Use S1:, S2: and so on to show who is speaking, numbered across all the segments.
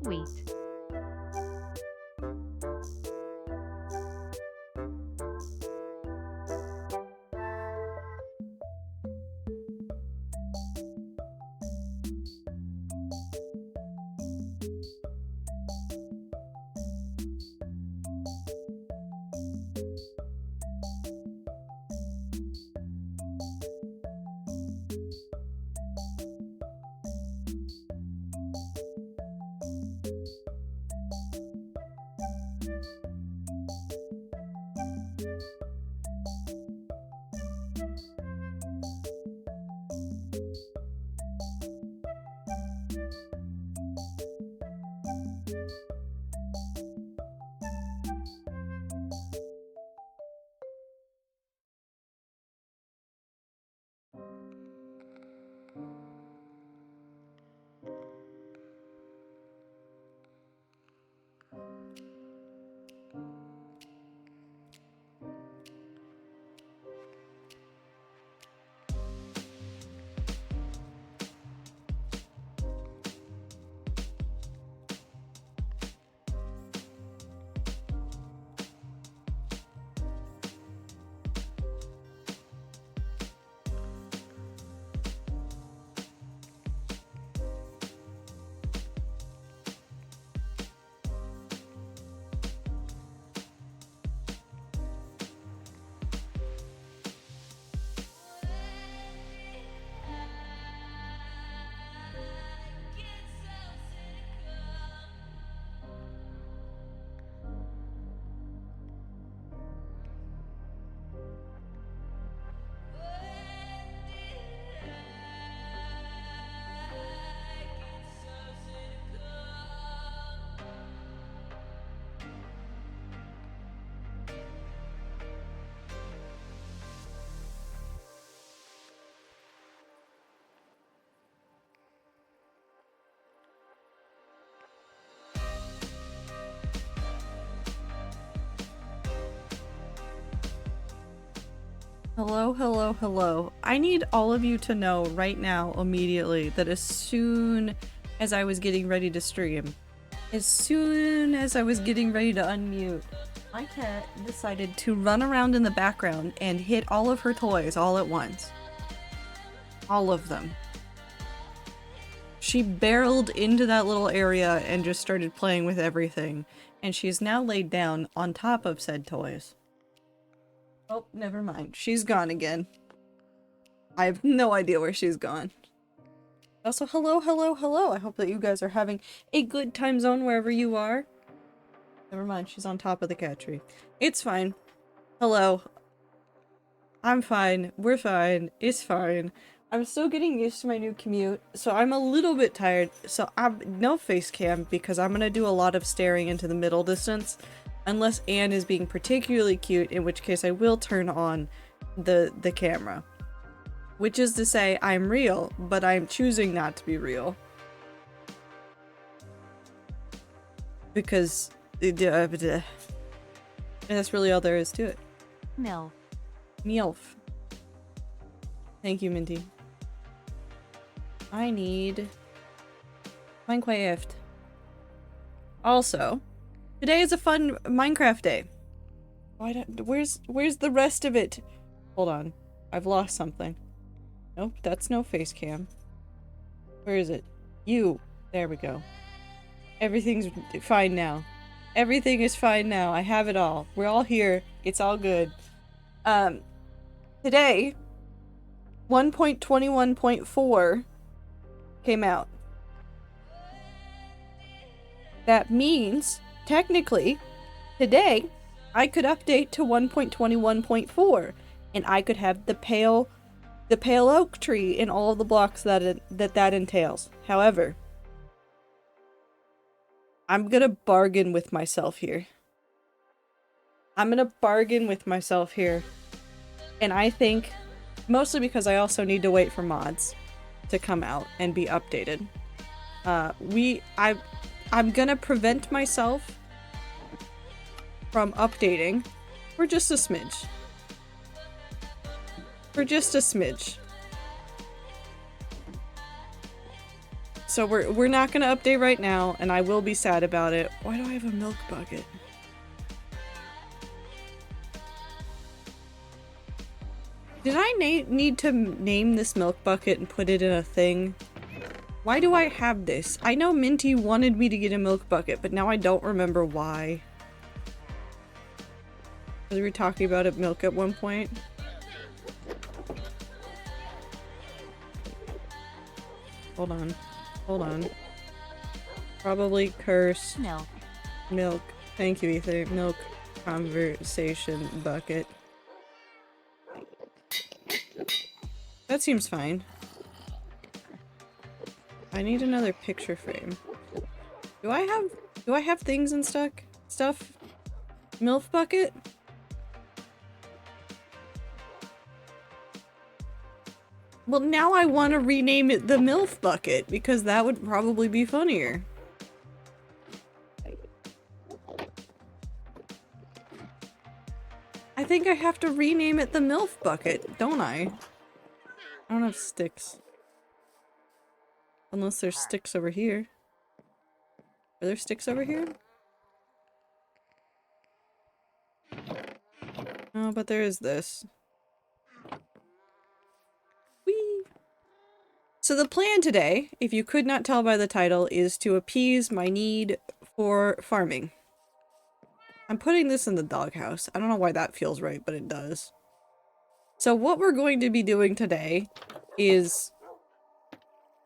S1: Wait.
S2: Hello, hello, hello. I need all of you to know right now, immediately, that as soon as I was getting ready to stream, as soon as I was getting ready to unmute, my cat decided to run around in the background and hit all of her toys all at once. All of them. She barreled into that little area and just started playing with everything, and she's now laid down on top of said toys. Oh, never mind. She's gone again. I have no idea where she's gone. Also, hello, hello, hello. I hope that you guys are having a good time zone wherever you are. Never mind, she's on top of the cat tree. It's fine. Hello. I'm fine. We're fine. It's fine. I'm still getting used to my new commute, so I'm a little bit tired. So no face cam because I'm gonna do a lot of staring into the middle distance. Unless Anne is being particularly cute, in which case I will turn on the camera. Which is to say, I'm real, but I'm choosing not to be real. Because and that's really all there is to it.
S1: MILF.
S2: MILF. Thank you, Minty. I need Minecraft. Also, today is a fun Minecraft day. Where's the rest of it? Hold on. I've lost something. Nope, that's no face cam. Where is it? You. There we go. Everything's fine now. Everything is fine now. I have it all. We're all here. It's all good. Today, 1.21.4 came out. That means, technically, today, I could update to 1.21.4, and I could have the pale oak tree in all of the blocks that entails. However, I'm gonna bargain with myself here. And I think, mostly because I also need to wait for mods to come out and be updated. I'm gonna prevent myself from updating for just a smidge. So we're not gonna update right now, and I will be sad about it. Why do I have a milk bucket? Did I need to name this milk bucket and put it in a thing? Why do I have this? I know Minty wanted me to get a milk bucket, but now I don't remember why. We were talking about it milk at one point. Hold on. Probably curse.
S1: Milk.
S2: Milk. Thank you, Ether. Milk conversation bucket. That seems fine. I need another picture frame. Do I have things and stuff? MILF bucket? Well, now I want to rename it the MILF bucket because that would probably be funnier. I think I have to rename it the MILF bucket, don't I? I don't have sticks. Unless there's sticks over here. Are there sticks over here? Oh, but there is this. Whee! So the plan today, if you could not tell by the title, is to appease my need for farming. I'm putting this in the doghouse. I don't know why that feels right, but it does. So what we're going to be doing today is...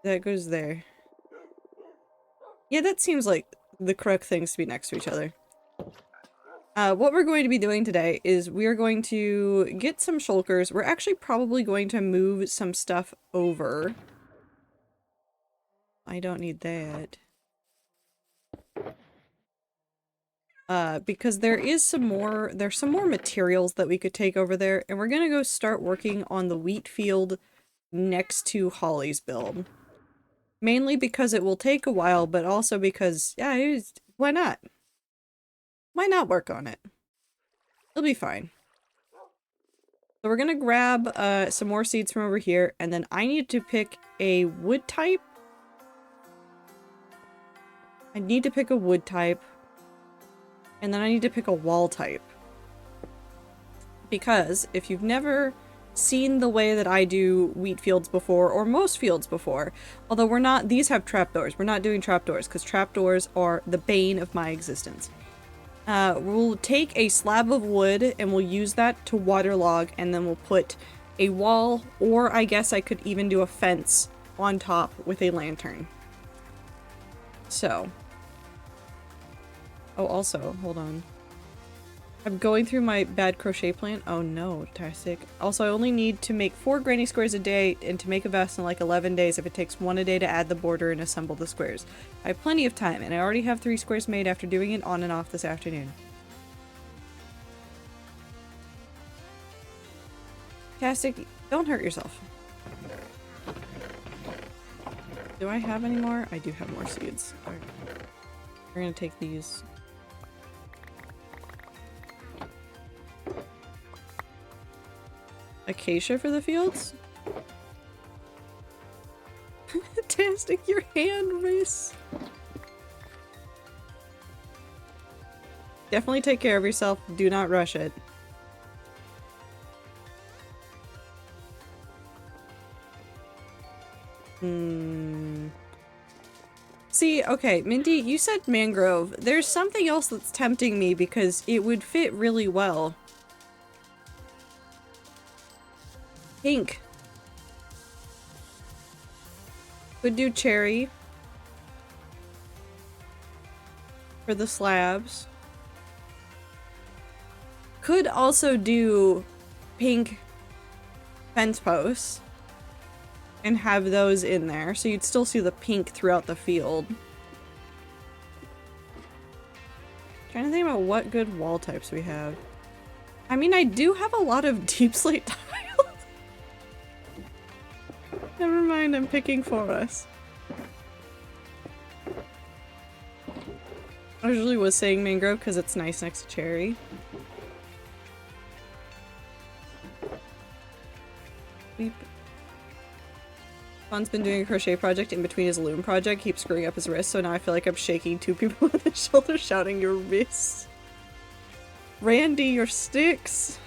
S2: That goes there. Yeah, that seems like the correct things to be next to each other. What we're going to be doing today is we are going to get some shulkers. We're actually probably going to move some stuff over. I don't need that. Because there's some more materials that we could take over there, and we're gonna go start working on the wheat field next to Holly's build. Mainly because it will take a while, but also because, yeah, why not? Why not work on it? It'll be fine. So we're gonna grab some more seeds from over here, and then I need to pick a wood type. I need to pick a wood type. And then I need to pick a wall type. Because if you've never seen the way that I do wheat fields before, or most fields before, although these have trapdoors. We're not doing trapdoors, because trapdoors are the bane of my existence. We'll take a slab of wood, and we'll use that to waterlog, and then we'll put a wall, or I guess I could even do a fence on top with a lantern. So... Oh, also, hold on. I'm going through my bad crochet plan. Oh no, Tastic. Also, I only need to make 4 granny squares a day and to make a vest in like 11 days if it takes 1 a day to add the border and assemble the squares. I have plenty of time, and I already have 3 squares made after doing it on and off this afternoon. Tastic, don't hurt yourself. Do I have any more? I do have more seeds. Alright. We're gonna take these. Acacia for the fields? Fantastic, your hand race. Definitely take care of yourself. Do not rush it. See, okay, Mindy, you said mangrove. There's something else that's tempting me because it would fit really well. Pink. Would do cherry. For the slabs. Could also do pink fence posts. And have those in there, so you'd still see the pink throughout the field. Trying to think about what good wall types we have. I mean, I do have a lot of deep slate tiles. Never mind, I'm picking for us. I usually was saying mangrove because it's nice next to cherry. Weep. Fon's been doing a crochet project in between his loom project, keeps screwing up his wrist, so now I feel like I'm shaking two people on the shoulder shouting your wrists. Randy, your sticks!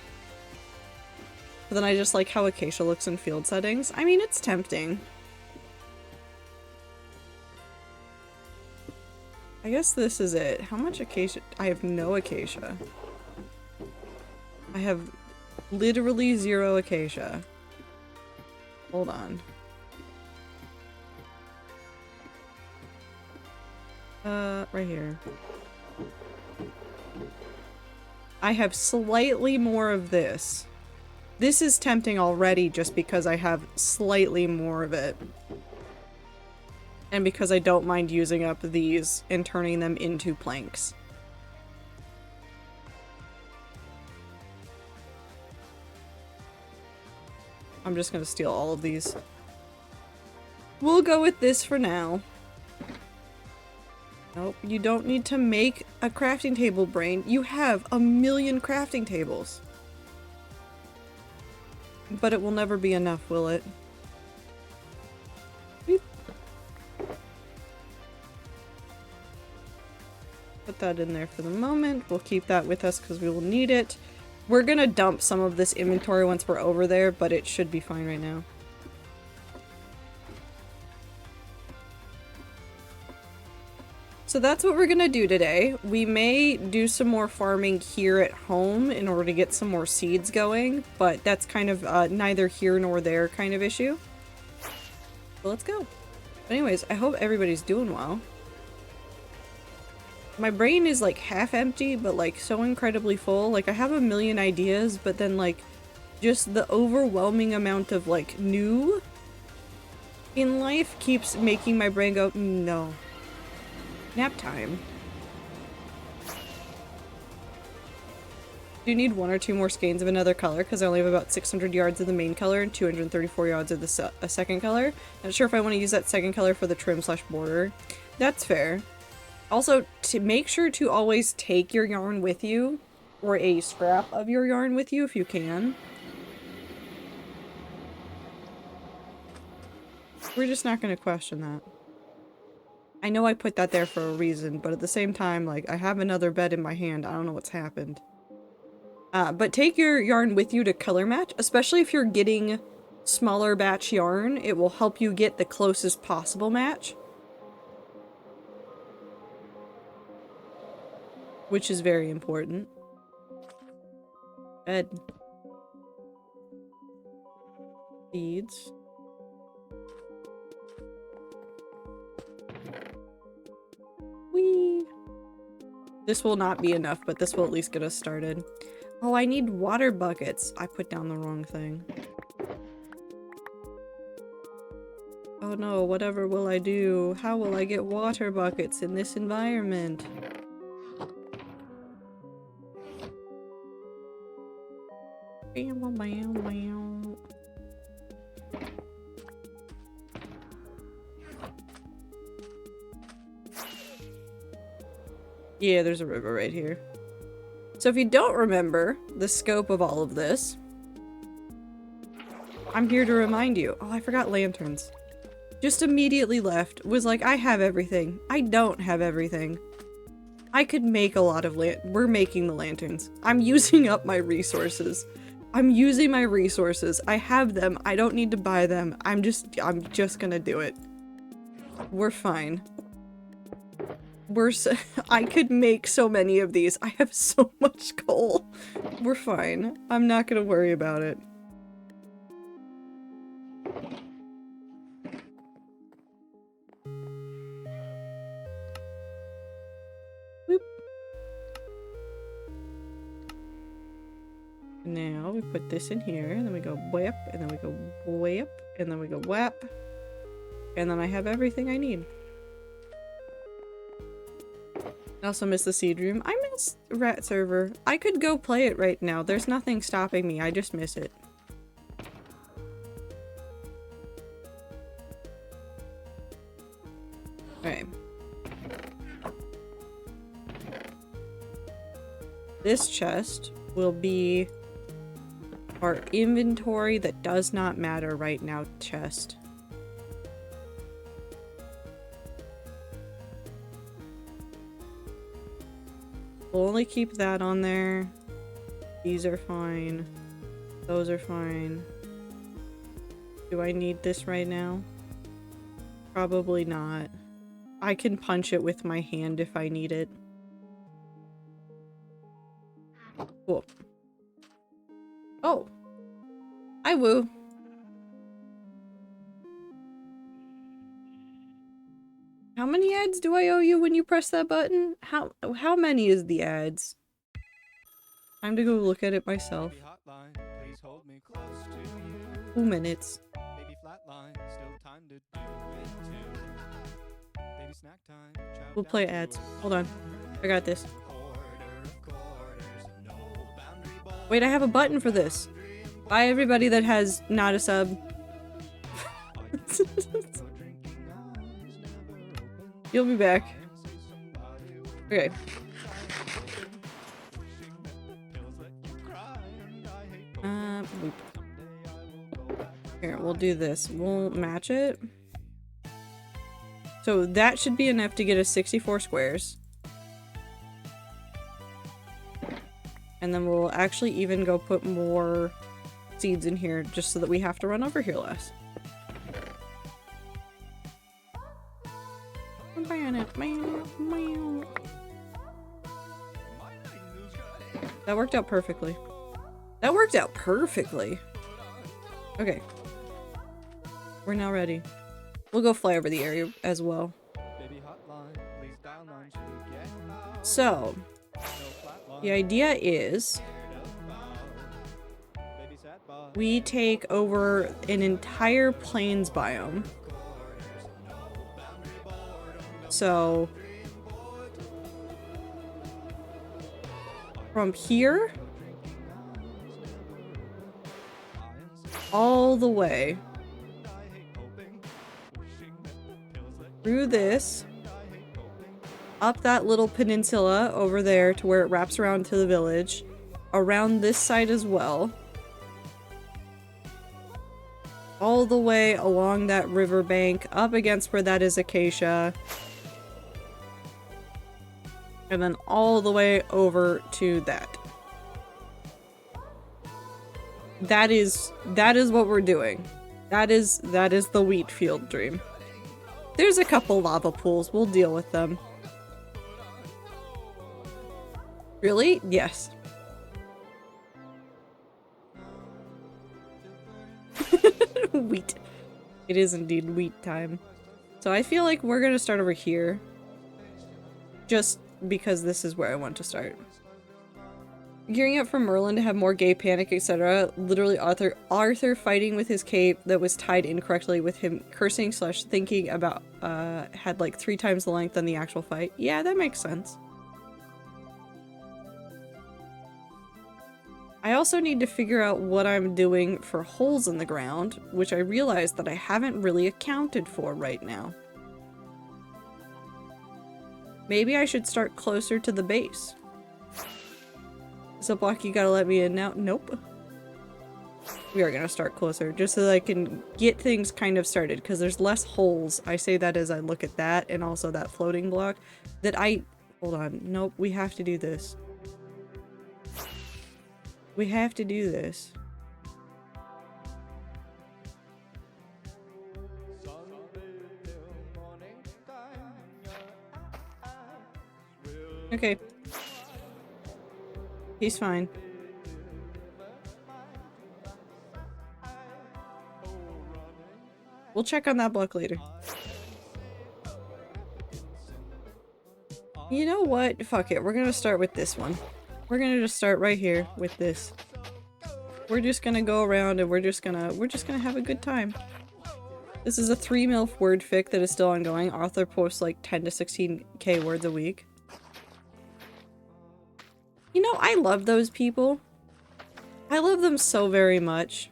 S2: But then I just like how acacia looks in field settings. I mean, it's tempting. I guess this is it. How much acacia? I have no acacia. I have literally 0 acacia. Hold on. Right here. I have slightly more of this. This is tempting already just because I have slightly more of it. And because I don't mind using up these and turning them into planks. I'm just gonna steal all of these. We'll go with this for now. Nope, you don't need to make a crafting table, Brain. You have a million crafting tables. But it will never be enough, will it? Beep. Put that in there for the moment. We'll keep that with us because we will need it. We're gonna dump some of this inventory once we're over there, but it should be fine right now. So that's what we're gonna do today. We may do some more farming here at home in order to get some more seeds going, but that's kind of neither here nor there kind of issue. So let's go. But anyways, I hope everybody's doing well. My brain is like half empty, but like so incredibly full. Like I have a million ideas, but then like just the overwhelming amount of like new in life keeps making my brain go, no. Nap time. Do you need 1 or 2 more skeins of another color? Because I only have about 600 yards of the main color and 234 yards of the second color. Not sure if I want to use that second color for the trim/border. That's fair. Also, to make sure to always take your yarn with you, or a scrap of your yarn with you if you can. We're just not going to question that. I know I put that there for a reason, but at the same time, like, I have another bed in my hand. I don't know what's happened. But take your yarn with you to color match, especially if you're getting smaller batch yarn. It will help you get the closest possible match. Which is very important. Bed. Seeds. Whee! This will not be enough, but this will at least get us started. Oh, I need water buckets. I put down the wrong thing. Oh no, whatever will I do? How will I get water buckets in this environment? Bam, bam, bam. Yeah, there's a river right here. So if you don't remember the scope of all of this, I'm here to remind you. Oh, I forgot lanterns. Just immediately left. Was like, I have everything. I don't have everything. I could make a lot of we're making the lanterns. I'm using up my resources. I'm using my resources. I have them. I don't need to buy them. I'm just gonna do it. We're fine. We're so I could make so many of these. I have so much coal. We're fine. I'm not gonna worry about it. Boop. Now we put this in here, and then we go whip, and then we go whip, and then we go whap. And then I have everything I need. I also miss the seed room. I miss Rat Server. I could go play it right now. There's nothing stopping me. I just miss it. Okay. This chest will be our inventory that does not matter right now chest. We'll only keep that on there. These are fine. Those are fine. Do I need this right now? Probably not. I can punch it with my hand if I need it. Cool. Oh! Hi, Woo! How many ads do I owe you when you press that button? How many is the ads? Time to go look at it myself. 2 minutes. We'll play ads. Hold on. I got this. Wait, I have a button for this. Bye everybody that has not a sub. You'll be back. Okay. Boop. Here, we'll do this. We'll match it. So that should be enough to get us 64 squares. And then we'll actually even go put more seeds in here just so that we have to run over here less. That worked out perfectly. That worked out perfectly. Okay. We're now ready. We'll go fly over the area as well. So, the idea is we take over an entire plains biome. So, from here all the way through this, up that little peninsula over there to where it wraps around to the village, around this side as well, all the way along that riverbank, up against where that is acacia, and then all the way over to that. That is what we're doing. That is the wheat field dream. There's a couple lava pools. We'll deal with them. Really? Yes. Wheat. It is indeed wheat time. So I feel like we're gonna start over here. Just because this is where I want to start. Gearing up for Merlin to have more gay panic, etc. Literally Arthur fighting with his cape that was tied incorrectly with him cursing / thinking about had like 3 times the length than the actual fight. Yeah, that makes sense. I also need to figure out what I'm doing for holes in the ground, which I realize that I haven't really accounted for right now. Maybe I should start closer to the base. Ziploc, you gotta let me in now. Nope. We are gonna start closer, just so that I can get things kind of started, because there's less holes. I say that as I look at that, and also that floating block, that I... Hold on. Nope, we have to do this. We have to do this. okay. He's fine. We'll check on that block later. You know what? Fuck it. We're gonna start with this one. We're gonna just start right here with this. We're just gonna go around and we're just gonna have a good time. This is a 3 mil word fic that is still ongoing. Author posts like 10 to 16k words a week. You know, I love those people. I love them so very much.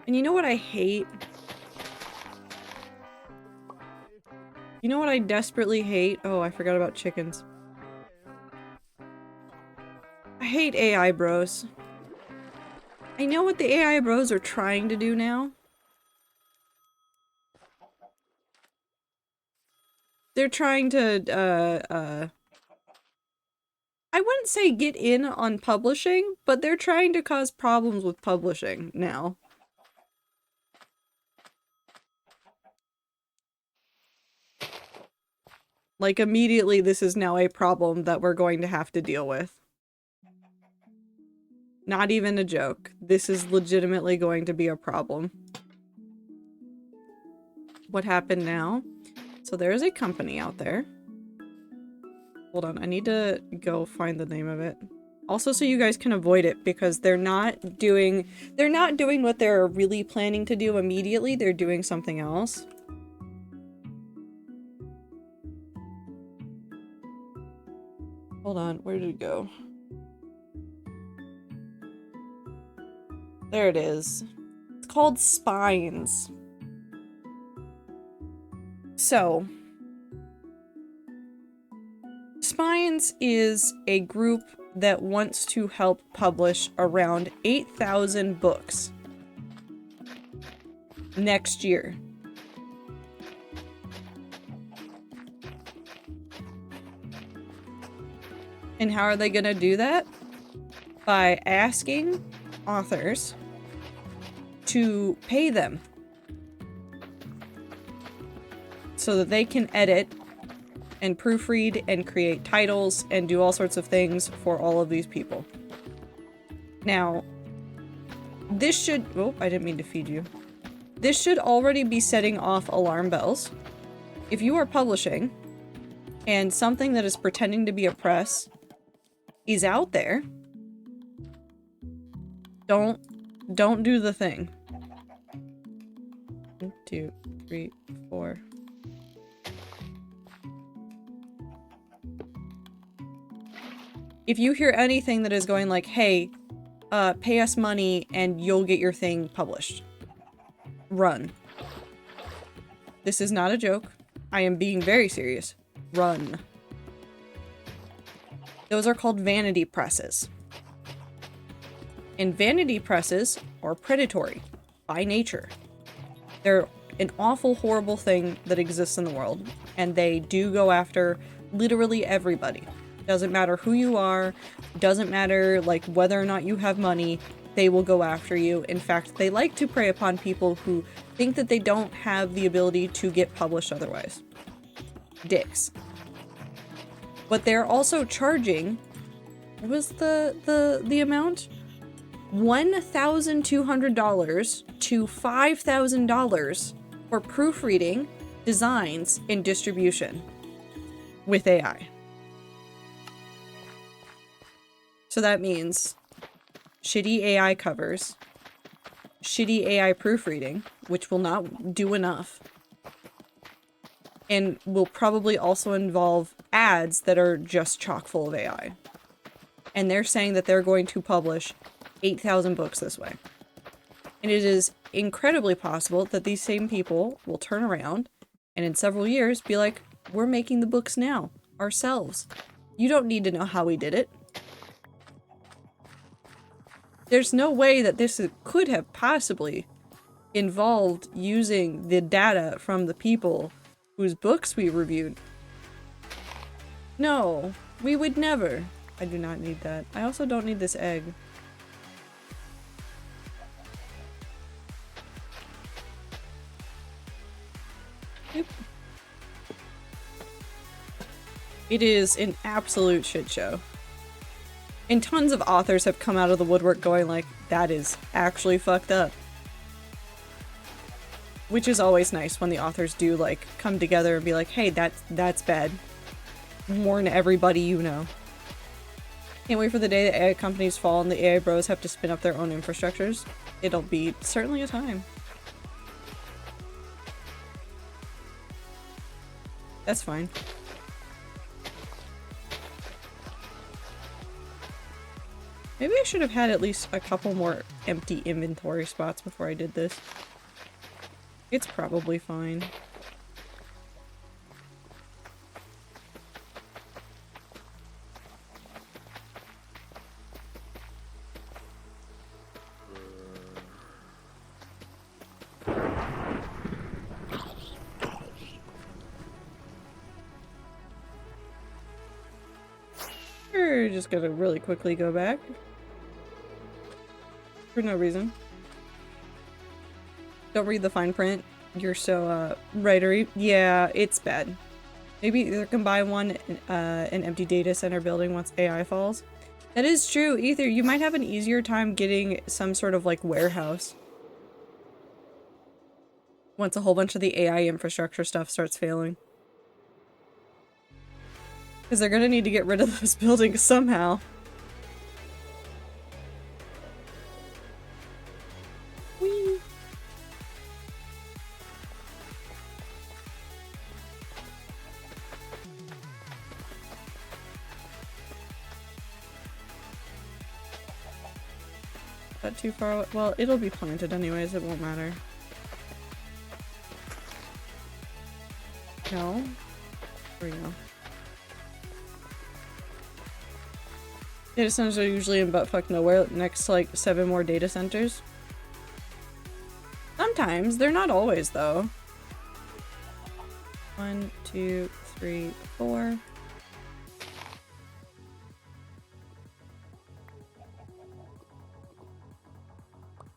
S2: And you know what I hate? You know what I desperately hate? Oh, I forgot about chickens. I hate AI bros. I know what the AI bros are trying to do now. They're trying to, I wouldn't say get in on publishing, but they're trying to cause problems with publishing now. Like, immediately this is now a problem that we're going to have to deal with. Not even a joke. This is legitimately going to be a problem. What happened now? So there is a company out there. Hold on, I need to go find the name of it. Also so you guys can avoid it, because they're not doing what they're really planning to do immediately, they're doing something else. Hold on, where did it go? There it is. It's called Spines. So, Spines is a group that wants to help publish around 8,000 books next year. And how are they going to do that? By asking authors to pay them so that they can edit and proofread and create titles and do all sorts of things for all of these people. Now, this should... Oh, I didn't mean to feed you. This should already be setting off alarm bells. If you are publishing and something that is pretending to be a press is out there, don't do the thing. 1, 2, 3, 4. If you hear anything that is going like, hey, pay us money and you'll get your thing published, run. This is not a joke. I am being very serious. Run. Those are called vanity presses. And vanity presses are predatory by nature. They're an awful, horrible thing that exists in the world, and they do go after literally everybody. Doesn't matter who you are, doesn't matter like whether or not you have money, they will go after you. In fact, they like to prey upon people who think that they don't have the ability to get published otherwise. Dicks. But they're also charging, what was the amount? $1,200 to $5,000 for proofreading, designs, and distribution with AI. So that means shitty AI covers, shitty AI proofreading, which will not do enough, and will probably also involve ads that are just chock full of AI. And they're saying that they're going to publish 8,000 books this way. And it is incredibly possible that these same people will turn around and in several years be like, we're making the books now, ourselves. You don't need to know how we did it. There's no way that this could have possibly involved using the data from the people whose books we reviewed. No, we would never. I do not need that. I also don't need this egg. It is an absolute shit show. And tons of authors have come out of the woodwork going like, that is actually fucked up. Which is always nice when the authors do like come together and be like, hey, that's bad. Warn everybody you know. Can't wait for the day that AI companies fall and the AI bros have to spin up their own infrastructures. It'll be certainly a time. That's fine. Maybe I should have had at least a couple more empty inventory spots before I did this. It's probably fine. We're just gonna really quickly go back. For no reason. Don't read the fine print. You're so, writery. Yeah, it's bad. Maybe either combine an empty data center building once AI falls. That is true, Ether. You might have an easier time getting some sort of, like, warehouse. Once a whole bunch of the AI infrastructure stuff starts failing. Because they're gonna need to get rid of those buildings somehow. Whee! Not too far away. Well, it'll be planted anyways, it won't matter. No? There we go. Data centers are usually in buttfuck nowhere next to like 7 more data centers. Sometimes, they're not always though. 1, 2, 3, 4.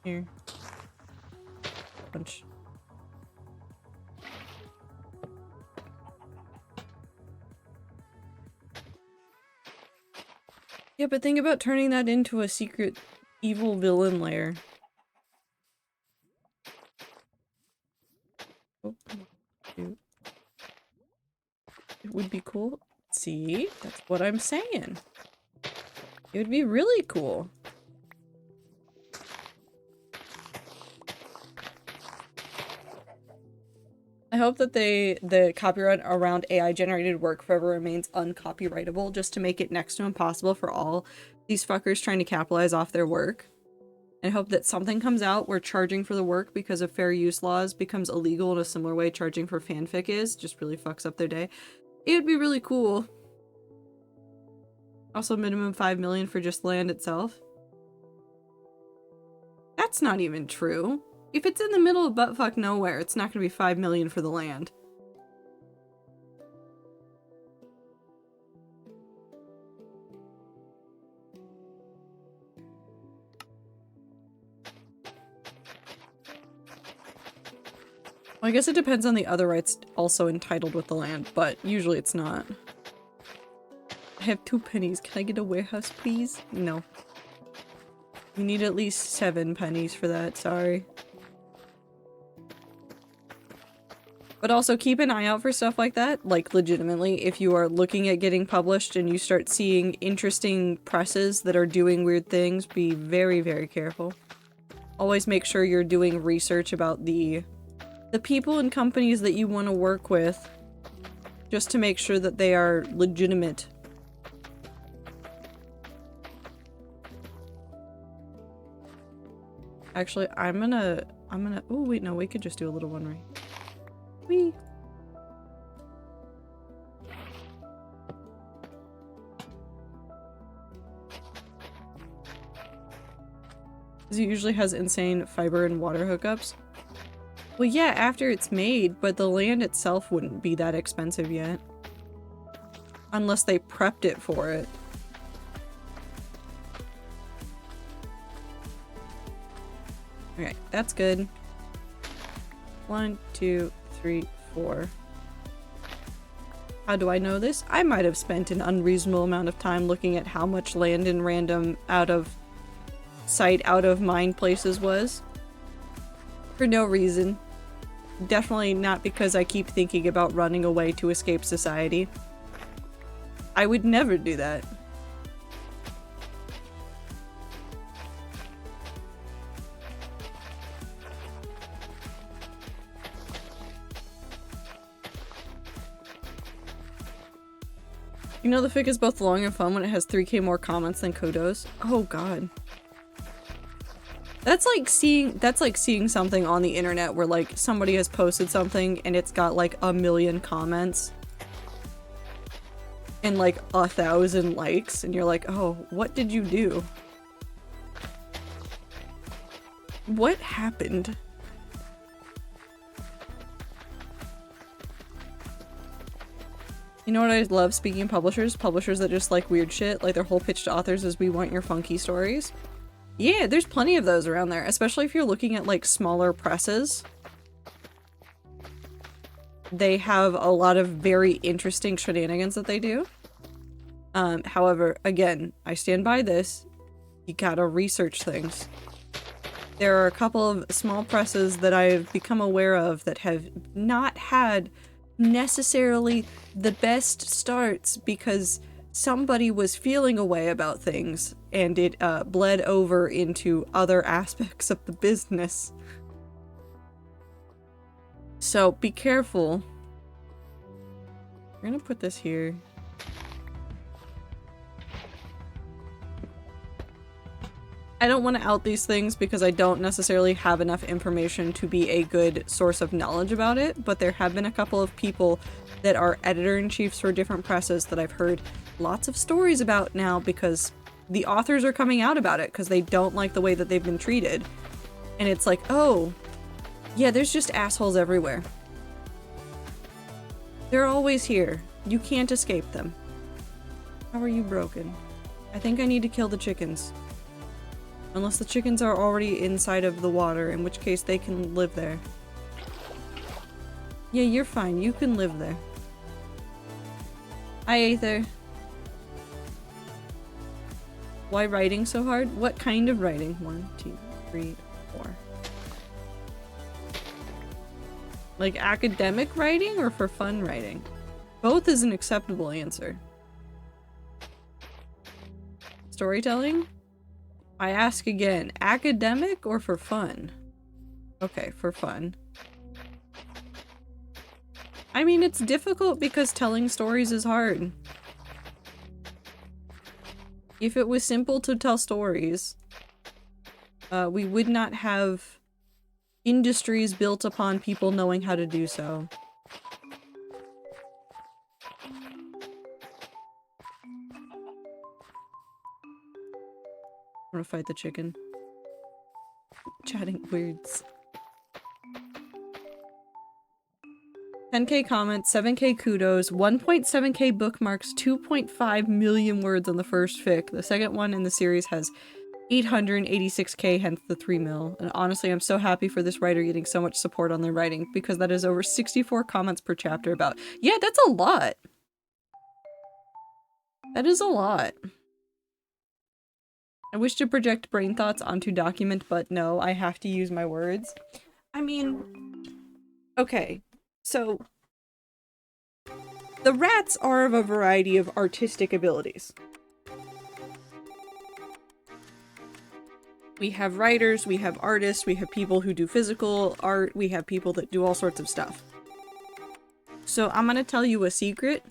S2: Here. Bunch. Yeah, but think about turning that into a secret evil villain lair. Oh, cute. It would be cool. See? That's what I'm saying. It would be really cool. I hope that the copyright around AI generated work forever remains uncopyrightable, just to make it next to impossible for all these fuckers trying to capitalize off their work. And I hope that something comes out where charging for the work because of fair use laws becomes illegal in a similar way charging for fanfic is. Just really fucks up their day. It would be really cool. Also minimum 5 million for just land itself. That's not even true. If it's in the middle of buttfuck nowhere, it's not gonna be 5 million for the land. Well, I guess it depends on the other rights also entitled with the land, but usually it's not. I have 2 pennies. Can I get a warehouse, please? No. You need at least 7 pennies for that, sorry. But also keep an eye out for stuff like that, like legitimately, if you are looking at getting published and you start seeing interesting presses that are doing weird things, be very, very careful. Always make sure you're doing research about the people and companies that you want to work with, just to make sure that they are legitimate. Actually, I'm gonna, oh wait, no, we could just do a little one, right? Whee! Because it usually has insane fiber and water hookups. Well, yeah, after it's made, but the land itself wouldn't be that expensive yet. Unless they prepped it for it. Okay, that's good. 1, 2, 3, 4. How do I know this? I might have spent an unreasonable amount of time looking at how much land in random out of sight, out of mind places was. For no reason. Definitely not because I keep thinking about running away to escape society. I would never do that. You know the fic is both long and fun when it has 3k more comments than Kudos? Oh god. That's like seeing something on the internet where like somebody has posted something and it's got like 1 million comments and like 1,000 likes and you're like, oh, what did you do? What happened? You know what I love, speaking of publishers? Publishers that just like weird shit, like their whole pitch to authors is we want your funky stories. Yeah, there's plenty of those around there, especially if you're looking at like smaller presses. They have a lot of very interesting shenanigans that they do. However, again, I stand by this. You gotta research things. There are a couple of small presses that I've become aware of that have not had necessarily the best starts because somebody was feeling a way about things and it bled over into other aspects of the business. So be careful. We're gonna put this here. I don't want to out these things because I don't necessarily have enough information to be a good source of knowledge about it, but there have been a couple of people that are editor-in-chiefs for different presses that I've heard lots of stories about now because the authors are coming out about it because they don't like the way that they've been treated. And it's like, oh, yeah, there's just assholes everywhere. They're always here. You can't escape them. How are you broken? I think I need to kill the chickens. Unless the chickens are already inside of the water, in which case they can live there. Yeah, you're fine. You can live there. Hi, Aether. Why writing so hard? What kind of writing? 1, 2, 3, 4. Like academic writing or for fun writing? Both is an acceptable answer. Storytelling? I ask again, academic or for fun? Okay, for fun. I mean, it's difficult because telling stories is hard. If it was simple to tell stories, we would not have industries built upon people knowing how to do so. I'm gonna fight the chicken. Chatting words. 10k comments, 7k kudos, 1.7k bookmarks, 2.5 million words on the first fic. The second one in the series has 886k, hence the 3 mil. And honestly, I'm so happy for this writer getting so much support on their writing because that is over 64 comments per chapter about. Yeah, that's a lot. That is a lot. I wish to project brain thoughts onto document, but no, I have to use my words. I mean, okay, so the rats are of a variety of artistic abilities. We have writers, we have artists, we have people who do physical art, we have people that do all sorts of stuff. So I'm gonna tell you a secret,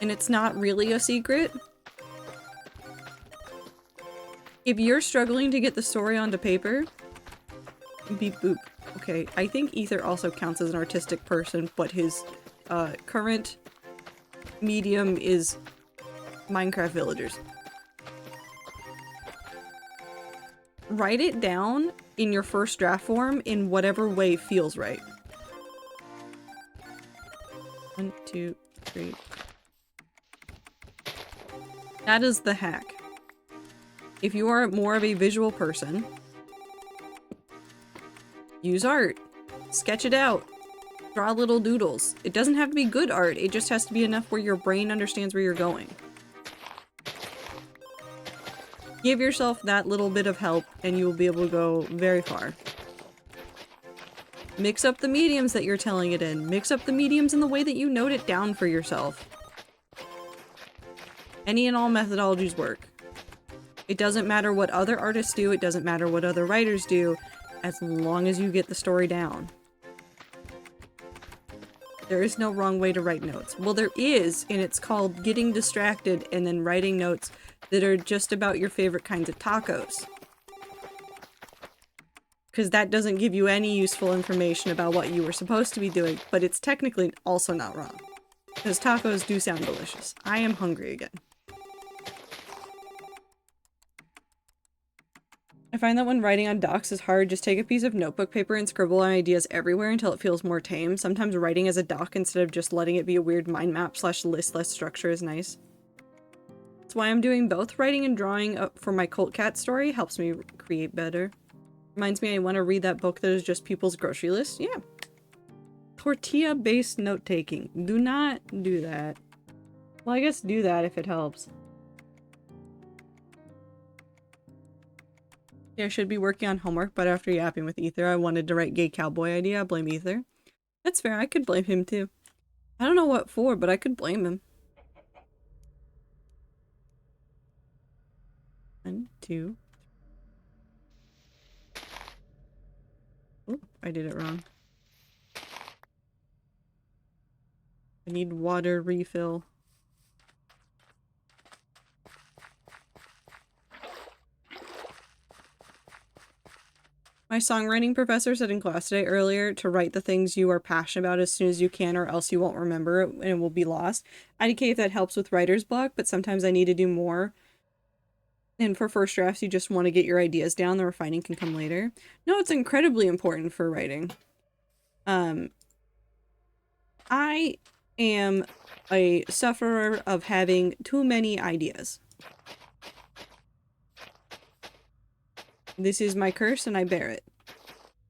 S2: and it's not really a secret. If you're struggling to get the story onto paper, beep boop. Okay, I think Ether also counts as an artistic person, but his current medium is Minecraft Villagers. Write it down in your first draft form in whatever way feels right. 1, 2, 3. That is the hack. If you are more of a visual person, use art. Sketch it out. Draw little doodles. It doesn't have to be good art, it just has to be enough where your brain understands where you're going. Give yourself that little bit of help and you will be able to go very far. Mix up the mediums that you're telling it in. Mix up the mediums in the way that you note it down for yourself. Any and all methodologies work. It doesn't matter what other artists do, it doesn't matter what other writers do, as long as you get the story down. There is no wrong way to write notes. Well, there is, and it's called getting distracted and then writing notes that are just about your favorite kinds of tacos. Because that doesn't give you any useful information about what you were supposed to be doing, but it's technically also not wrong. Because tacos do sound delicious. I am hungry again. I find that when writing on docs is hard, just take a piece of notebook paper and scribble on ideas everywhere until it feels more tame. Sometimes writing as a doc instead of just letting it be a weird mind map / list structure is nice. That's why I'm doing both. Writing and drawing up for my cult cat story helps me create better. Reminds me I want to read that book that is just people's grocery list. Yeah. Tortilla-based note-taking. Do not do that. Well, I guess do that if it helps. Yeah, I should be working on homework, but after yapping with Ether, I wanted to write gay cowboy idea. I blame Ether. That's fair, I could blame him too. I don't know what for, but I could blame him. 1, 2. Oh, I did it wrong. I need water refill. My songwriting professor said in class today earlier to write the things you are passionate about as soon as you can, or else you won't remember it and it will be lost. IDK if that helps with writer's block, but sometimes I need to do more. And for first drafts, you just want to get your ideas down. The refining can come later. No, it's incredibly important for writing. I am a sufferer of having too many ideas. This is my curse and I bear it.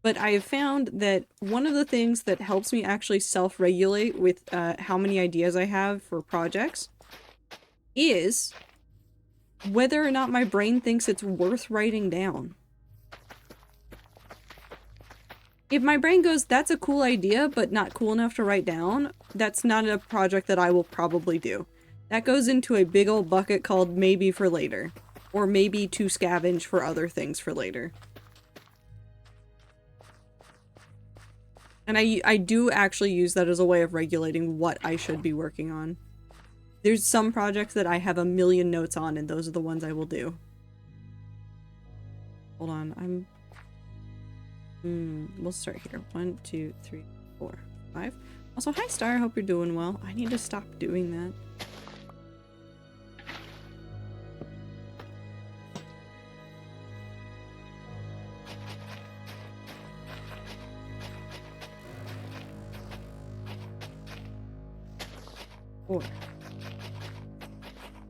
S2: But I have found that one of the things that helps me actually self-regulate with how many ideas I have for projects is whether or not my brain thinks it's worth writing down. If my brain goes, that's a cool idea, but not cool enough to write down, that's not a project that I will probably do. That goes into a big old bucket called maybe for later. Or maybe to scavenge for other things for later. And I do actually use that as a way of regulating what I should be working on. There's some projects that I have a million notes on, and those are the ones I will do. Hold on, we'll start here. 1, 2, 3, 4, 5. Also, hi Star, I hope you're doing well. I need to stop doing that.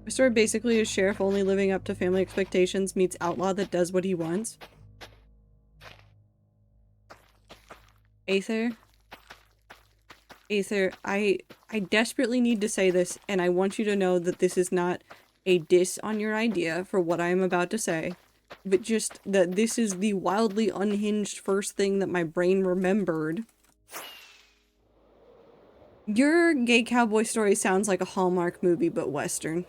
S2: My story basically is sheriff only living up to family expectations meets outlaw that does what he wants. Aether, I desperately need to say this, and I want you to know that this is not a diss on your idea for what I am about to say, but just that this is the wildly unhinged first thing that my brain remembered. Your gay cowboy story sounds like a Hallmark movie, but Western.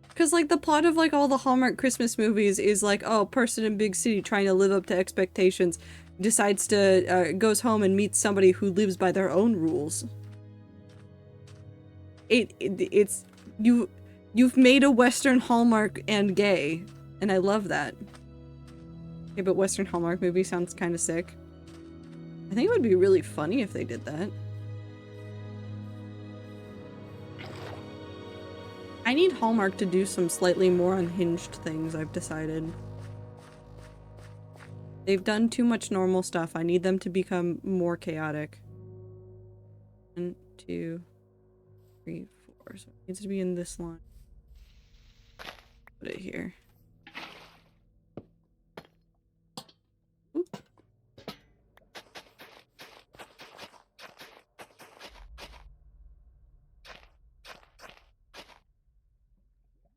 S2: Because, like, the plot of, like, all the Hallmark Christmas movies is, like, oh, person in big city trying to live up to expectations decides to, goes home and meets somebody who lives by their own rules. It's, you've made a Western Hallmark and gay, and I love that. Okay, but Western Hallmark movie sounds kind of sick. I think it would be really funny if they did that. I need Hallmark to do some slightly more unhinged things, I've decided. They've done too much normal stuff. I need them to become more chaotic. 1, 2, 3, 4. So it needs to be in this line. Put it here. Oop.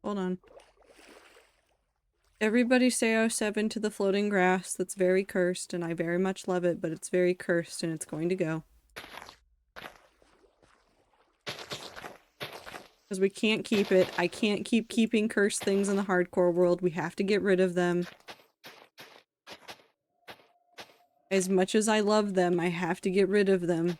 S2: Hold on. Everybody say oh7 to the floating grass. That's very cursed, and I very much love it, but it's very cursed, and it's going to go. Because we can't keep it. I can't keep keeping cursed things in the hardcore world. We have to get rid of them. As much as I love them, I have to get rid of them.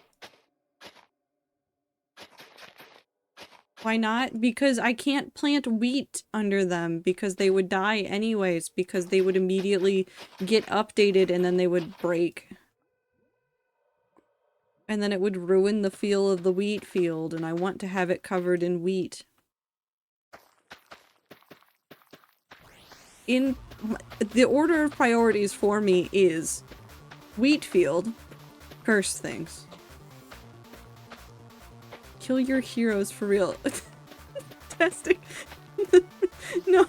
S2: Why not? Because I can't plant wheat under them because they would die anyways, because they would immediately get updated and then they would break. And then it would ruin the feel of the wheat field, and I want to have it covered in wheat. In the order of priorities for me is wheat field, curse things. Kill your heroes for real. Testing. No.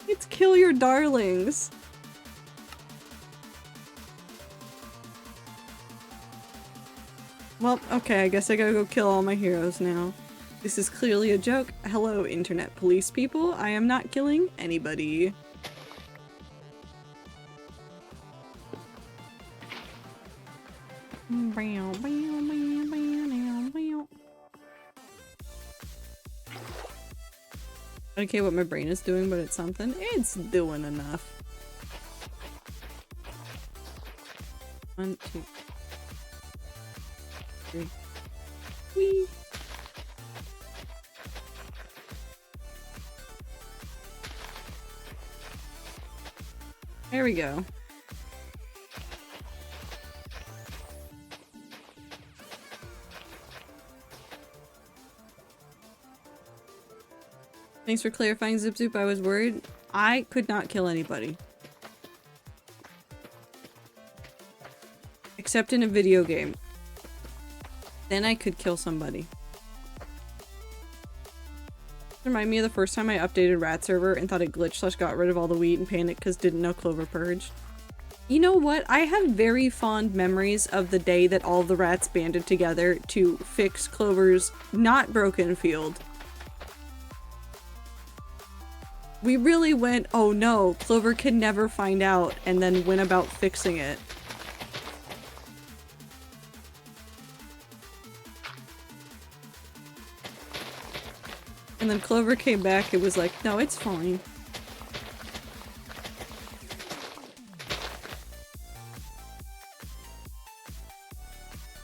S2: It's kill your darlings. Well, okay, I guess I gotta go kill all my heroes now. This is clearly a joke. Hello, internet police people. I am not killing anybody. I don't care what my brain is doing, but it's something. It's doing enough. 1, 2, 3. Whee! There we go. Thanks for clarifying, Zip Zoop. I was worried. I could not kill anybody. Except in a video game. Then I could kill somebody. Remind me of the first time I updated Rat Server and thought it glitched / got rid of all the wheat and panicked because didn't know Clover purged. You know what? I have very fond memories of the day that all the rats banded together to fix Clover's not broken field. We really went, oh no, Clover can never find out, and then went about fixing it. And then Clover came back and was like, no, it's fine.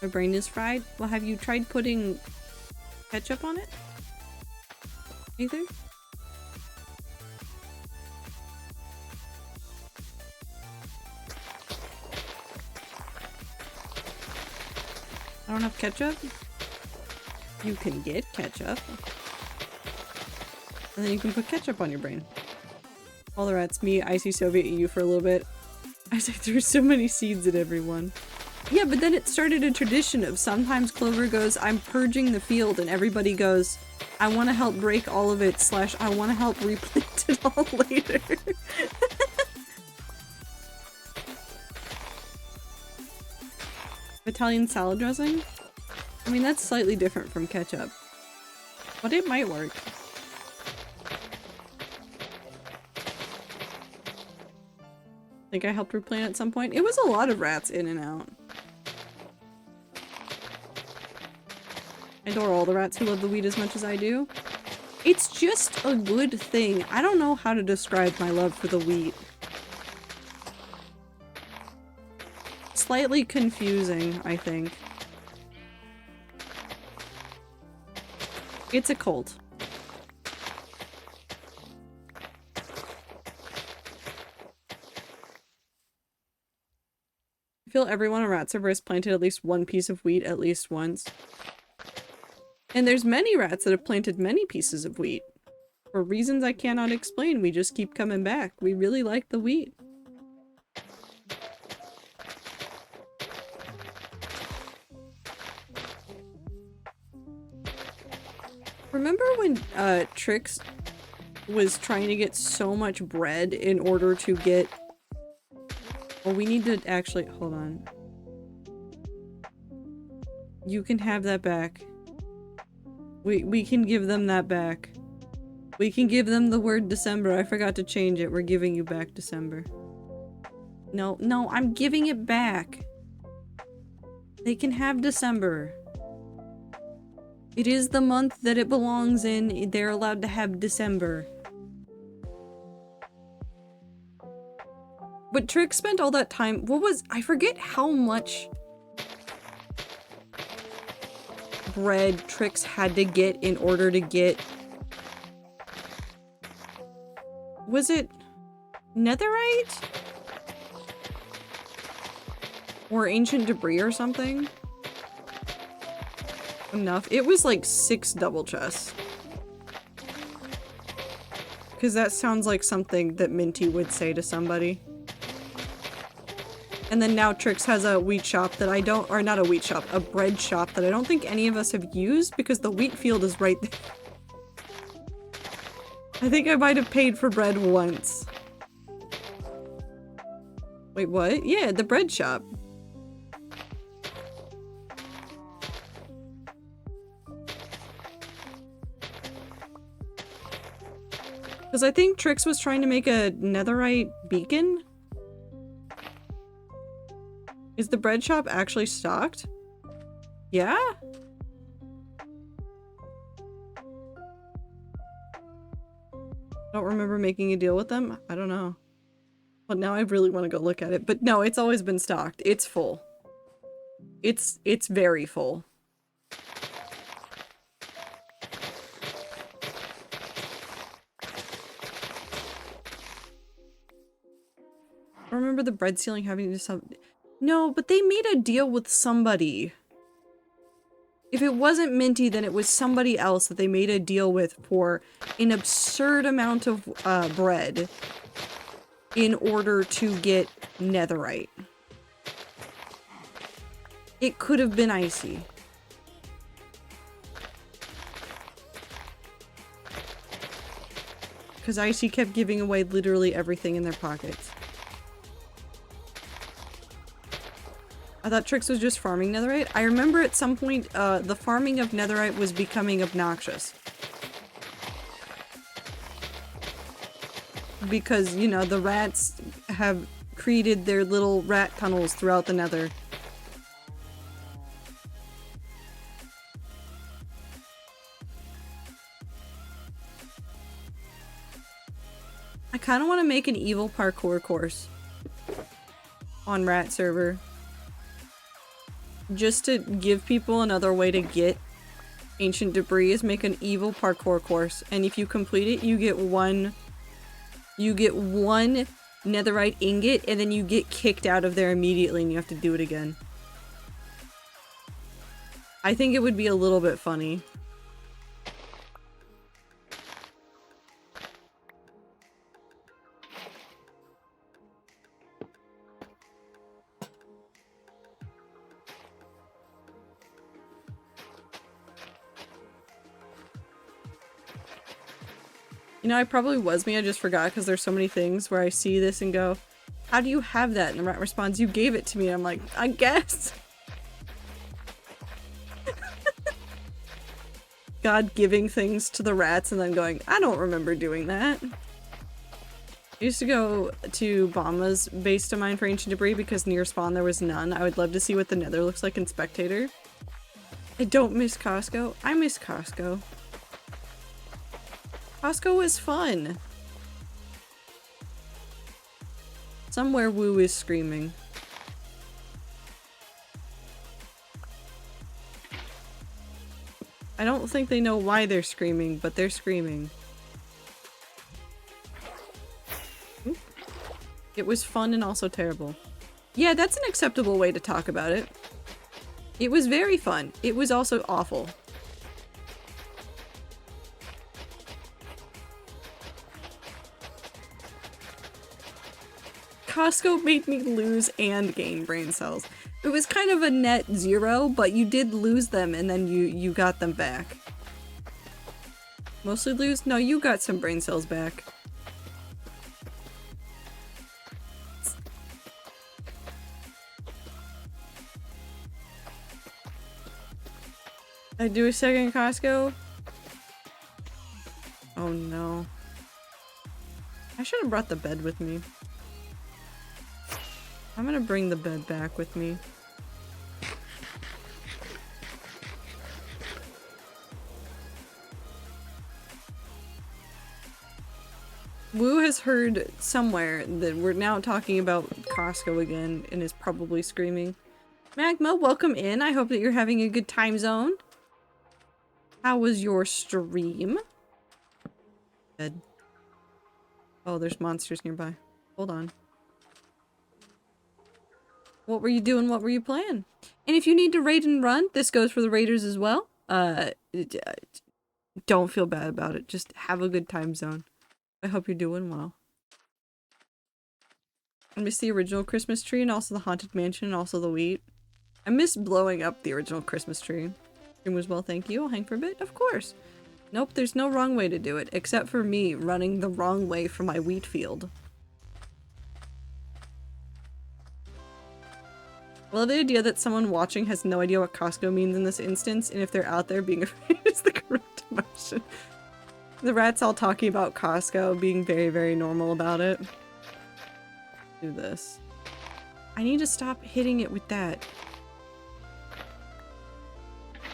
S2: My brain is fried? Well, have you tried putting ketchup on it? Either? I don't have ketchup? You can get ketchup. And then you can put ketchup on your brain. All the rats, me, Icy Soviet EU for a little bit. I threw so many seeds at everyone. Yeah, but then it started a tradition of sometimes Clover goes, I'm purging the field, and everybody goes, I want to help break all of it / I want to help replant it all later. Italian salad dressing? I mean, that's slightly different from ketchup. But it might work. I think I helped replant at some point. It was a lot of rats in and out. I adore all the rats who love the wheat as much as I do. It's just a good thing. I don't know how to describe my love for the wheat. Slightly confusing, I think. It's a cult. I feel everyone on Rat Server has planted at least one piece of wheat at least once. And there's many rats that have planted many pieces of wheat. For reasons I cannot explain, we just keep coming back. We really like the wheat. Remember when Trix was trying to get so much bread in order to get... Well, we need to actually... Hold on. You can have that back. We can give them that back. We can give them the word December. I forgot to change it. We're giving you back December. No, no, I'm giving it back. They can have December. It is the month that it belongs in. They're allowed to have December. But Trix spent all that time... What was... I forget how much bread Trix had to get in order to get... Was it netherite? Or ancient debris or something? Enough. It was like 6 double chests. Because that sounds like something that Minty would say to somebody. And then now Trix has a wheat shop that I don't- or not a wheat shop, a bread shop that I don't think any of us have used because the wheat field is right there. I think I might have paid for bread once. Wait, what? Yeah, the bread shop. Because I think Trix was trying to make a netherite beacon? Is the bread shop actually stocked? Yeah? Don't remember making a deal with them? I don't know. But now I really want to go look at it. But no, it's always been stocked. It's full. It's very full. I remember the bread ceiling having to do something. No, but they made a deal with somebody. If it wasn't Minty, then it was somebody else that they made a deal with for an absurd amount of bread in order to get netherite. It could have been Icy. Because Icy kept giving away literally everything in their pockets. I thought Trix was just farming netherite. I remember at some point, the farming of netherite was becoming obnoxious. Because, you know, the rats have created their little rat tunnels throughout the nether. I kind of want to make an evil parkour course on Rat server. Just to give people another way to get ancient debris is make an evil parkour course. And if you complete it, you get one netherite ingot and then you get kicked out of there immediately and you have to do it again. I think it would be a little bit funny. You know, I probably was me, I just forgot because there's so many things where I see this and go, how do you have that? And the rat responds, you gave it to me. I'm like, I guess. God giving things to the rats and then going, I don't remember doing that. I used to go to Bama's base to mine for ancient debris because near spawn there was none. I would love to see what the nether looks like in Spectator. I don't miss Costco. I miss Costco. Costco is fun. Somewhere Woo is screaming. I don't think they know why they're screaming, but they're screaming. Oop. It was fun and also terrible. Yeah, that's an acceptable way to talk about it. It was very fun. It was also awful. Costco made me lose and gain brain cells. It was kind of a net zero, but you did lose them and then you got them back. Mostly lose? No, you got some brain cells back. I do a second Costco? Oh no. I should have brought the bed with me. I'm gonna bring the bed back with me. Woo has heard somewhere that we're now talking about Costco again and is probably screaming. Magma, welcome in. I hope that you're having a good time zone. How was your stream? Dead. Oh, there's monsters nearby. Hold on. What were you doing? What were you playing? And if you need to raid and run, this goes for the raiders as well. Don't feel bad about it. Just have a good time zone. I hope you're doing well. I miss the original Christmas tree and also the Haunted Mansion and also the wheat. I miss blowing up the original Christmas tree. Stream was well, thank you. I'll hang for a bit, of course. Nope, there's no wrong way to do it, except for me running the wrong way for my wheat field. I love the idea that someone watching has no idea what Costco means in this instance, and if they're out there being afraid is the correct emotion. The rats all talking about Costco, being very, very normal about it. Do this. I need to stop hitting it with that.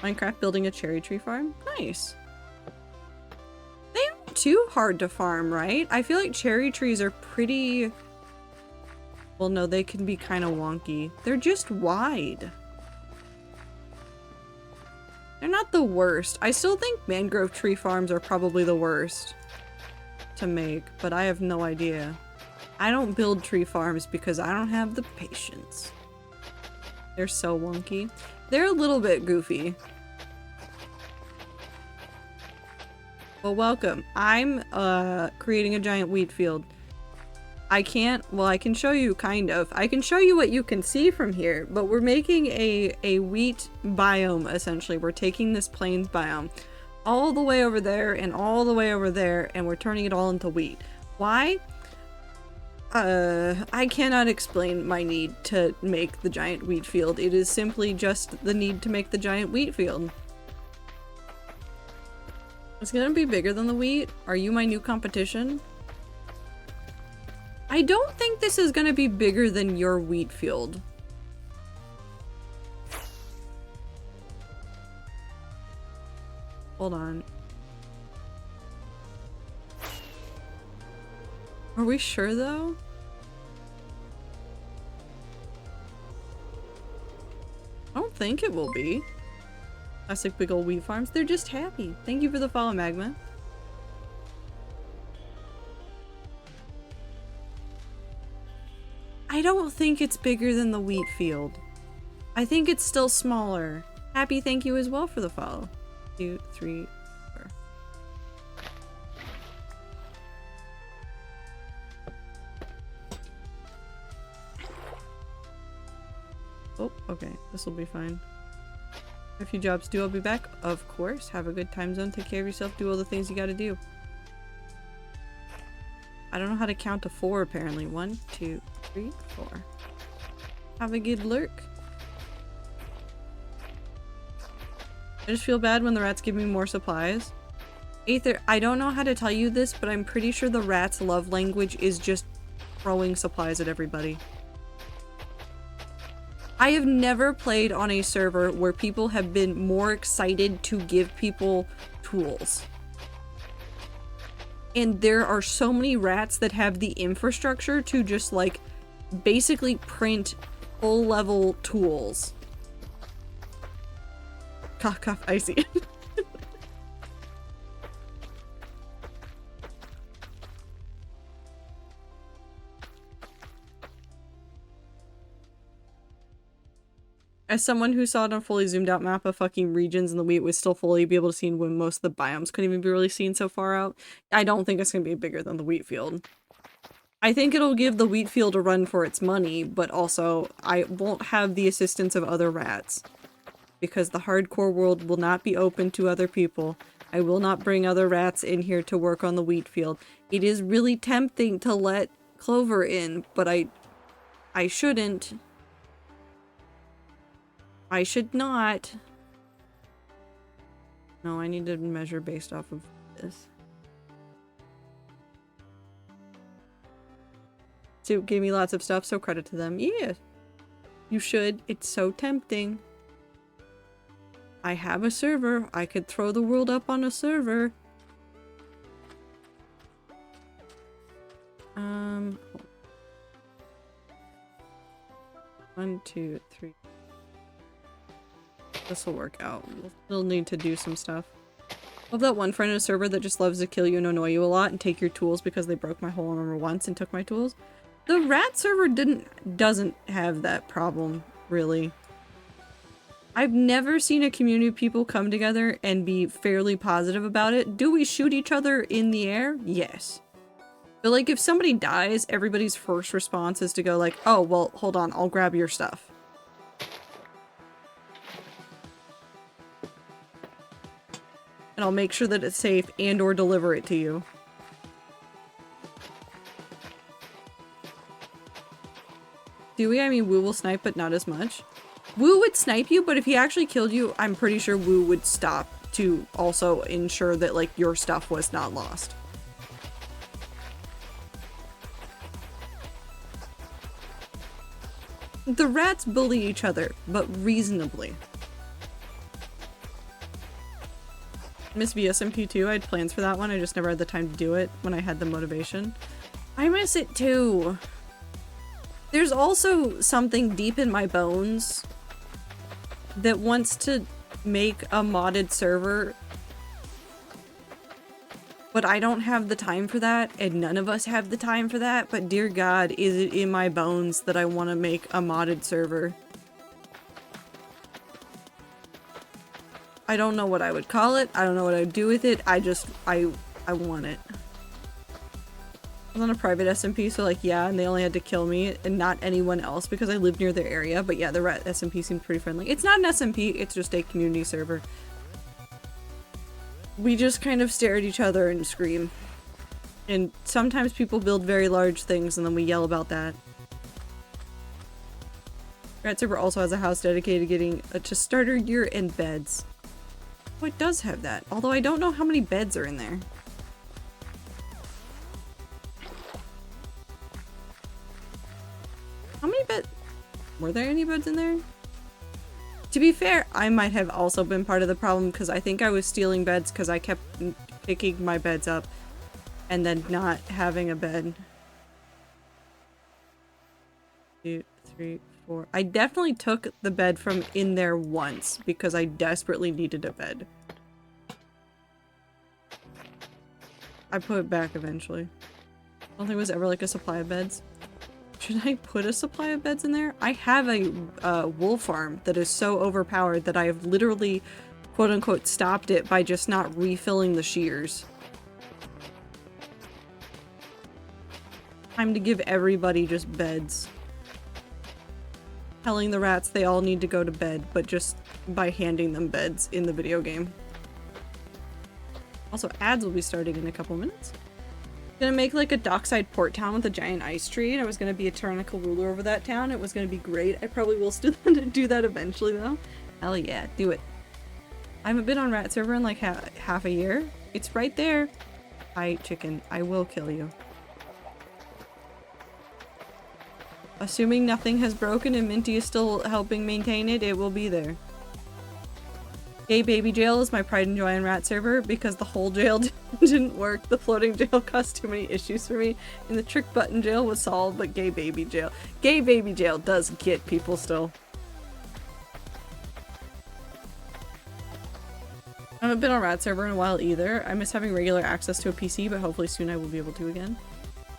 S2: Minecraft building a cherry tree farm? Nice. They aren't too hard to farm, right? I feel like cherry trees are pretty... Well, no, they can be kind of wonky. They're just wide. They're not the worst. I still think mangrove tree farms are probably the worst to make, but I have no idea. I don't build tree farms because I don't have the patience. They're so wonky. They're a little bit goofy. Well, welcome. I'm creating a giant wheat field. I can't, well, I can show you kind of. I can show you what you can see from here, but we're making a wheat biome, essentially. We're taking this plains biome all the way over there and all the way over there, and we're turning it all into wheat. Why? I cannot explain my need to make the giant wheat field. It is simply just the need to make the giant wheat field. It's gonna be bigger than the wheat. Are you my new competition? I don't think this is gonna be bigger than your wheat field. Hold on. Are we sure though? I don't think it will be. Classic big old wheat farms. They're just happy. Thank you for the follow, Magma. I don't think it's bigger than the wheat field. I think it's still smaller. Happy, thank you as well for the follow. 2, 3, 4. Oh, okay. This will be fine. A few jobs do. I'll be back. Of course. Have a good time zone. Take care of yourself. Do all the things you gotta do. I don't know how to count to 4 apparently. 1, 2, 3, 4. Have a good lurk. I just feel bad when the rats give me more supplies. Aether, I don't know how to tell you this, but I'm pretty sure the rats' love language is just throwing supplies at everybody. I have never played on a server where people have been more excited to give people tools. And there are so many rats that have the infrastructure to just like basically print full level tools. Cough cough icy. As someone who saw it on a fully zoomed out map of fucking regions and the wheat was still fully be able to see when most of the biomes couldn't even be really seen so far out, I don't think it's going to be bigger than the wheat field. I think it'll give the wheat field a run for its money, but also I won't have the assistance of other rats. Because the hardcore world will not be open to other people. I will not bring other rats in here to work on the wheat field. It is really tempting to let Clover in, but I shouldn't. I should not. No, I need to measure based off of this. So gave me lots of stuff, so credit to them. Yeah, you should. It's so tempting. I have a server. I could throw the world up on a server. 1, 2, 3. This will work out. We'll still need to do some stuff. Love that one friend in a server that just loves to kill you and annoy you a lot and take your tools because they broke my whole armor once and took my tools. The rat server doesn't have that problem, really. I've never seen a community of people come together and be fairly positive about it. Do we shoot each other in the air? Yes. But like if somebody dies, everybody's first response is to go like, oh, well, hold on, I'll grab your stuff. And I'll make sure that it's safe and or deliver it to you. Do we? I mean, Woo will snipe, but not as much. Woo would snipe you, but if he actually killed you, I'm pretty sure Woo would stop to also ensure that, like, your stuff was not lost. The rats bully each other, but reasonably. Miss VSMP 2, I had plans for that one, I just never had the time to do it when I had the motivation. I miss it too. There's also something deep in my bones that wants to make a modded server, but I don't have the time for that, and none of us have the time for that, but dear God, is it in my bones that I want to make a modded server. I don't know what I would call it, I don't know what I would do with it, I want it. I was on a private SMP, so like, yeah, and they only had to kill me and not anyone else because I lived near their area, but yeah, the rat SMP seemed pretty friendly. It's not an SMP, it's just a community server. We just kind of stare at each other and scream. And sometimes people build very large things and then we yell about that. Rat server also has a house dedicated to getting to starter gear and beds. Oh, it does have that, although I don't know how many beds are in there. How many beds? Were there any beds in there? To be fair, I might have also been part of the problem because I think I was stealing beds because I kept picking my beds up and then not having a bed. 2, 3, 4. I definitely took the bed from in there once because I desperately needed a bed. I put it back eventually. I don't think it was ever like a supply of beds. Should I put a supply of beds in there? I have a wool farm that is so overpowered that I have literally, quote unquote, stopped it by just not refilling the shears. Time to give everybody just beds. Telling the rats they all need to go to bed, but just by handing them beds in the video game. Also, ads will be starting in a couple minutes. Gonna make like a dockside port town with a giant ice tree, and I was gonna be a tyrannical ruler over that town. It was gonna be great. I probably will still do that eventually though. Hell yeah, do it. I haven't been on rat server in like half a year. It's right there. Hi, chicken. I will kill you. Assuming nothing has broken and Minty is still helping maintain it, it will be there. Gay baby jail is my pride and joy on rat server because the whole jail didn't work. The floating jail caused too many issues for me, and the trick button jail was solved, but gay baby jail does get people still. I haven't been on rat server in a while either. I miss having regular access to a PC, but hopefully soon I will be able to again.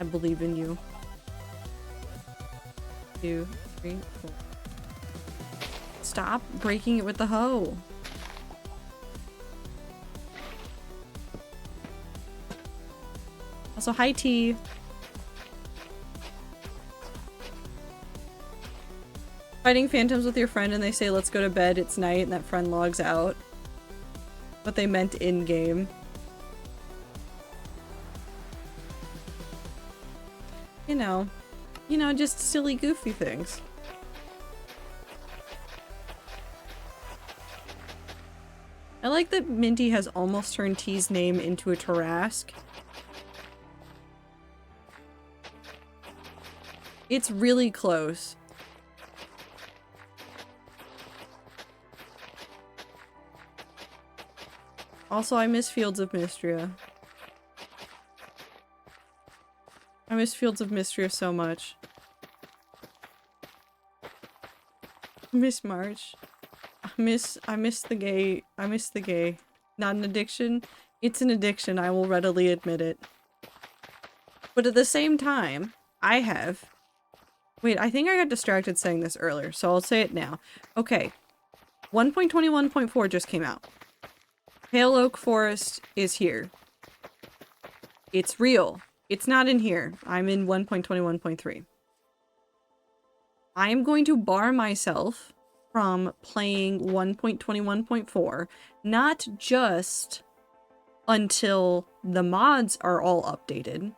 S2: I believe in you. 2, 3, 4. Stop breaking it with the hoe. Also, hi T. Fighting phantoms with your friend and they say let's go to bed, it's night, and that friend logs out. what they meant in-game. You know, just silly, goofy things. I like that Minty has almost turned T's name into a Tarrasque. It's really close. Also, I miss Fields of Mystria. I miss Fields of Mystria so much. I miss March. I miss the gay. Not an addiction. It's an addiction, I will readily admit it. But at the same time, I have... Wait, I think I got distracted saying this earlier, so I'll say it now. Okay. 1.21.4 just came out. Pale Oak Forest is here. It's real. It's not in here. I'm in 1.21.3. I am going to bar myself from playing 1.21.4, not just until the mods are all updated,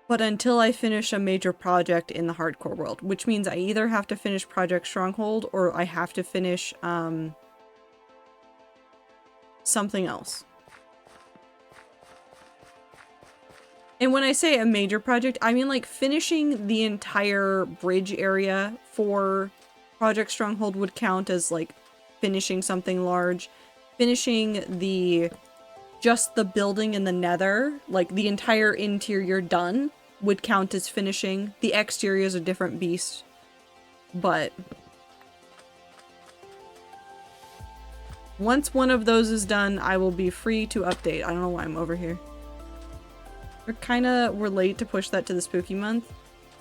S2: but until I finish a major project in the hardcore world, which means I either have to finish Project Stronghold or I have to finish something else. And when I say a major project, I mean like finishing the entire bridge area for Project Stronghold would count as like finishing something large. Finishing just the building in the nether, like the entire interior done, would count as finishing. The exterior is a different beast, but once one of those is done, I will be free to update. I don't know why I'm over here. We're late to push that to the spooky month.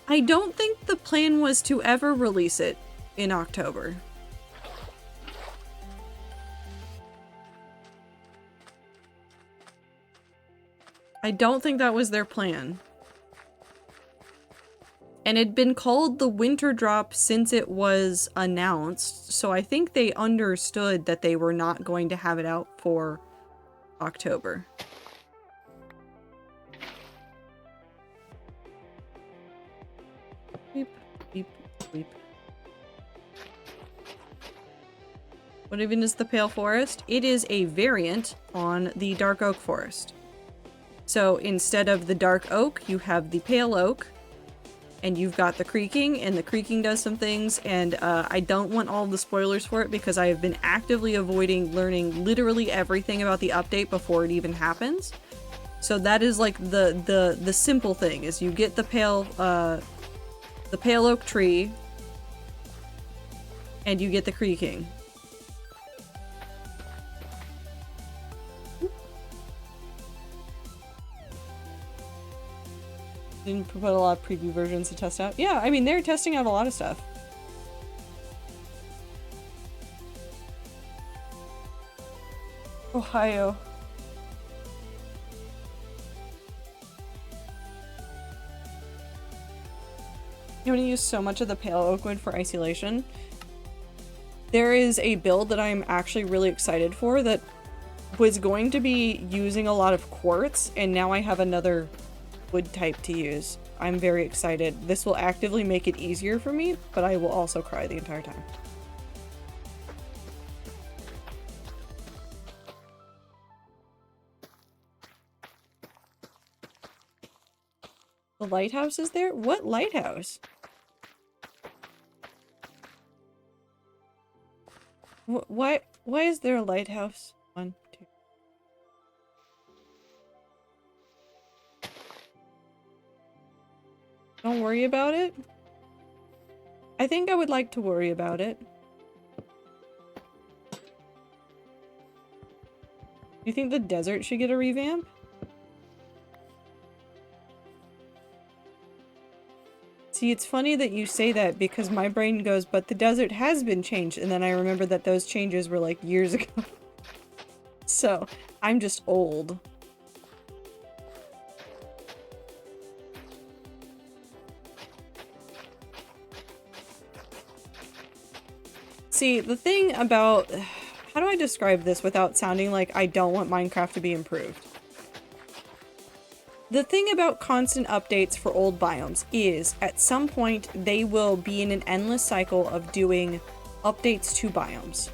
S2: I don't think the plan was to ever release it in October. I don't think that was their plan. And it'd been called the winter drop since it was announced, so I think they understood that they were not going to have it out for October. Beep, beep, beep. What even is the Pale Forest? It is a variant on the Dark Oak Forest. So instead of the Dark Oak, you have the Pale Oak, and you've got the Creaking, and the Creaking does some things, and I don't want all the spoilers for it because I have been actively avoiding learning literally everything about the update before it even happens. So that is like the simple thing, is you get the Pale Oak tree, and you get the Creaking. Didn't put a lot of preview versions to test out. Yeah, I mean, they're testing out a lot of stuff. Ohio. I'm gonna use so much of the Pale Oak Wood for isolation. There is a build that I'm actually really excited for that was going to be using a lot of quartz, and now I have another wood type to use. I'm very excited. This will actively make it easier for me, but I will also cry the entire time. The lighthouse is there? What lighthouse? Why is there a lighthouse? 1, 2. Don't worry about it? I think I would like to worry about it. Do you think the desert should get a revamp? See, it's funny that you say that because my brain goes, but the desert has been changed, and then I remember that those changes were like years ago. So, I'm just old. See, the thing about... How do I describe this without sounding like I don't want Minecraft to be improved? The thing about constant updates for old biomes is, at some point, they will be in an endless cycle of doing updates to biomes.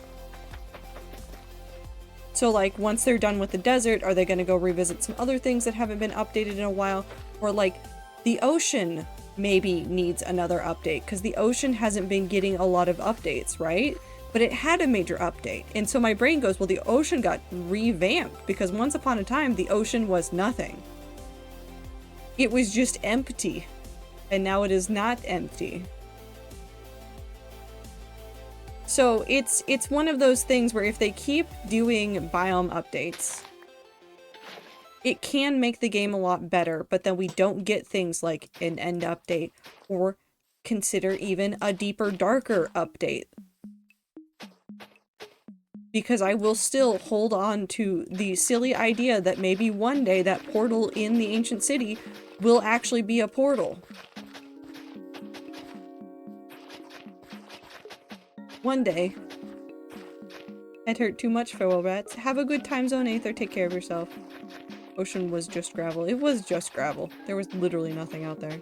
S2: So, like, once they're done with the desert, are they going to go revisit some other things that haven't been updated in a while? Or, like, the ocean maybe needs another update, because the ocean hasn't been getting a lot of updates, right? But it had a major update. And so my brain goes, well, the ocean got revamped, because once upon a time, the ocean was nothing. It was just empty, and now it is not empty. So it's one of those things where if they keep doing biome updates, it can make the game a lot better, but then we don't get things like an end update or consider even a deeper, darker update. Because I will still hold on to the silly idea that maybe one day that portal in the ancient city will actually be a portal. One day. It hurt too much, farewell rats. Have a good time, Zone Aether. Take care of yourself. Ocean was just gravel. It was just gravel. There was literally nothing out there.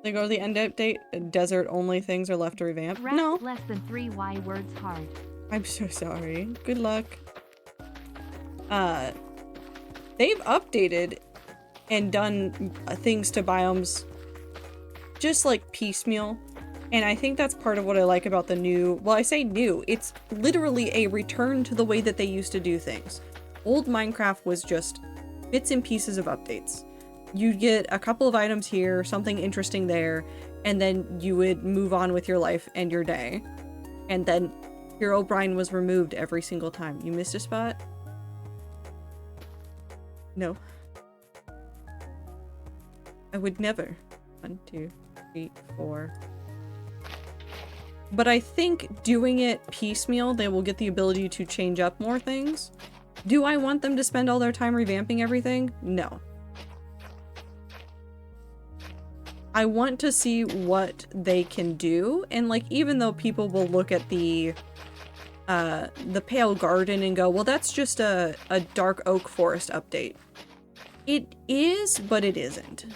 S2: They go to the end update. Desert only things are left to revamp.
S1: Rats
S2: No.
S1: less than 3 Y words hard.
S2: I'm so sorry. Good luck. They've updated and done things to biomes just like piecemeal. And I think that's part of what I like about the new, well, I say new, it's literally a return to the way that they used to do things. Old Minecraft was just bits and pieces of updates. You'd get a couple of items here, something interesting there, and then you would move on with your life and your day. And then Herobrine was removed every single time. You missed a spot? No. I would never. 1, 2, 3, 4. But I think doing it piecemeal, they will get the ability to change up more things. Do I want them to spend all their time revamping everything? No. I want to see what they can do, and like, even though people will look at the Pale Garden and go, well, that's just a Dark Oak Forest update. It is, but it isn't.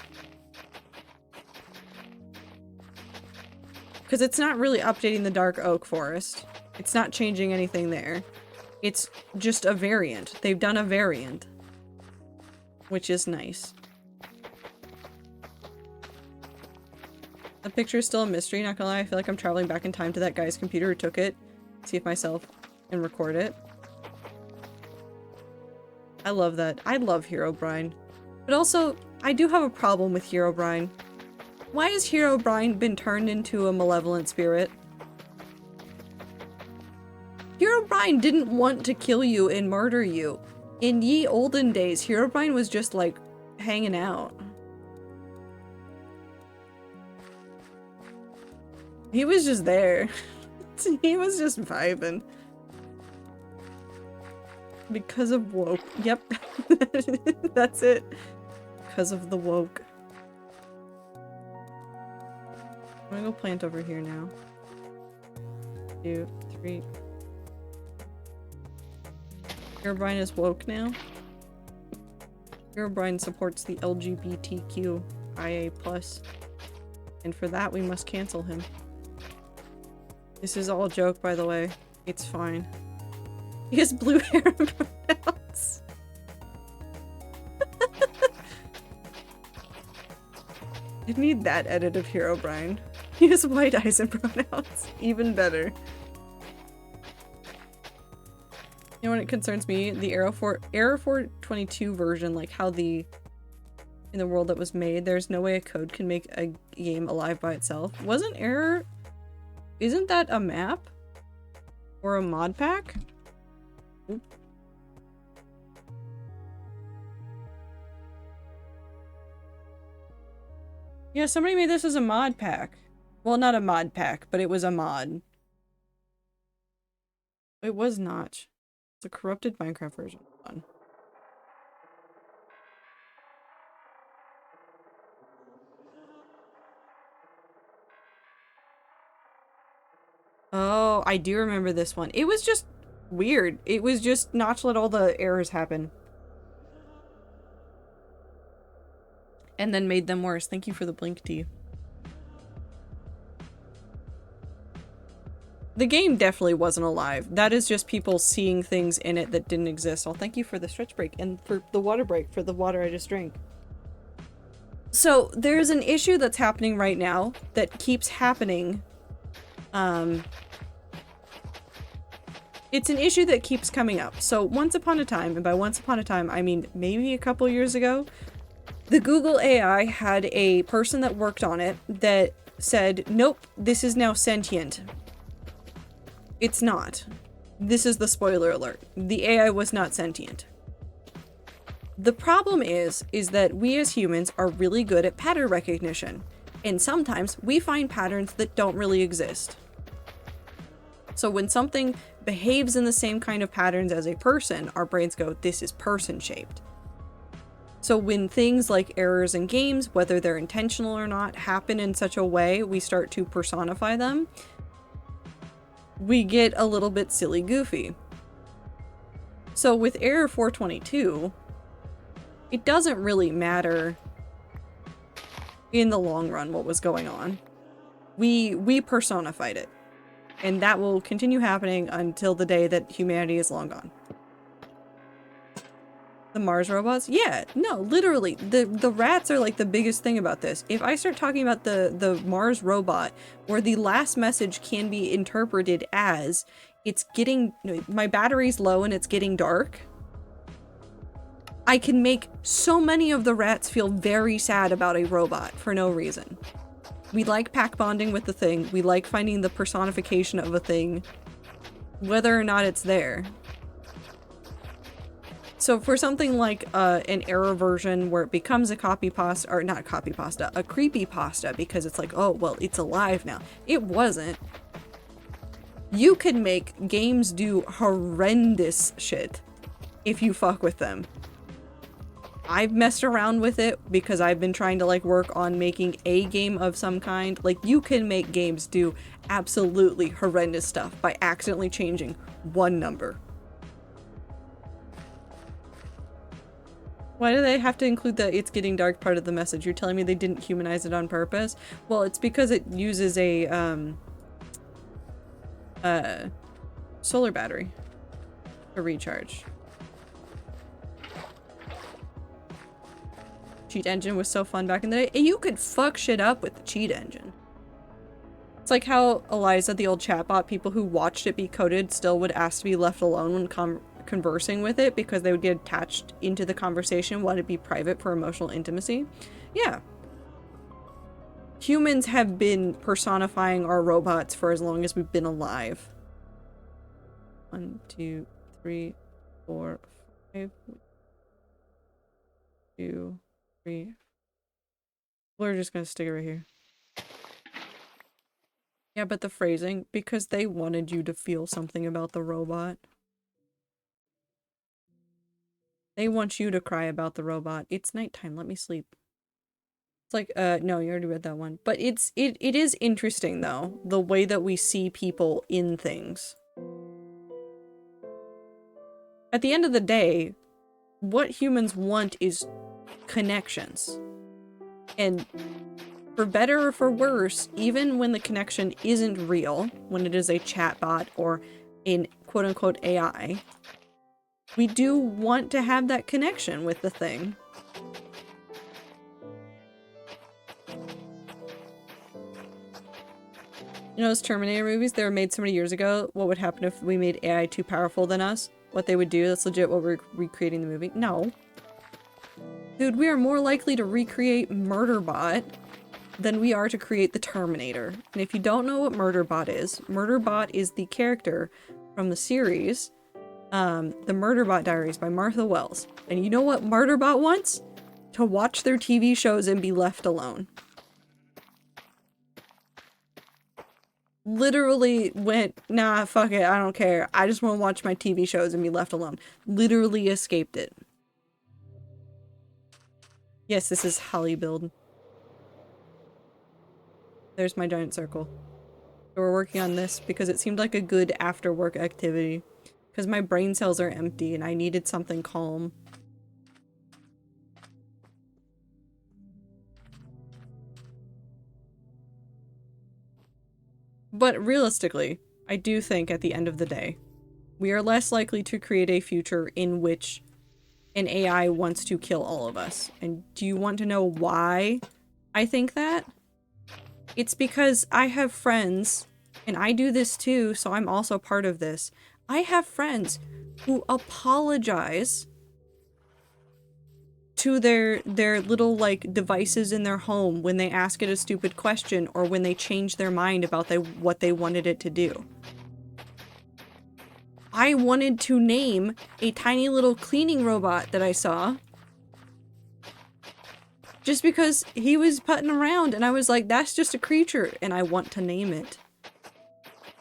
S2: Because it's not really updating the Dark Oak Forest. It's not changing anything there. It's just a variant. They've done a variant. Which is nice. The picture is still a mystery, not gonna lie. I feel like I'm traveling back in time to that guy's computer who took it. See if myself and record it. I love that. I love Herobrine. But also, I do have a problem with Herobrine. Why has Herobrine been turned into a malevolent spirit? Herobrine didn't want to kill you and murder you. In ye olden days, Herobrine was just like hanging out. He was just there. He was just vibing. Because of woke. Yep. That's it. Because of the woke. I'm gonna go plant over here now. 2, 3. Herobrine is woke now. Herobrine supports the LGBTQIA+. And for that, we must cancel him. This is all a joke, by the way. It's fine. He has blue hair and pronouns. I need that edit of Herobrine. He has white eyes and pronouns. Even better. You know when it concerns me? The Error 422 version, like how in the world that was made, there's no way a code can make a game alive by itself. Wasn't Error... Isn't that a map? Or a mod pack? Oop. Yeah, somebody made this as a mod pack. Well, not a mod pack, but it was a mod. It was not. It's a corrupted Minecraft version. Hold on. Oh, I do remember this one. It was just weird. It was just not to let all the errors happen. And then made them worse. Thank you for the blink tea. The game definitely wasn't alive. That is just people seeing things in it that didn't exist. Oh, thank you for the stretch break and for the water break, for the water I just drank. So there's an issue that's happening right now that keeps happening. It's an issue that keeps coming up. So once upon a time, and by once upon a time, I mean maybe a couple years ago, the Google AI had a person that worked on it that said, nope, this is now sentient. It's not. This is the spoiler alert. The AI was not sentient. The problem is that we as humans are really good at pattern recognition, and sometimes we find patterns that don't really exist. So when something behaves in the same kind of patterns as a person, our brains go, this is person-shaped. So when things like errors in games, whether they're intentional or not, happen in such a way we start to personify them, we get a little bit silly goofy. So with Error 422, it doesn't really matter in the long run what was going on. We personified it. And that will continue happening until the day that humanity is long gone. The Mars robots? Yeah, no, literally. The rats are like the biggest thing about this. If I start talking about the Mars robot, where the last message can be interpreted as, it's getting, my battery's low and it's getting dark, I can make so many of the rats feel very sad about a robot for no reason. We like pack bonding with the thing. We like finding the personification of a thing, whether or not it's there. So for something like an error version where it becomes a copy pasta, or not copy pasta, a creepy pasta, because it's like, oh, well, it's alive now. It wasn't. You can make games do horrendous shit if you fuck with them. I've messed around with it because I've been trying to like work on making a game of some kind. Like, you can make games do absolutely horrendous stuff by accidentally changing one number. Why do they have to include the it's getting dark part of the message? You're telling me they didn't humanize it on purpose? Well, it's because it uses a solar battery to recharge. Cheat engine was so fun back in the day. And you could fuck shit up with the cheat engine. It's like how Eliza, the old chatbot, people who watched it be coded still would ask to be left alone when conversing with it because they would get attached into the conversation, want to be private for emotional intimacy. Yeah. Humans have been personifying our robots for as long as we've been alive. 1, 2, 3, 4, 5. 2, 3. We're just gonna stick it right here. Yeah, but the phrasing, because they wanted you to feel something about the robot. They want you to cry about the robot. It's nighttime, let me sleep. It's like, no, you already read that one. But it is interesting, though, the way that we see people in things. At the end of the day, what humans want is connections. And for better or for worse, even when the connection isn't real, when it is a chatbot or an quote-unquote AI, we do want to have that connection with the thing. You know those Terminator movies? They were made so many years ago. What would happen if we made AI too powerful than us? What they would do? That's legit what we're recreating the movie. No. Dude, we are more likely to recreate Murderbot than we are to create the Terminator. And if you don't know what Murderbot is the character from the series, The Murderbot Diaries by Martha Wells. And you know what Murderbot wants? To watch their TV shows and be left alone. Literally went, nah, fuck it, I don't care. I just want to watch my TV shows and be left alone. Literally escaped it. Yes, this is Holly build. There's my giant circle. So we're working on this because it seemed like a good after-work activity. Because my brain cells are empty and I needed something calm. But realistically, I do think at the end of the day, we are less likely to create a future in which an AI wants to kill all of us. And do you want to know why I think that? It's because I have friends, and I do this too, so I'm also part of this. I have friends who apologize to their little, like, devices in their home when they ask it a stupid question or when they change their mind about what they wanted it to do. I wanted to name a tiny little cleaning robot that I saw just because he was putting around and I was like, that's just a creature and I want to name it.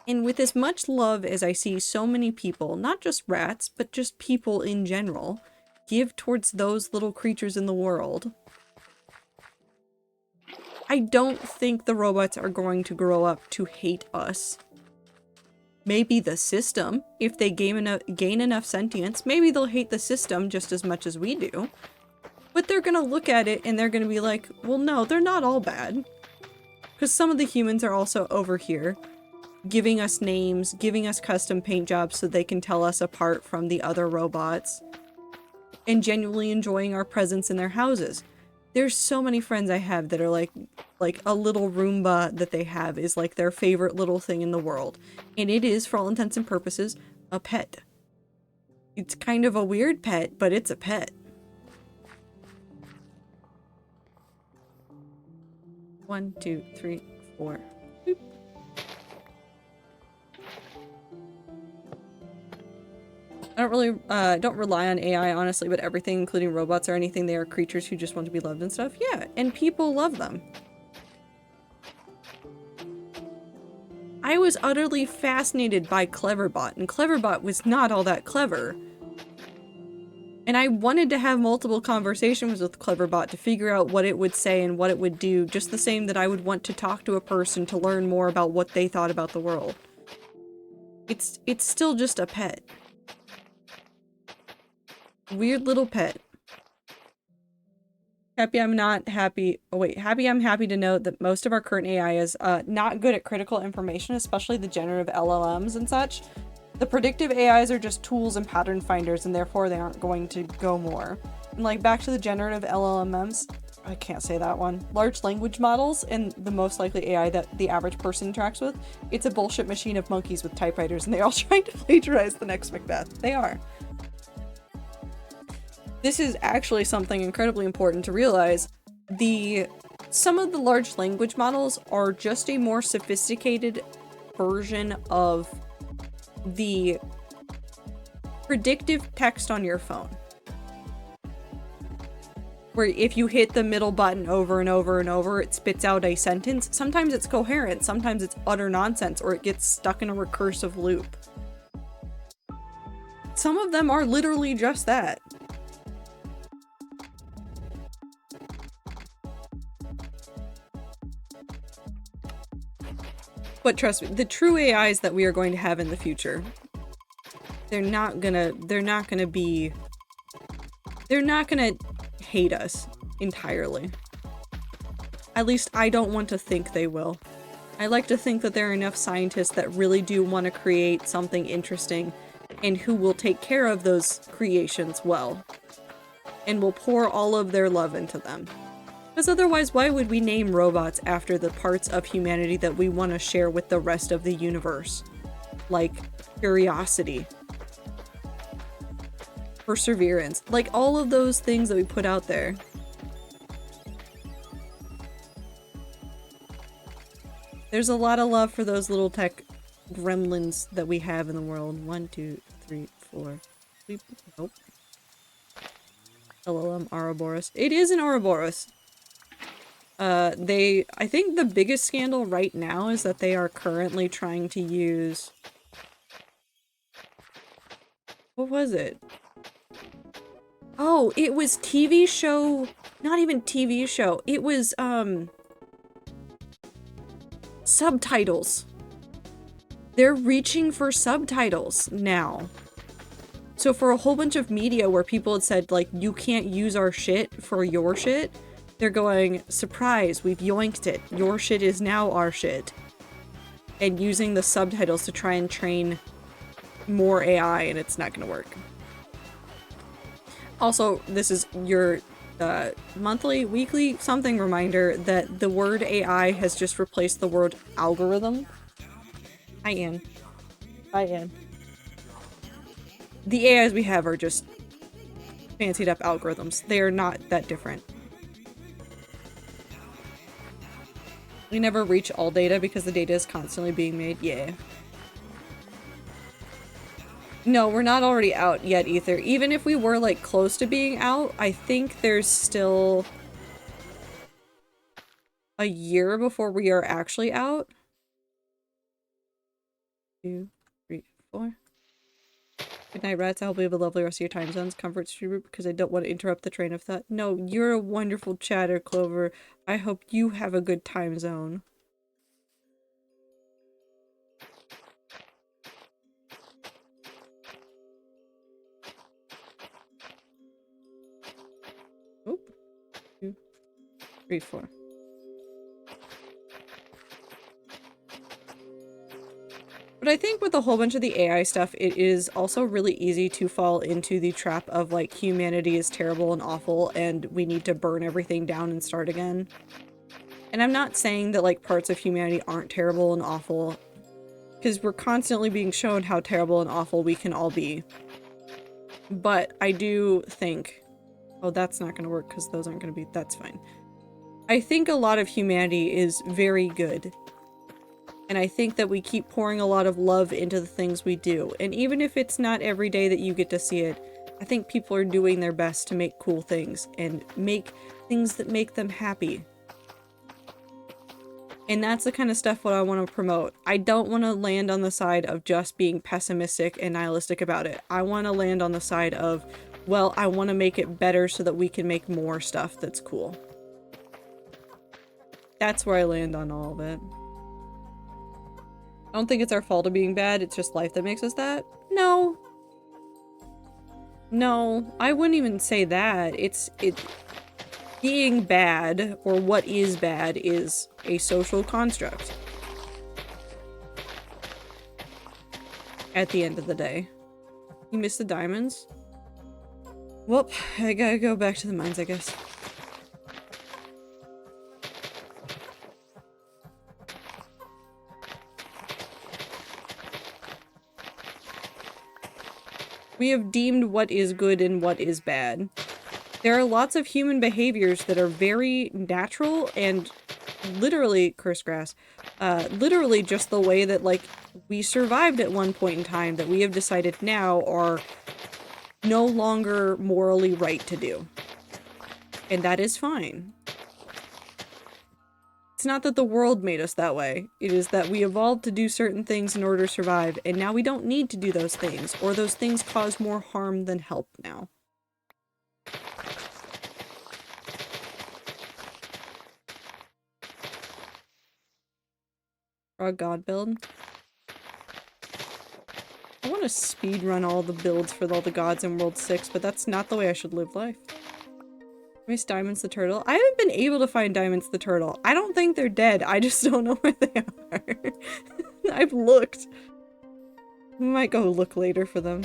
S2: And with as much love as I see so many people, not just rats, but just people in general, give towards those little creatures in the world, I don't think the robots are going to grow up to hate us. Maybe the system, if they gain enough sentience, maybe they'll hate the system just as much as we do. But they're gonna look at it and they're gonna be like, well, no, they're not all bad. Because some of the humans are also over here, giving us names, giving us custom paint jobs so they can tell us apart from the other robots, and genuinely enjoying our presence in their houses. There's so many friends I have that are like a little Roomba that they have is like their favorite little thing in the world. And it is, for all intents and purposes, a pet. It's kind of a weird pet, but it's a pet. 1, 2, 3, 4. Boop. I don't rely on AI, honestly, but everything, including robots or anything, they are creatures who just want to be loved and stuff. Yeah, and people love them. I was utterly fascinated by Cleverbot, and Cleverbot was not all that clever. And I wanted to have multiple conversations with Cleverbot to figure out what it would say and what it would do, just the same that I would want to talk to a person to learn more about what they thought about the world. It's still just a pet. Weird little pet. Happy I'm happy to note that most of our current AI is not good at critical information, especially the generative LLMs and such. The predictive AIs are just tools and pattern finders, and therefore they aren't going to go more. And like back to the generative LLMs, I can't say that one. Large language models and the most likely AI that the average person interacts with, it's a bullshit machine of monkeys with typewriters, and they're all trying to plagiarize the next Macbeth. They are. This is actually something incredibly important to realize. Some of the large language models are just a more sophisticated version of the predictive text on your phone. Where if you hit the middle button over and over and over, it spits out a sentence. Sometimes it's coherent, sometimes it's utter nonsense, or it gets stuck in a recursive loop. Some of them are literally just that. But trust me, the true AIs that we are going to have in the future, they're not gonna hate us entirely. At least I don't want to think they will. I like to think that there are enough scientists that really do want to create something interesting and who will take care of those creations well and will pour all of their love into them. Because otherwise, why would we name robots after the parts of humanity that we want to share with the rest of the universe? Like, curiosity. Perseverance. Like, all of those things that we put out there. There's a lot of love for those little tech gremlins that we have in the world. 1, 2, 3, 4. Nope. LLM Ouroboros. It is an Ouroboros. I think the biggest scandal right now is that they are currently trying to use... What was it? Oh, it was TV show... Not even TV show. It was, subtitles. They're reaching for subtitles now. So for a whole bunch of media where people had said, like, you can't use our shit for your shit, they're going, surprise, we've yoinked it. Your shit is now our shit. And using the subtitles to try and train more AI, and it's not gonna work. Also, this is your monthly, weekly, something reminder that the word AI has just replaced the word algorithm. Hi, Anne. Hi, Anne. The AIs we have are just fancied up algorithms. They are not that different. We never reach all data because the data is constantly being made. Yeah. No, we're not already out yet either. Even if we were like close to being out, I think there's still a year before we are actually out. 2, 3, 4. Good night, rats. I hope you have a lovely rest of your time zones. Comfort streamer, because I don't want to interrupt the train of thought. No, you're a wonderful chatter, Clover. I hope you have a good time zone. Oop. 2, 3, 4. But I think with a whole bunch of the AI stuff, it is also really easy to fall into the trap of, like, humanity is terrible and awful, and we need to burn everything down and start again. And I'm not saying that, like, parts of humanity aren't terrible and awful, because we're constantly being shown how terrible and awful we can all be. But I do think... Oh, that's not gonna work, because those aren't gonna be... That's fine. I think a lot of humanity is very good. And I think that we keep pouring a lot of love into the things we do. And even if it's not every day that you get to see it, I think people are doing their best to make cool things and make things that make them happy. And that's the kind of stuff what I want to promote. I don't want to land on the side of just being pessimistic and nihilistic about it. I want to land on the side of, well, I want to make it better so that we can make more stuff that's cool. That's where I land on all of it. I don't think it's our fault of being bad, it's just life that makes us that. No. No, I wouldn't even say that. Being bad, or what is bad, is a social construct. At the end of the day. You missed the diamonds? Well, I gotta go back to the mines, I guess. We have deemed what is good and what is bad. There are lots of human behaviors that are very natural and literally, curse grass, literally just the way that, like, we survived at one point in time that we have decided now are no longer morally right to do. And that is fine. It's not that the world made us that way. It is that we evolved to do certain things in order to survive, and now we don't need to do those things, or those things cause more harm than help now. Frog God build. I want to speedrun all the builds for all the gods in World 6, but that's not the way I should live life. Miss Diamonds the Turtle. I haven't been able to find Diamonds the Turtle. I don't think they're dead. I just don't know where they are. I've looked. We might go look later for them.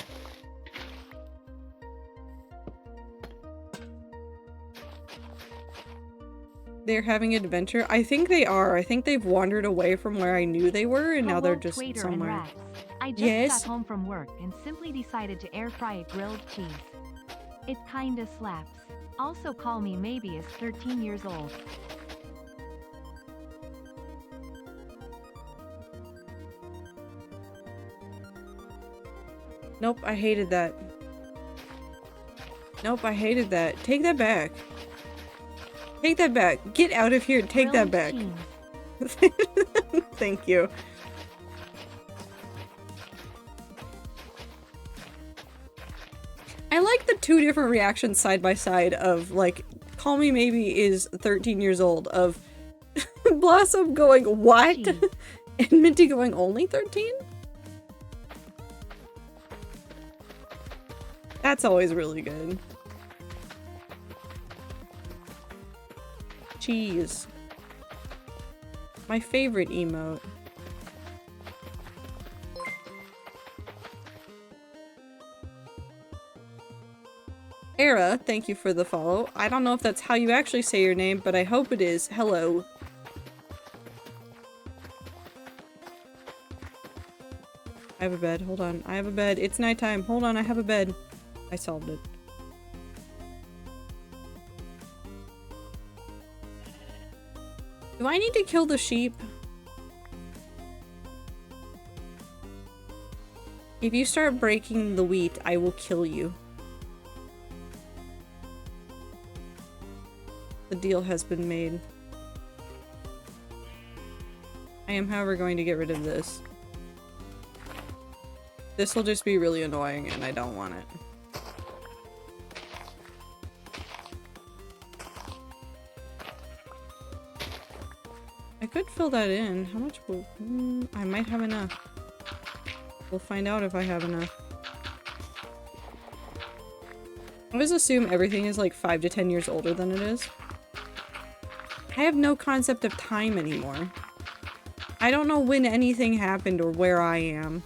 S2: They're having an adventure? I think they are. I think they've wandered away from where I knew they were, and now they're just somewhere.
S1: I just got home from work and simply decided to air fry a grilled cheese. It kinda slaps. Also call me maybe is 13 years old.
S2: Nope, I hated that. Nope, I hated that. Take that back. Take that back. Get out of here and take that back. Thank you. I like the two different reactions side by side of, like, Call Me Maybe is 13 years old, of Blossom going, what? And Minty going, only 13? That's always really good. Cheese. My favorite emote. Era, thank you for the follow. I don't know if that's how you actually say your name, but I hope it is. Hello. I have a bed. Hold on. I have a bed. It's nighttime. Hold on. I have a bed. I solved it. Do I need to kill the sheep? If you start breaking the wheat, I will kill you. The deal has been made. I am, however, going to get rid of this. This will just be really annoying, and I don't want it. I could fill that in. How much will... I might have enough. We'll find out if I have enough. I always assume everything is like 5 to 10 years older than it is. I have no concept of time anymore. I don't know when anything happened or where I am.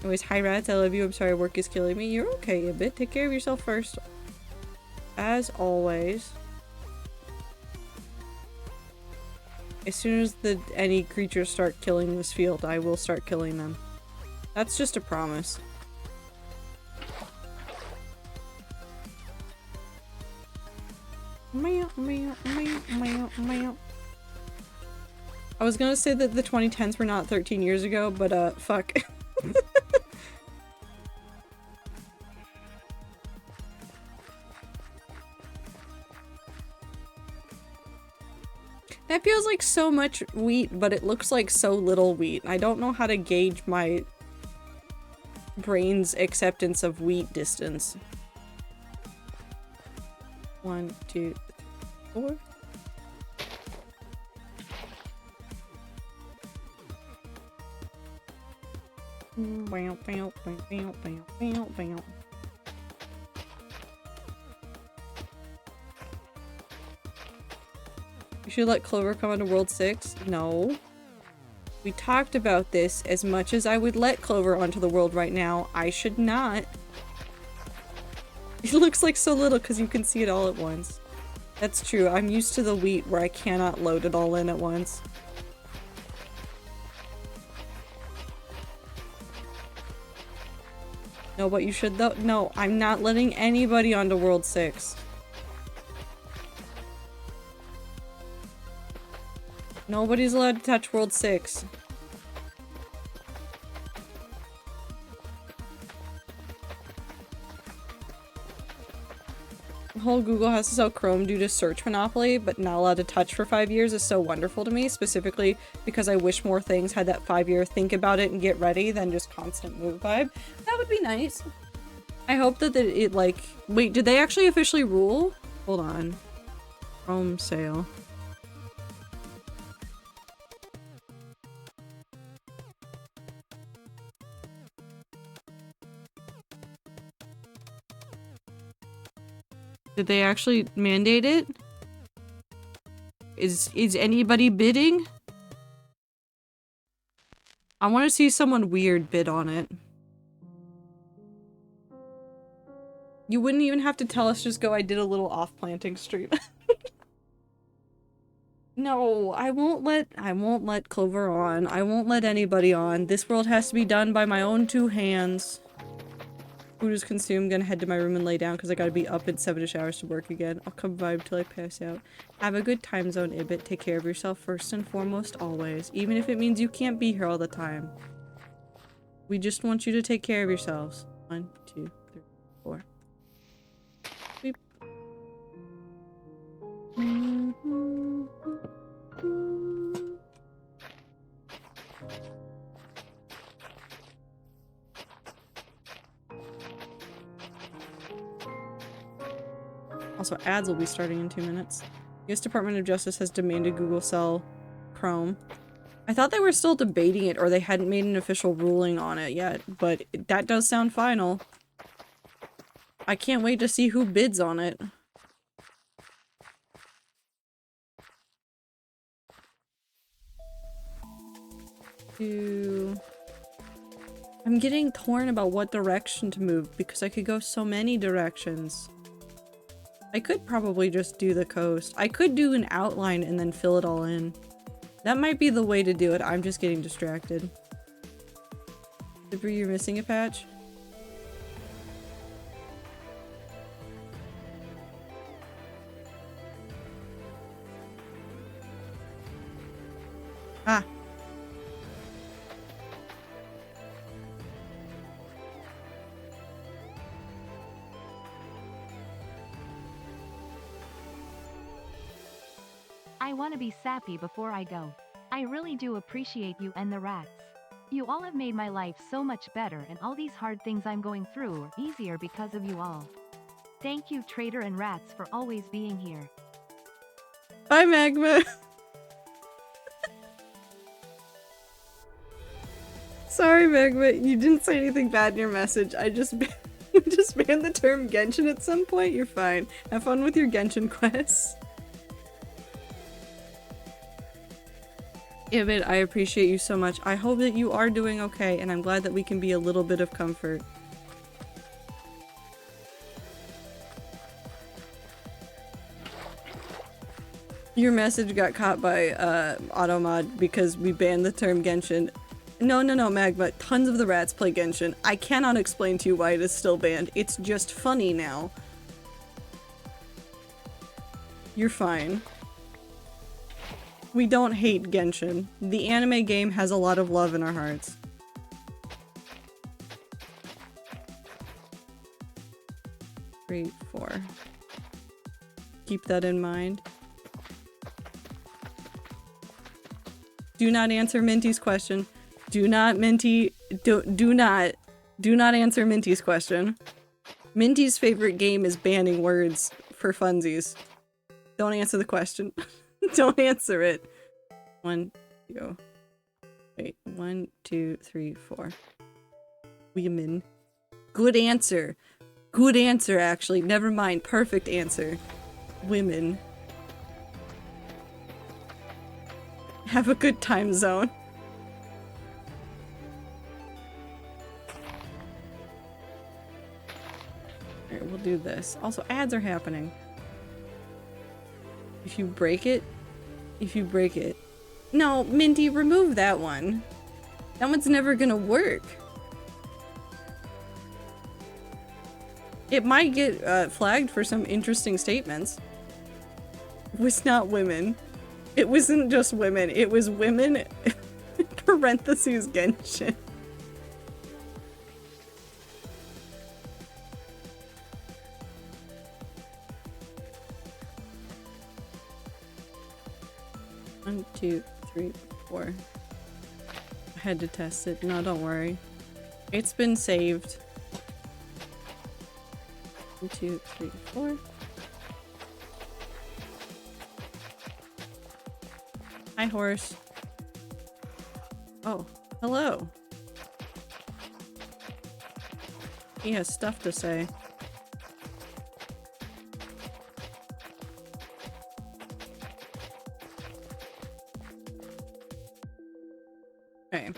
S2: Anyways, hi rats, I love you. I'm sorry work is killing me. You're okay a bit. Take care of yourself first. As always. As soon as any creatures start killing this field, I will start killing them. That's just a promise. Meow, meow, meow, meow, meow. I was gonna say that the 2010s were not 13 years ago, but fuck. That feels like so much wheat, but it looks like so little wheat. I don't know how to gauge my brain's acceptance of wheat distance. 1, 2, 3, 4. Bow, bow, bow, bow, bow, bow. You should let Clover come onto World 6? No. We talked about this. As much as I would let Clover onto the world right now, I should not. It looks like so little because you can see it all at once. That's true. I'm used to the wheat where I cannot load it all in at once. No, but you should though. No, I'm not letting anybody onto World 6. Nobody's allowed to touch World 6. The whole Google has to sell Chrome due to search monopoly, but not allowed to touch for 5 years is so wonderful to me, specifically because I wish more things had that 5-year think about it and get ready than just constant move vibe. That would be nice. I hope that it like... Wait, did they actually officially rule? Hold on. Chrome sale. Did they actually mandate it? Is anybody bidding? I want to see someone weird bid on it. You wouldn't even have to tell us, just go, I did a little off-planting stream. No, I won't let Clover on. I won't let anybody on. This world has to be done by my own 2 hands. Food is consumed. Gonna head to my room and lay down because I gotta be up in 7-ish hours to work again. I'll come vibe till I pass out. Have a good time zone, Ibit. Take care of yourself first and foremost, always. Even if it means you can't be here all the time. We just want you to take care of yourselves. 1, 2, 3, 4. Beep. Also, ads will be starting in 2 minutes. U.S. Department of Justice has demanded Google sell Chrome. I thought they were still debating it or they hadn't made an official ruling on it yet, but that does sound final. I can't wait to see who bids on it. I'm getting torn about what direction to move because I could go so many directions. I could probably just do the coast. I could do an outline and then fill it all in. That might be the way to do it. I'm just getting distracted. Zipper, you're missing a patch? Ah.
S1: I want to be sappy before I go. I really do appreciate you and the rats. You all have made my life so much better, and all these hard things I'm going through are easier because of you all. Thank you, Trader and Rats, for always being here.
S2: Bye, Magma. Sorry, Magma. You didn't say anything bad in your message. I just just banned the term Genshin at some point. You're fine. Have fun with your Genshin quests. Ibid, I appreciate you so much. I hope that you are doing okay, and I'm glad that we can be a little bit of comfort. Your message got caught by Automod because we banned the term Genshin. No, Magma. Tons of the rats play Genshin. I cannot explain to you why it is still banned. It's just funny now. You're fine. We don't hate Genshin. The anime game has a lot of love in our hearts. Three, 4. Keep that in mind. Do not answer Minty's question. Do not answer Minty's question. Minty's favorite game is banning words for funsies. Don't answer the question. Don't answer it. 1, 2. Wait. 1, 2, 3, 4. Women. Good answer. Good answer, actually. Never mind. Perfect answer. Women. Have a good time zone. Alright, we'll do this. Also, ads are happening. If you break it. No, Minty, remove that one. That one's never gonna work. It might get flagged for some interesting statements. It was not women. It wasn't just women. It was women, parentheses, Genshin. One, 2, 3, 4. I had to test it. No, don't worry. It's been saved. 1, 2, 3, 4. Hi, horse. Oh, hello. He has stuff to say. Okay.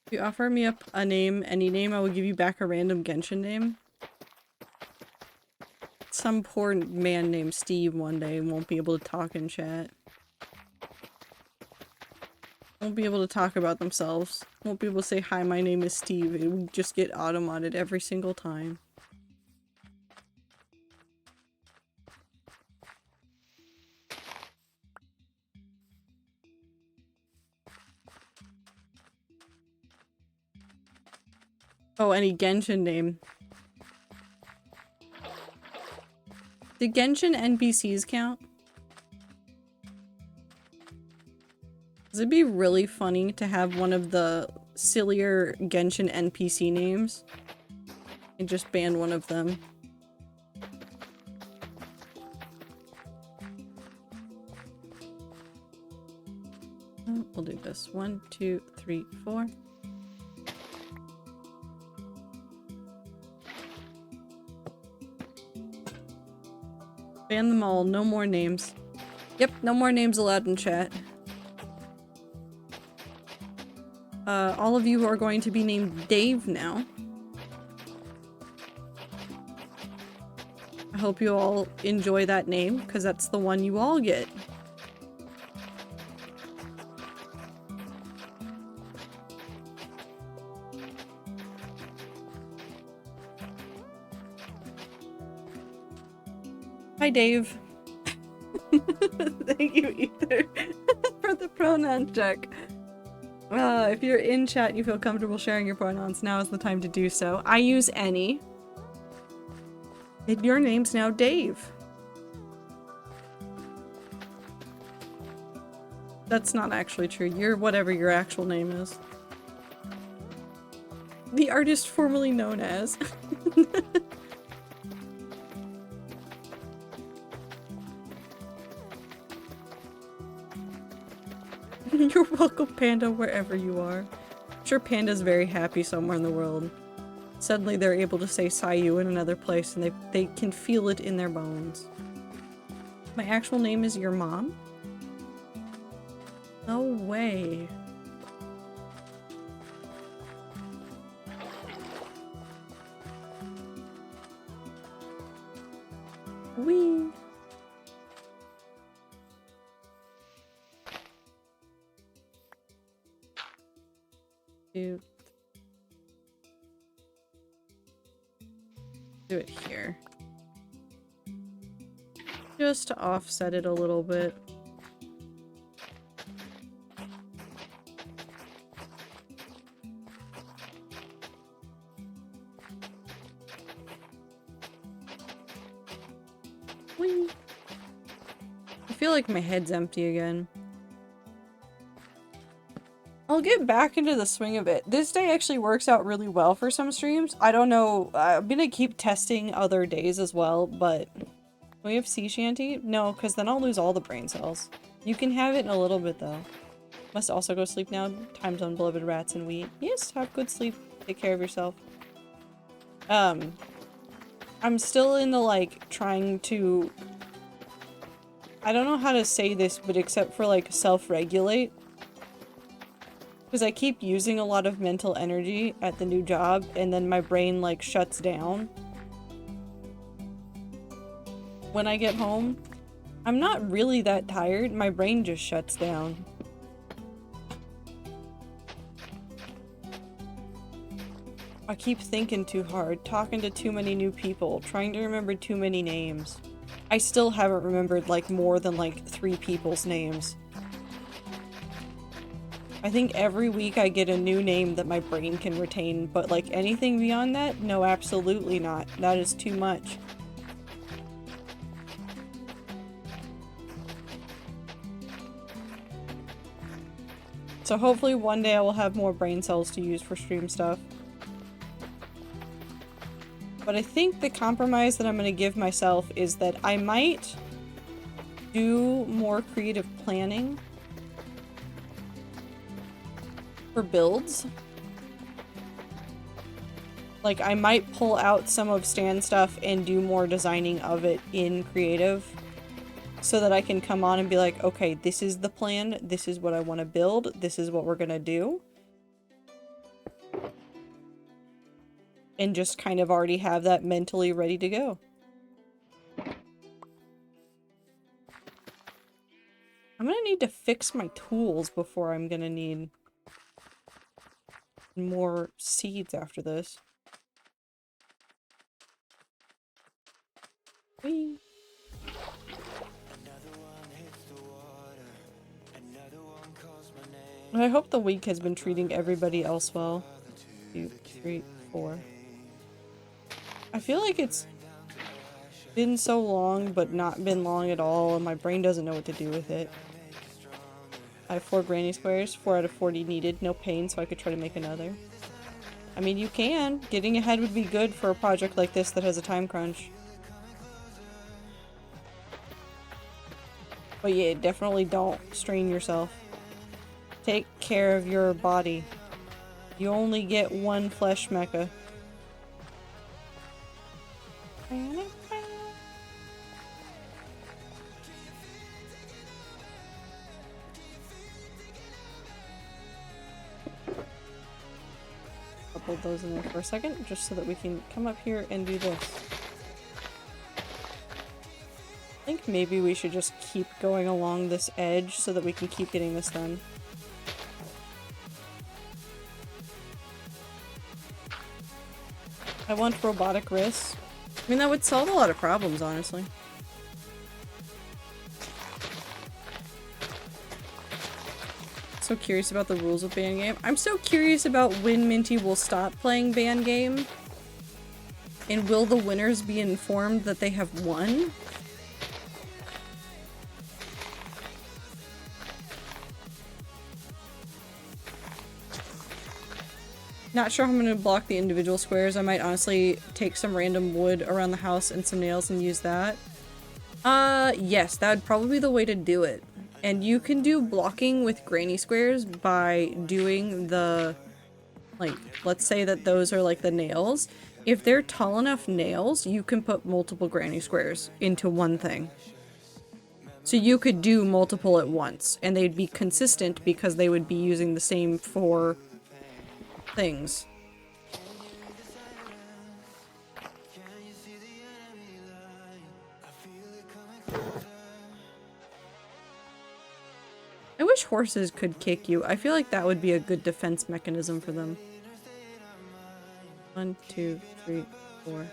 S2: If you offer me up a name, any name, I will give you back a random Genshin name. Some poor man named Steve one day won't be able to talk in chat. Won't be able to talk about themselves. Won't be able to say, hi, my name is Steve. It would just get automated every single time. Oh, any Genshin name. Do Genshin NPCs count? It'd be really funny to have one of the sillier Genshin NPC names and just ban one of them. We'll do this. 1, 2, 3, 4. Ban them all. No more names. Yep, no more names allowed in chat. All of you are going to be named Dave now. I hope you all enjoy that name, because that's the one you all get. Hi, Dave. Thank you, Ether, for the pronoun check. If you're in chat and you feel comfortable sharing your pronouns, now is the time to do so. I use any. And your name's now Dave. That's not actually true. You're whatever your actual name is. The artist formerly known as. You're welcome, Panda, wherever you are. I'm sure Panda's very happy somewhere in the world. Suddenly they're able to say Sayu in another place and they can feel it in their bones. My actual name is your mom? No way. Wee. Do it here. Just to offset it a little bit. Whee! I feel like my head's empty again. I'll get back into the swing of it. This day actually works out really well for some streams. I don't know. I'm gonna keep testing other days as well, but... Do we have sea shanty? No, because then I'll lose all the brain cells. You can have it in a little bit, though. Must also go sleep now. Time zone, beloved rats and wheat. Yes, have good sleep. Take care of yourself. I'm still in the, like, trying to... I don't know how to say this, but except for, like, self-regulate. Because I keep using a lot of mental energy at the new job, and then my brain, like, shuts down. When I get home, I'm not really that tired, my brain just shuts down. I keep thinking too hard, talking to too many new people, trying to remember too many names. I still haven't remembered, like, more than, like, 3 people's names. I think every week I get a new name that my brain can retain, but like anything beyond that? No, absolutely not. That is too much. So hopefully one day I will have more brain cells to use for stream stuff. But I think the compromise that I'm going to give myself is that I might do more creative planning for builds. Like, I might pull out some of Stan's stuff and do more designing of it in creative so that I can come on and be like, okay, this is the plan, this is what I want to build, this is what we're gonna do. And just kind of already have that mentally ready to go. I'm gonna need to fix my tools before I'm gonna need more seeds after this. Whee! I hope the week has been treating everybody else well. 2, 3, 4. I feel like it's been so long, but not been long at all, and my brain doesn't know what to do with it. I have 4 granny squares, 4 out of 40 needed, no pain, so I could try to make another. I mean, you can. Getting ahead would be good for a project like this that has a time crunch. But yeah, definitely don't strain yourself. Take care of your body. You only get one flesh mecha. couple of those in there for a second, just so that we can come up here and do this. I think maybe we should just keep going along this edge so that we can keep getting this done. I want robotic wrists. I mean, that would solve a lot of problems, honestly. So curious about the rules of Band Game. I'm so curious about when Minty will stop playing Band Game. And will the winners be informed that they have won? Not sure how I'm going to block the individual squares. I might honestly take some random wood around the house and some nails and use that. Yes, that would probably be the way to do it. And you can do blocking with granny squares by doing the, like, let's say that those are like the nails. If they're tall enough nails, you can put multiple granny squares into one thing. So you could do multiple at once, and they'd be consistent because they would be using the same 4 things. I wish horses could kick you. I feel like that would be a good defense mechanism for them. 1, 2, 3, 4.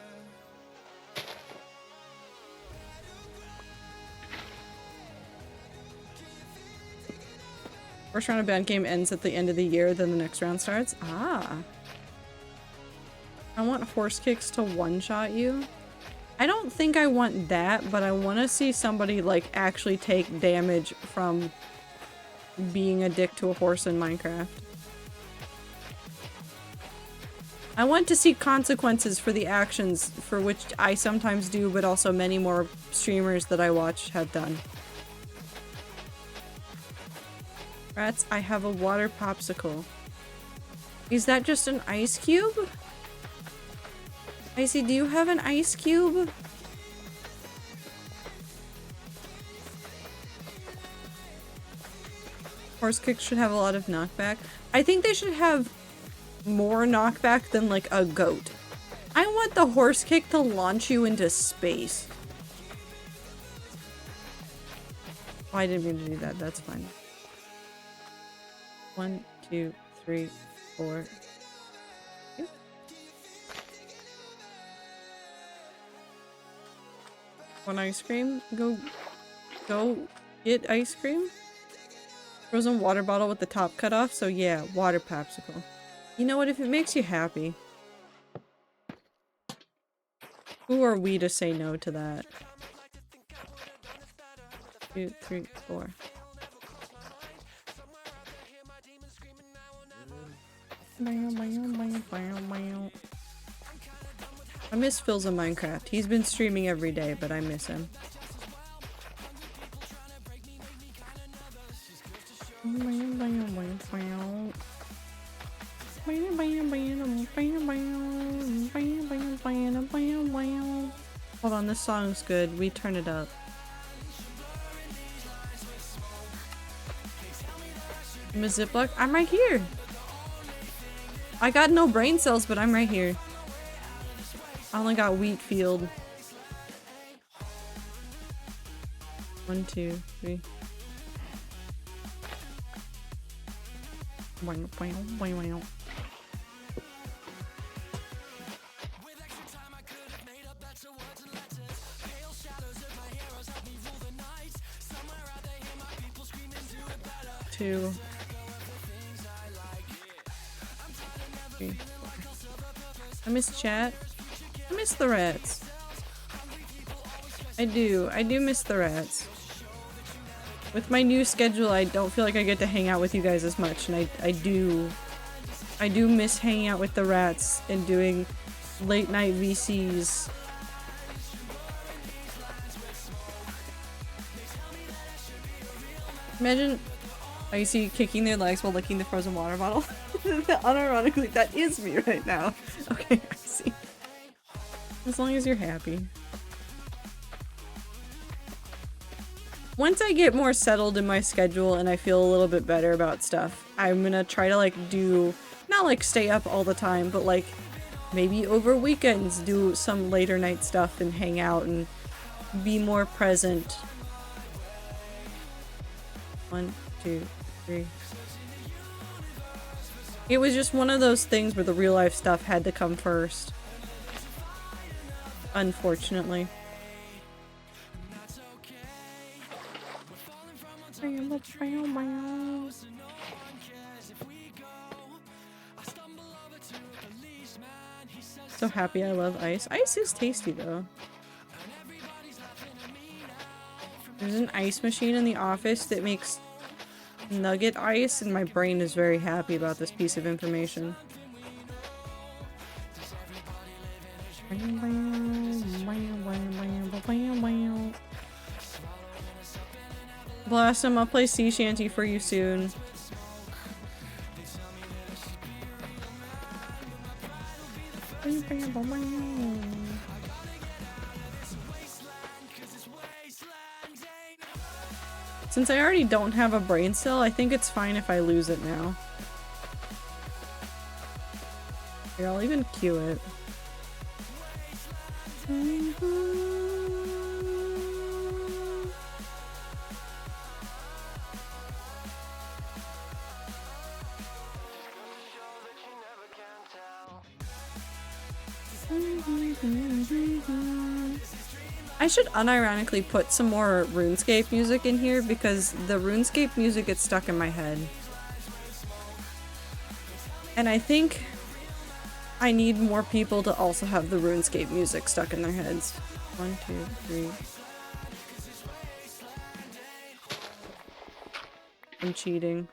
S2: First round of Band Game ends at the end of the year, then the next round starts. Ah. I want horse kicks to one-shot you. I don't think I want that, but I want to see somebody, like, actually take damage from being a dick to a horse in Minecraft. I want to see consequences for the actions for which I sometimes do, but also many more streamers that I watch have done. Rats, I have a water popsicle. Is that just an ice cube? Icy, do you have an ice cube? Horse kicks should have a lot of knockback. I think they should have more knockback than like a goat. I want the horse kick to launch you into space. Oh, I didn't mean to do that. That's fine. 1, 2, 3, 4. Want ice cream? Go get ice cream? Frozen water bottle with the top cut off, so yeah, water popsicle. You know what, if it makes you happy. Who are we to say no to that? 2, 3, 4. I miss Phil's in Minecraft. He's been streaming every day, but I miss him. Hold on, this song's good. We turn it up. I'm a Ziploc. I'm right here. I got no brain cells, but I'm right here. I only got wheat field. 1, 2, 3. Two. 3, 4. I miss chat. I miss the rats. I do miss the rats. With my new schedule, I don't feel like I get to hang out with you guys as much, and I do miss hanging out with the rats and doing late night VCs. Imagine Icy kicking their legs while licking the frozen water bottle. Unironically, that is me right now. Okay, I see. As long as you're happy. Once I get more settled in my schedule and I feel a little bit better about stuff, I'm gonna try to like do, not like stay up all the time, but like maybe over weekends do some later night stuff and hang out and be more present. 1, 2, 3. It was just one of those things where the real life stuff had to come first. Unfortunately. So happy I love ice. Ice is tasty though. There's an ice machine in the office that makes nugget ice, and my brain is very happy about this piece of information. Blossom, I'll play sea shanty for you soon. Since I already don't have a brain cell, I think it's fine if I lose it now. Here, I'll even cue it. I should unironically put some more RuneScape music in here because the RuneScape music gets stuck in my head. And I think I need more people to also have the RuneScape music stuck in their heads. 1, 2, 3. I'm cheating.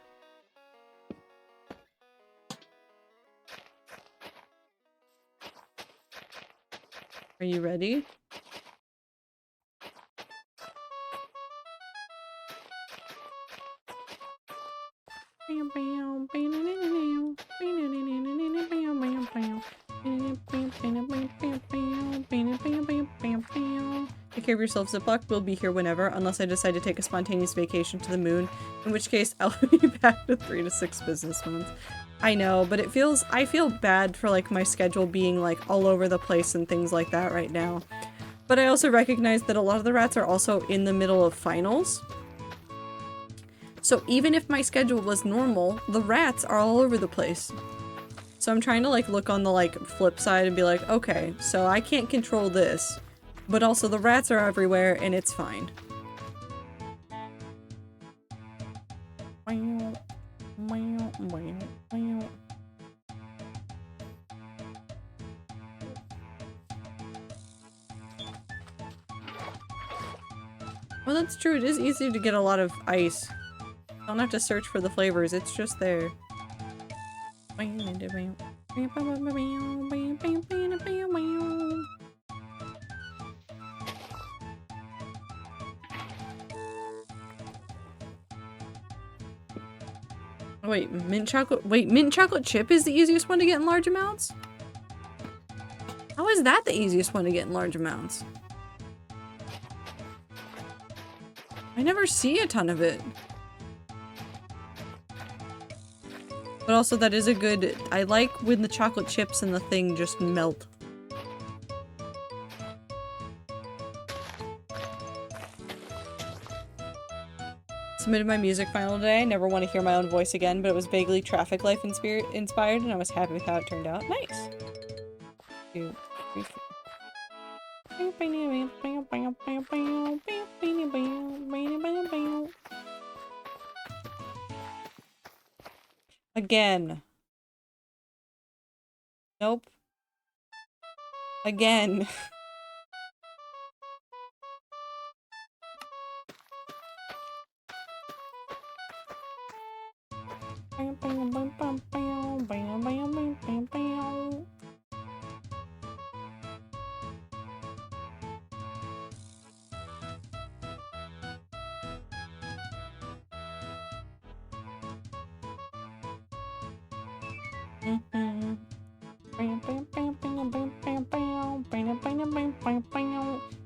S2: Are you ready? Take care of yourself, Ziploc. We'll be here whenever, unless I decide to take a spontaneous vacation to the moon, in which case I'll be back to 3 to 6 business months. I know, but I feel bad for like my schedule being like all over the place and things like that right now. But I also recognize that a lot of the rats are also in the middle of finals. So even if my schedule was normal, the rats are all over the place. So I'm trying to like look on the like flip side and be like, okay, so I can't control this, but also the rats are everywhere and it's fine. Well, that's true. It is easier to get a lot of ice. Don't have to search for the flavors. It's just there. Wait, mint chocolate chip is the easiest one to get in large amounts? How is that the easiest one to get in large amounts? I never see a ton of it. But also that is a good... I like when the chocolate chips and the thing just melt. Submitted my music final today. I never want to hear my own voice again, but it was vaguely Traffic Life inspired, and I was happy with how it turned out. Nice! 2, 3, 4. Again. Nope. Again.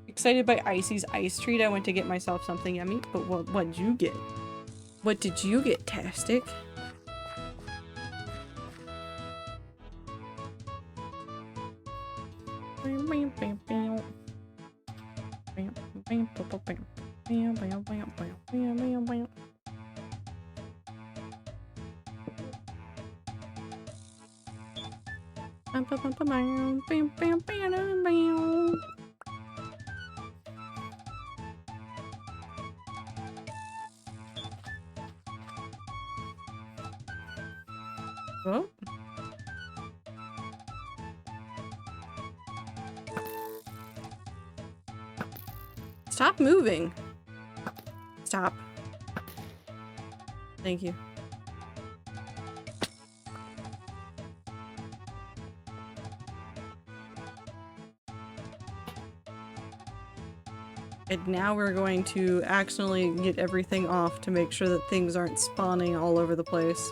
S2: Excited by Icy's ice treat. I went to get myself something yummy, but what'd you get? What did you get, Tastic? Oh. Stop moving. Stop. Thank you. And now we're going to accidentally get everything off to make sure that things aren't spawning all over the place.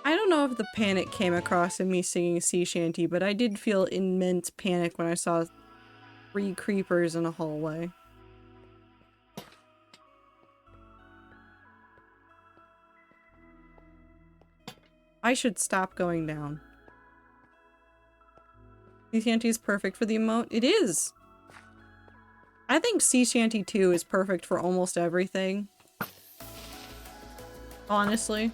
S2: I don't know if the panic came across in me singing a sea shanty, but I did feel immense panic when I saw 3 creepers in a hallway. I should stop going down. Sea Shanty is perfect for the emote. It is! I think Sea Shanty 2 is perfect for almost everything. Honestly.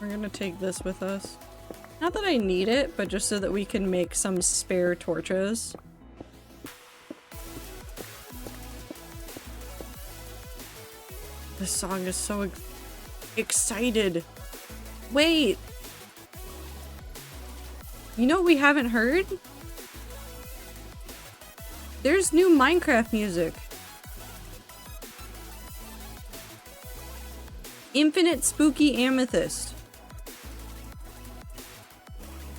S2: We're gonna take this with us. Not that I need it, but just so that we can make some spare torches. This song is so excited. Wait! You know what we haven't heard? There's new Minecraft music. Infinite Spooky Amethyst.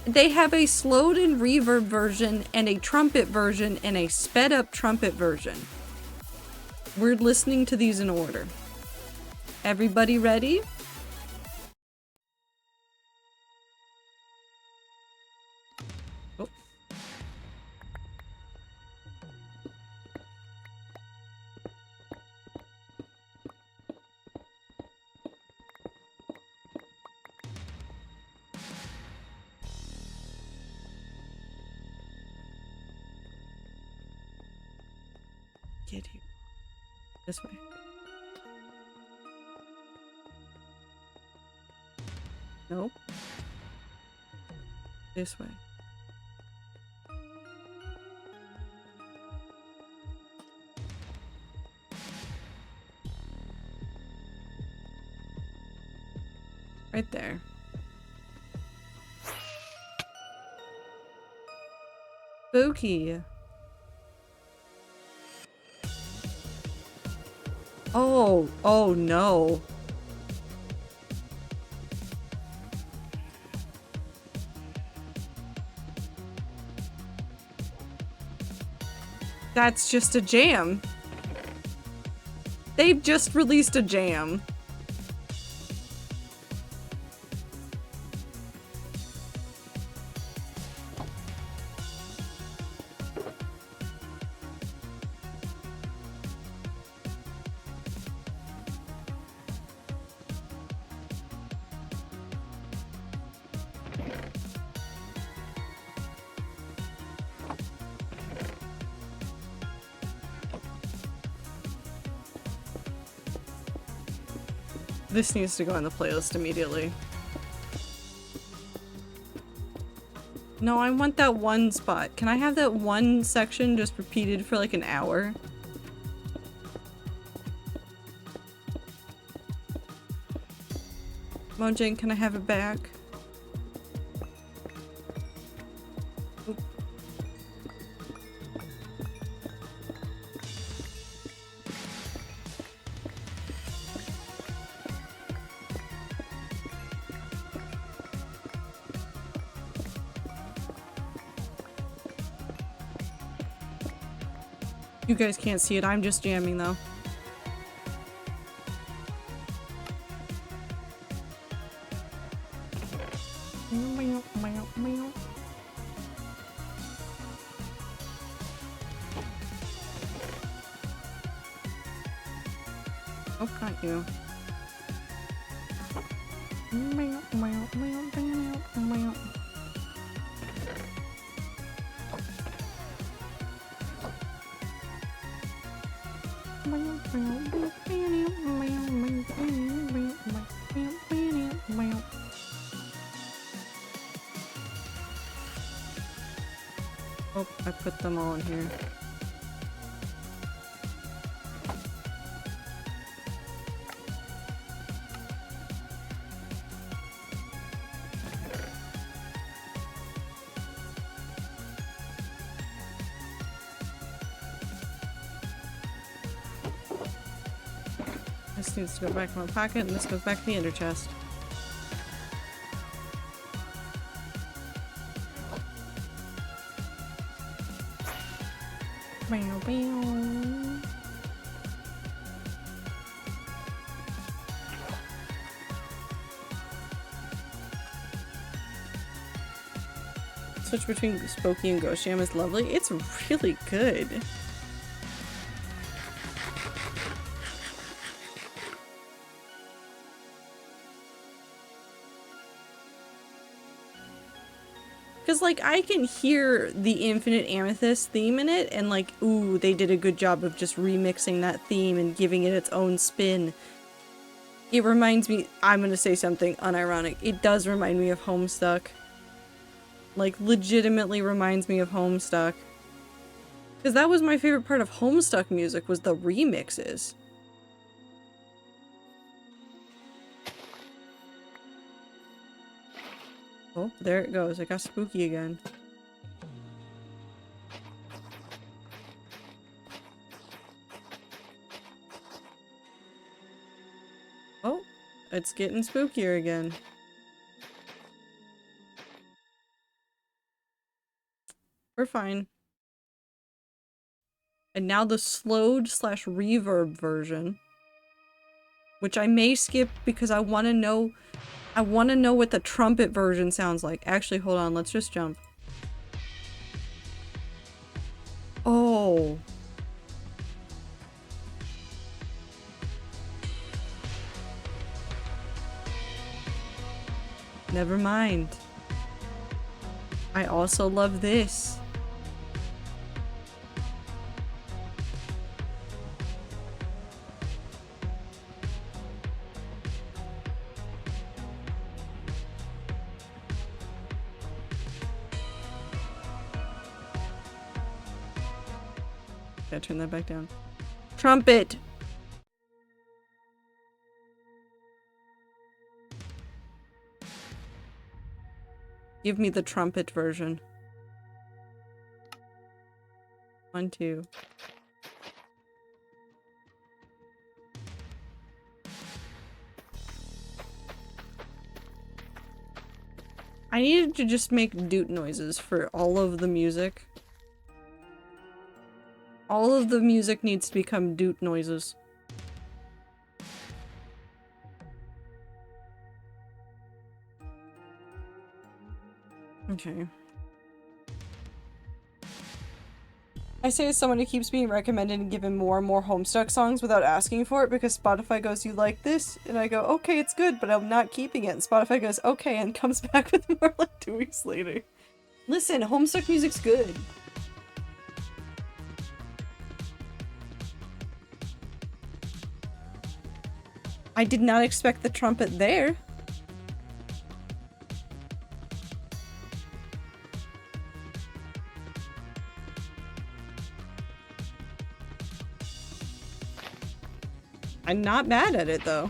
S2: They have a slowed and reverb version and a trumpet version and a sped up trumpet version. We're listening to these in order. Everybody ready? Oh. Get here. This way. Nope. This way. Right there. Spooky. Oh no. That's just a jam. They've just released a jam. This needs to go on the playlist immediately. No, I want that one spot. Can I have that one section just repeated for like an hour? Mojang, can I have it back? Oop. You guys can't see it, I'm just jamming though. Oh, not you. Oh, I put them all in here. This needs to go back in my pocket, and this goes back to the ender chest. Switch between Spooky and Ghost Jam is lovely. It's really good. Because, like, I can hear the Infinite Amethyst theme in it, and, like, ooh, they did a good job of just remixing that theme and giving it its own spin. It reminds me, I'm gonna say something unironic, it does remind me of Homestuck. Like, legitimately reminds me of Homestuck. Because that was my favorite part of Homestuck music, was the remixes. Oh, there it goes. It got spooky again. Oh, it's getting spookier again. We're fine. And now the slowed / reverb version. Which I may skip because I want to know what the trumpet version sounds like. Actually, hold on, let's just jump. Oh. Never mind. I also love this. Gotta turn that back down. Trumpet! Give me the trumpet version. 1, 2. I needed to just make doot noises for all of the music. All of the music needs to become doot noises. Okay. I say as someone who keeps being recommended and given more and more Homestuck songs without asking for it because Spotify goes, "You like this?" And I go, "Okay, it's good, but I'm not keeping it." And Spotify goes, "Okay," and comes back with more like 2 weeks later. Listen, Homestuck music's good. I did not expect the trumpet there. I'm not mad at it though.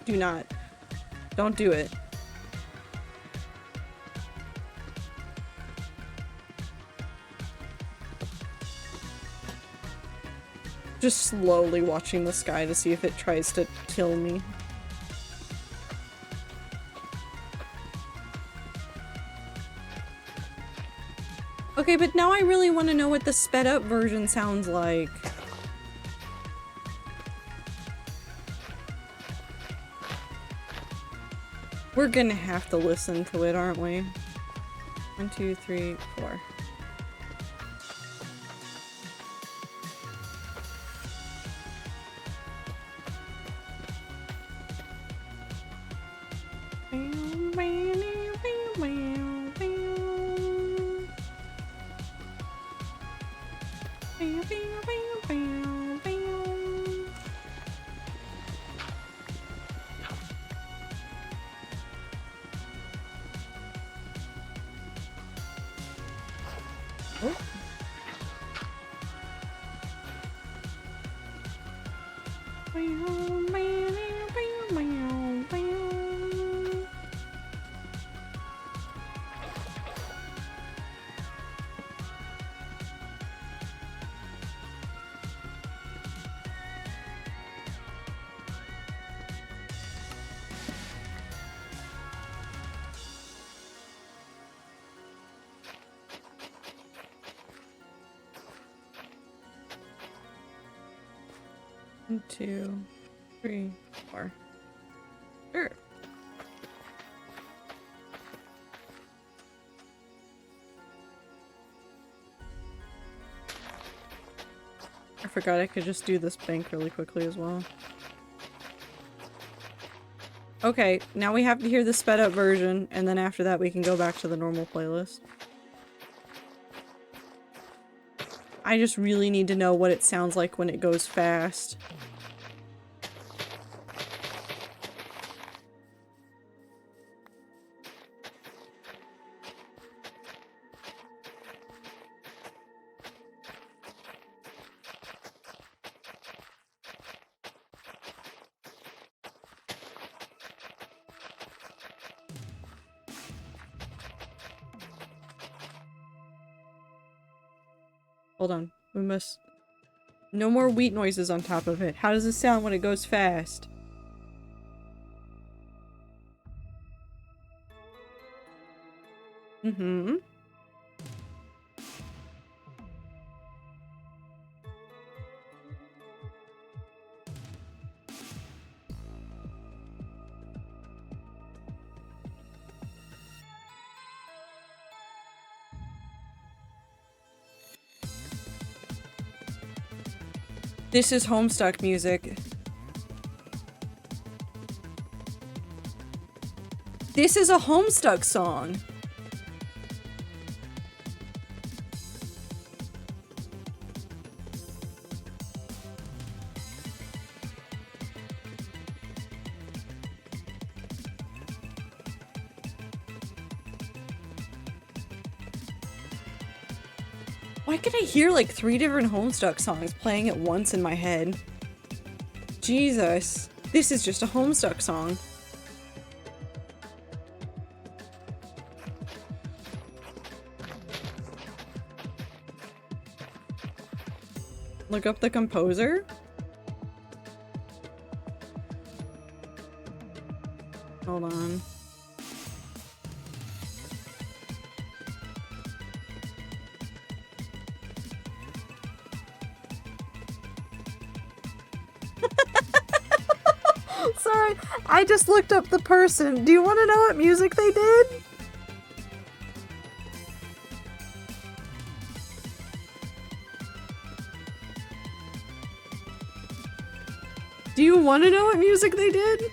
S2: Do not. Don't do it. Just slowly watching the sky to see if it tries to kill me. Okay, but now I really want to know what the sped up version sounds like. We're gonna have to listen to it, aren't we? 1, 2, 3, 4. One, 2, 3, 4. Sure. I forgot I could just do this bank really quickly as well. Okay, now we have to hear the sped up version, and then after that we can go back to the normal playlist. I just really need to know what it sounds like when it goes fast. Hold on. We must... No more wheat noises on top of it. How does it sound when it goes fast? Mm-hmm. This is Homestuck music. This is a Homestuck song. Why can I hear like 3 different Homestuck songs playing at once in my head? Jesus. This is just a Homestuck song. Look up the composer? Hold on. Sorry, I just looked up the person. Do you want to know what music they did? Do you want to know what music they did?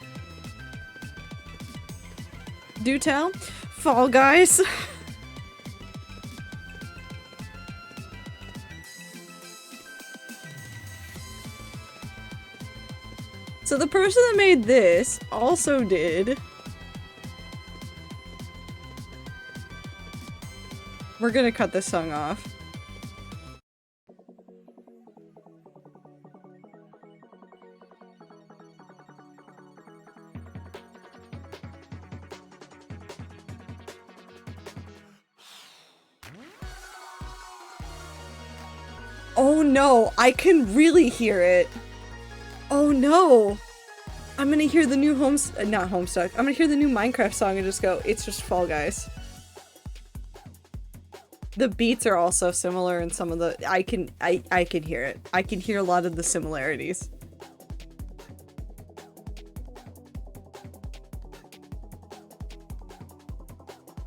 S2: Do tell. Fall Guys. So the person that made this also did We're gonna cut this song off. Oh no, I can really hear it. Oh no. I'm gonna hear the new not Homestuck. I'm gonna hear the new Minecraft song and just go, it's just Fall Guys. The beats are also similar in some of the I can hear it. I can hear a lot of the similarities.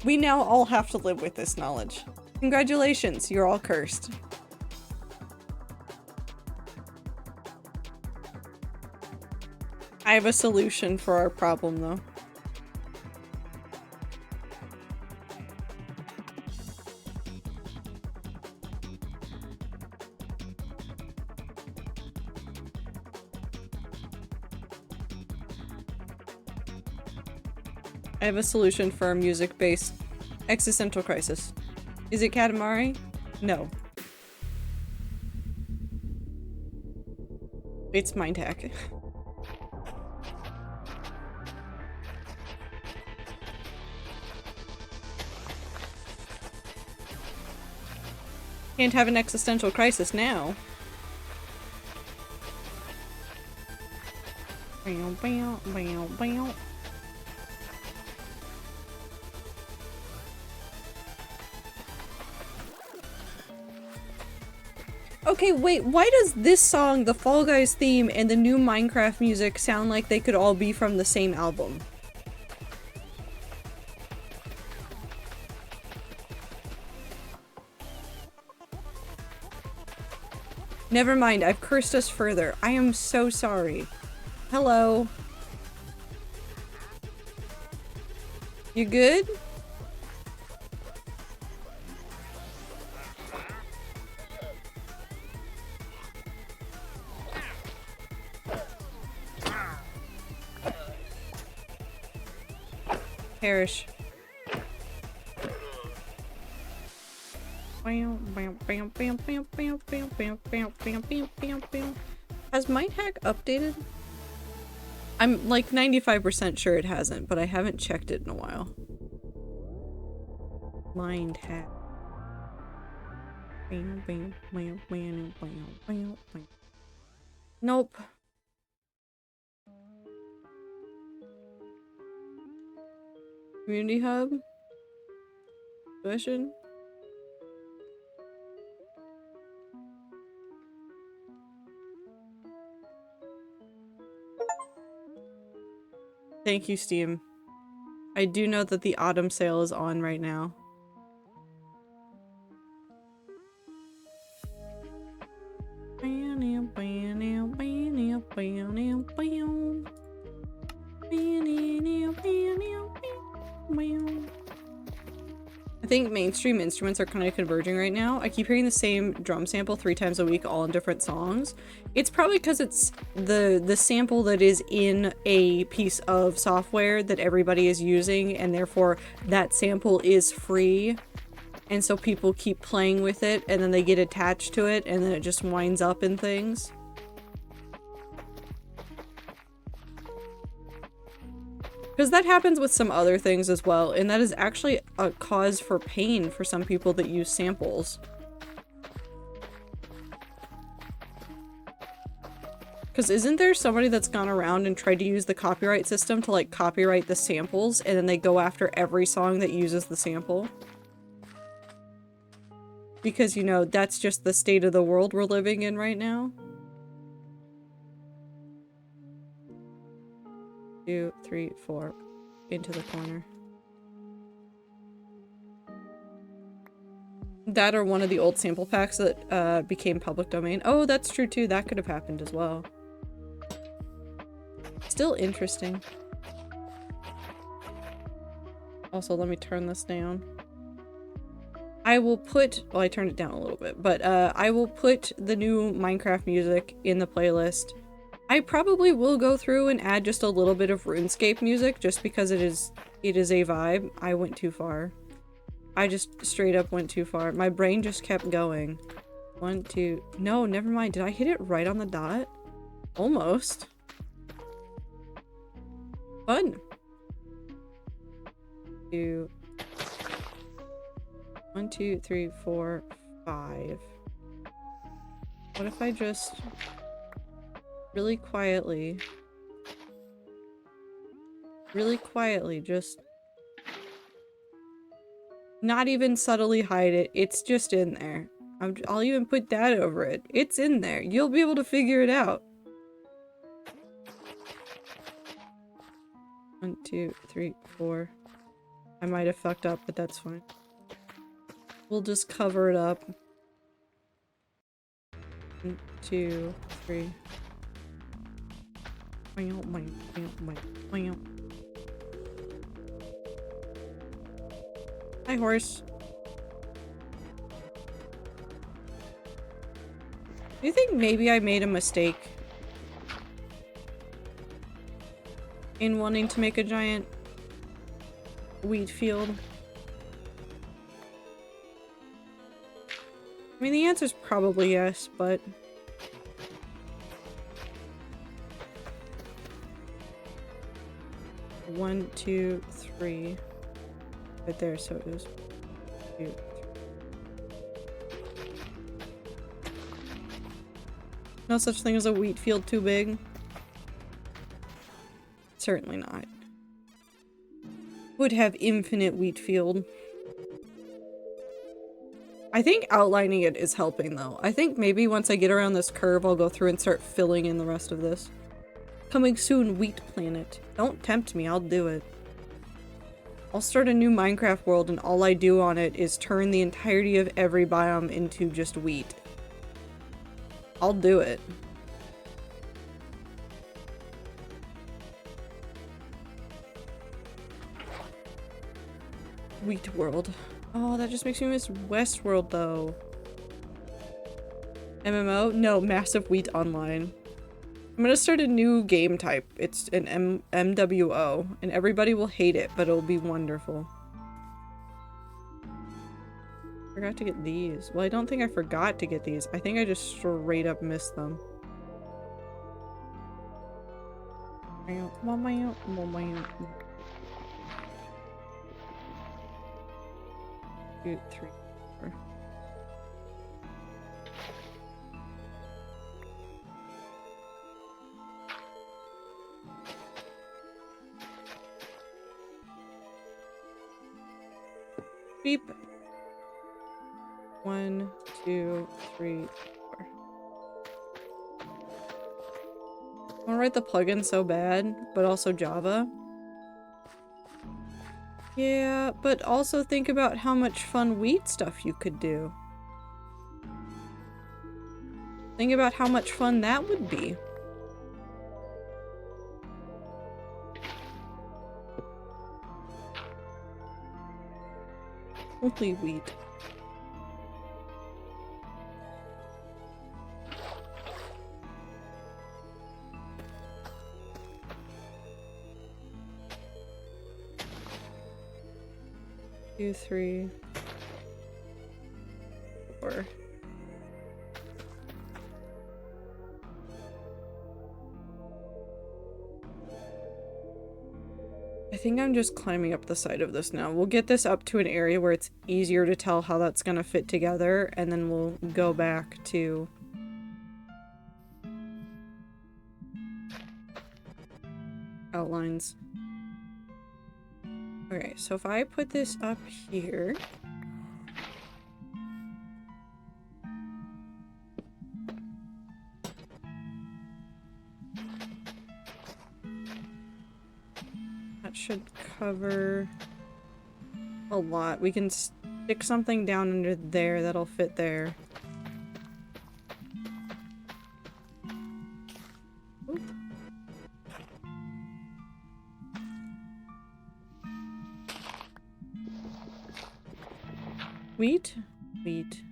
S2: We now all have to live with this knowledge. Congratulations, you're all cursed. I have a solution for our problem, though. I have a solution for our music-based existential crisis. Is it Katamari? No. It's Mind Hack. Can't have an existential crisis now. Bow, bow, bow, bow. Okay, wait, why does this song, the Fall Guys theme, and the new Minecraft music sound like they could all be from the same album? Never mind, I've cursed us further. I am so sorry. Hello. You good? Perish. Has Mind Hack updated? I'm like 95% sure it hasn't, but I haven't checked it in a while. Mind Hack. Nope. Community Hub? Question? Thank you, Steam. I do know that the autumn sale is on right now. I think mainstream instruments are kind of converging right now. I keep hearing the same drum sample 3 times a week, all in different songs. It's probably because it's the sample that is in a piece of software that everybody is using, and therefore that sample is free. And so people keep playing with it, and then they get attached to it, and then it just winds up in things. Because that happens with some other things as well, and that is actually a cause for pain for some people that use samples. Because isn't there somebody that's gone around and tried to use the copyright system to like copyright the samples, and then they go after every song that uses the sample? Because, you know, that's just the state of the world we're living in right now. 2, 3, 4, into the corner. That or one of the old sample packs that became public domain. Oh, that's true too. That could have happened as well. Still interesting. Also, let me turn this down. I will put, well, I turned it down a little bit, but I will put the new Minecraft music in the playlist. I probably will go through and add just a little bit of RuneScape music just because it is a vibe. I went too far. I just straight up went too far. My brain just kept going. 1, 2... No, never mind. Did I hit it right on the dot? Almost. Fun. 2... 1, 2, 3, 4, 5. What if I just really quietly just not even subtly hide it? It's just in there. I'll even put that over it. It's in there. You'll be able to figure it out. 1, 2, 3, 4. I might have fucked up, but that's fine. We'll just cover it up. 1, 2, 3. Hi, horse. Do you think maybe I made a mistake in wanting to make a giant wheat field? I mean, the answer's probably yes, but... One, two, three. Right there, so it is. 2, 3. No such thing as a wheat field too big. Certainly not. Would have infinite wheat field. I think outlining it is helping though. I think maybe once I get around this curve, I'll go through and start filling in the rest of this. Coming soon, Wheat Planet. Don't tempt me, I'll do it. I'll start a new Minecraft world and all I do on it is turn the entirety of every biome into just wheat. I'll do it. Wheat World. Oh, that just makes me miss Westworld though. MMO? No, Massive Wheat Online. I'm gonna start a new game type. It's an MWO, and everybody will hate it, but it'll be wonderful. Forgot to get these. Well, I don't think I forgot to get these. I think I just straight up missed them. 2, 3, 4. Beep. 1, 2, 3, 4. I want to write the plugin so bad, but also Java. Yeah, but also think about how much fun wheat stuff you could do. Think about how much fun that would be. Only wheat. Two, 3, 4. I think I'm just climbing up the side of this now. We'll get this up to an area where it's easier to tell how that's gonna fit together, and then we'll go back to outlines. Okay, so if I put this up here... That should cover a lot. We can stick something down under there that'll fit there. Oop. Wheat? Wheat.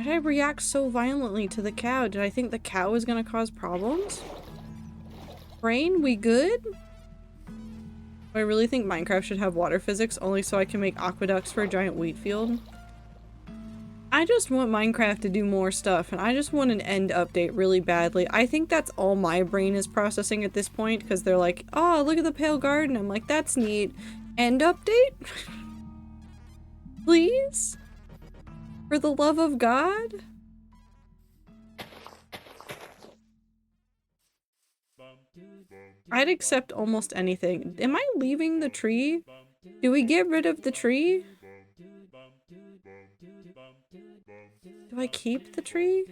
S2: Why did I react so violently to the cow? Did I think the cow was gonna cause problems? Brain, we good? I really think Minecraft should have water physics only so I can make aqueducts for a giant wheat field. I just want Minecraft to do more stuff, and I just want an end update really badly. I think that's all my brain is processing at this point, because they're like, oh, look at the pale garden. I'm like, that's neat. End update? Please? For the love of God? I'd accept almost anything. Am I leaving the tree? Do we get rid of the tree? Do I keep the tree?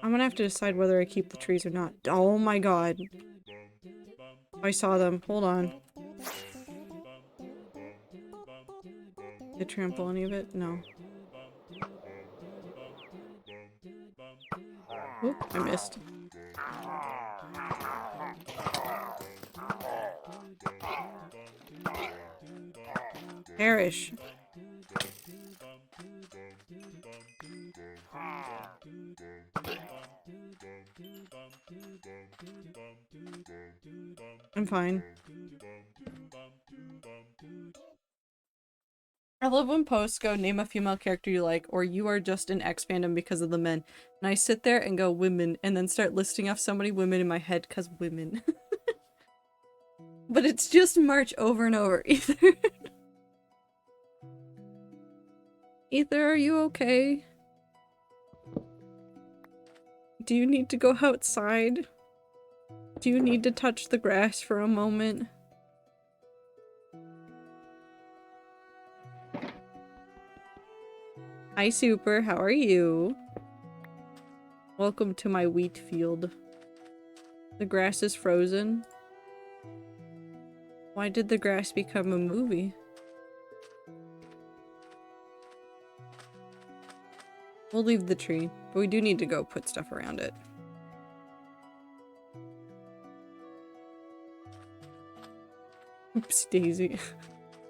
S2: I'm gonna have to decide whether I keep the trees or not. Oh my god. I saw them. Hold on. Did I trample any of it? No. Oop, I missed. Perish. I'm fine. I love when posts go, name a female character you like, or you are just in X fandom because of the men. And I sit there and go, women, and then start listing off so many women in my head because women. But it's just March over and over. Ether, are you okay? Do you need to go outside? Do you need to touch the grass for a moment? Hi, Super. How are you? Welcome to my wheat field. The grass is frozen. Why did the grass become a movie? We'll leave the tree, but we do need to go put stuff around it. Oops, Daisy.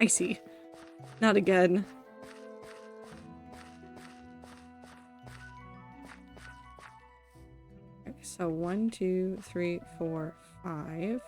S2: I see. Not again. Okay, so 1, 2, 3, 4, 5.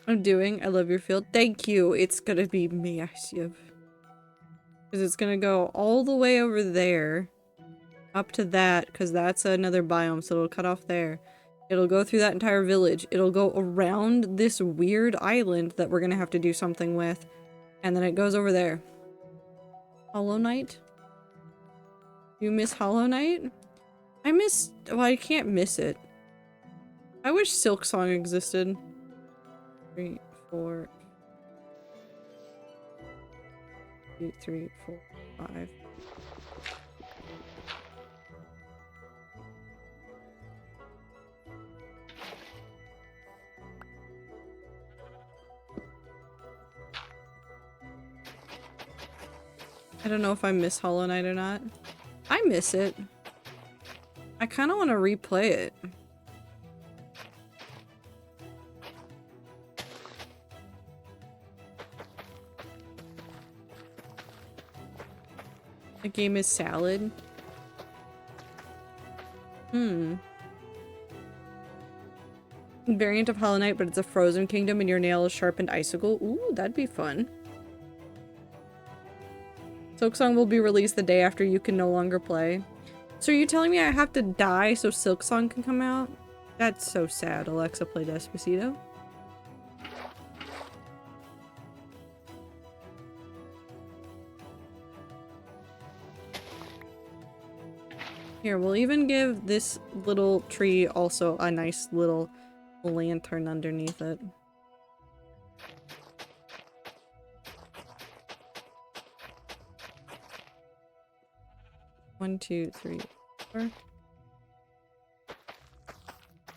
S2: I'm doing. I love your field. Thank you. It's gonna be massive. Because it's gonna go all the way over there. Up to that, because that's another biome, so it'll cut off there. It'll go through that entire village. It'll go around this weird island that we're gonna have to do something with. And then it goes over there. Hollow Knight? You miss Hollow Knight? I miss- well, I can't miss it. I wish Silk Song existed. 3, 4, 8, 3, 4, 5. I don't know if I miss Hollow Knight or not. I miss it. I kind of want to replay it. The game is salad. Variant of Hollow Knight, but it's a frozen kingdom and your nail is sharpened icicle. Ooh, that'd be fun. Silksong will be released the day after you can no longer play. So are you telling me I have to die so Silksong can come out? That's so sad. Alexa, play Despacito. Here, we'll even give this little tree also a nice little lantern underneath it. 1, 2, 3, 4.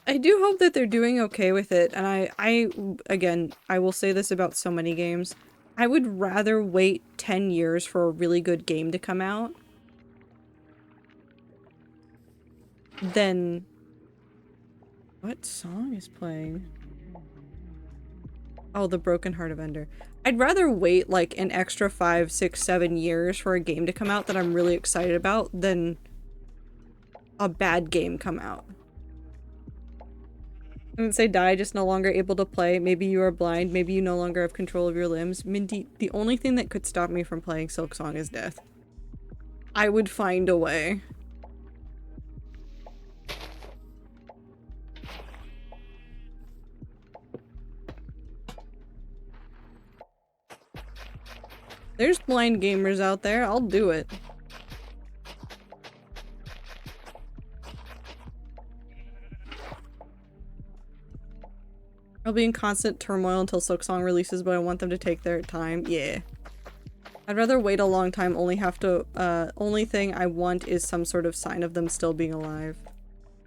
S2: I do hope that they're doing okay with it, and again, I will say this about so many games. I would rather wait 10 years for a really good game to come out than... What song is playing? Oh, The Broken Heart of Ender. I'd rather wait like an extra 5, 6, 7 years for a game to come out that I'm really excited about than a bad game come out. I didn't say die, just no longer able to play. Maybe you are blind. Maybe you no longer have control of your limbs. Mindy, the only thing that could stop me from playing Silksong is death. I would find a way. There's blind gamers out there. I'll do it. I'll be in constant turmoil until Silksong releases, but I want them to take their time. Yeah. I'd rather wait a long time, only thing I want is some sort of sign of them still being alive.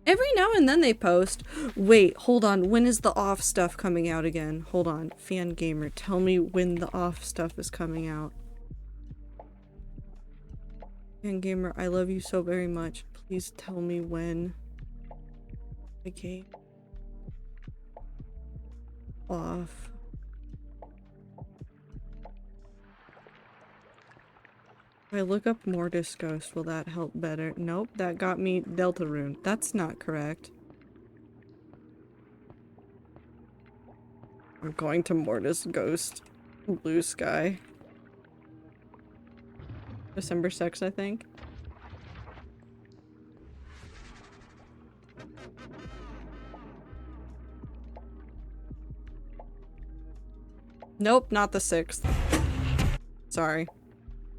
S2: Every now and then they post. Wait, hold on. When is the off stuff coming out again? Hold on. Fangamer, tell me when the off stuff is coming out. Fangamer, I love you so very much. Please tell me when. Okay. Off. If I look up Mortis Ghost, will that help better? Nope, that got me Deltarune. That's not correct. I'm going to Mortis Ghost. Blue Sky. December 6th, I think. Nope, not the 6th. Sorry.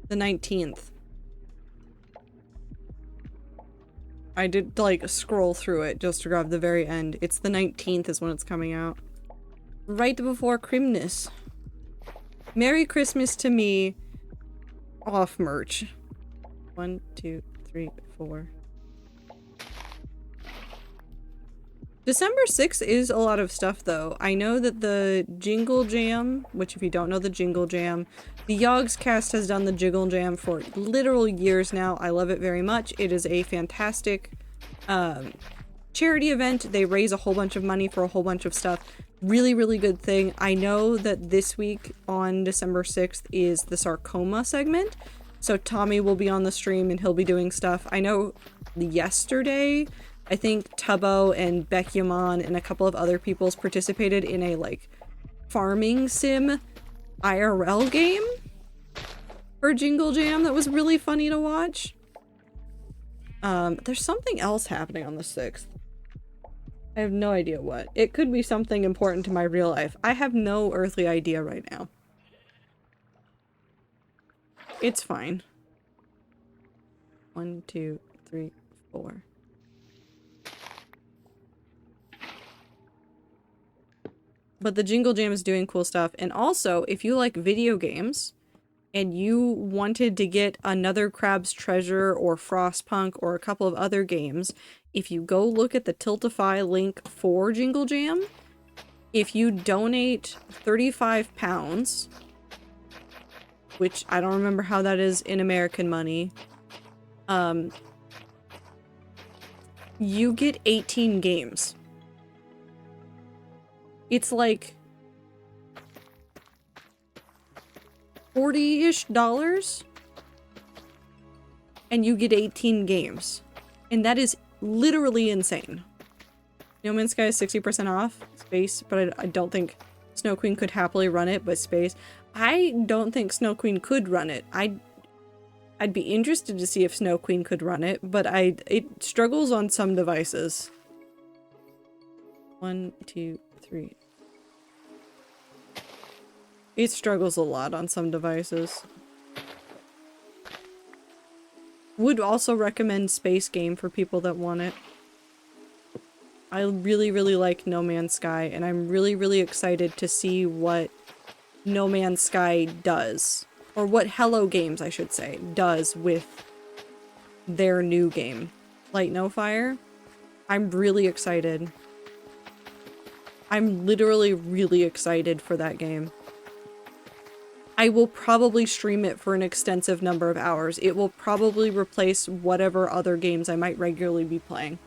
S2: The 19th. I did, like, scroll through it just to grab the very end. It's the 19th is when it's coming out. Right before Christmas. Merry Christmas to me. Off merch. 1, 2, 3, 4. December 6th is a lot of stuff, though. I know that the Jingle Jam, which if you don't know the Jingle Jam, the Yogscast has done the Jingle Jam for literal years now. I love it very much. It is a fantastic charity event. They raise a whole bunch of money for a whole bunch of stuff. Really, really good thing. I know that this week on December 6th is the sarcoma segment. So Tommy will be on the stream and he'll be doing stuff. I know yesterday, I think Tubbo and Beckyaman and a couple of other peoples participated in a, like, farming sim IRL game for Jingle Jam that was really funny to watch. There's something else happening on the 6th. I have no idea what. It could be something important to my real life. I have no earthly idea right now. It's fine. 1, 2, 3, 4. But the Jingle Jam is doing cool stuff. And also, if you like video games and you wanted to get another Crab's Treasure or Frostpunk or a couple of other games, if you go look at the Tiltify link for Jingle Jam, if you donate £35, which I don't remember how that is in American money, you get 18 games. It's like $40-ish, and you get 18 games. And that is literally insane. No Man's Sky is 60% off Space, but I don't think Snow Queen could happily run it, but Space. I don't think Snow Queen could run it. I'd be interested to see if Snow Queen could run it, but it struggles on some devices. 1, 2, 3. It struggles a lot on some devices. Would also recommend Space Game for people that want it. I really, really like No Man's Sky, and I'm really, really excited to see what No Man's Sky does. Or what Hello Games, I should say, does with their new game, Light No Fire. I'm really excited. I'm literally really excited for that game. I will probably stream it for an extensive number of hours. It will probably replace whatever other games I might regularly be playing.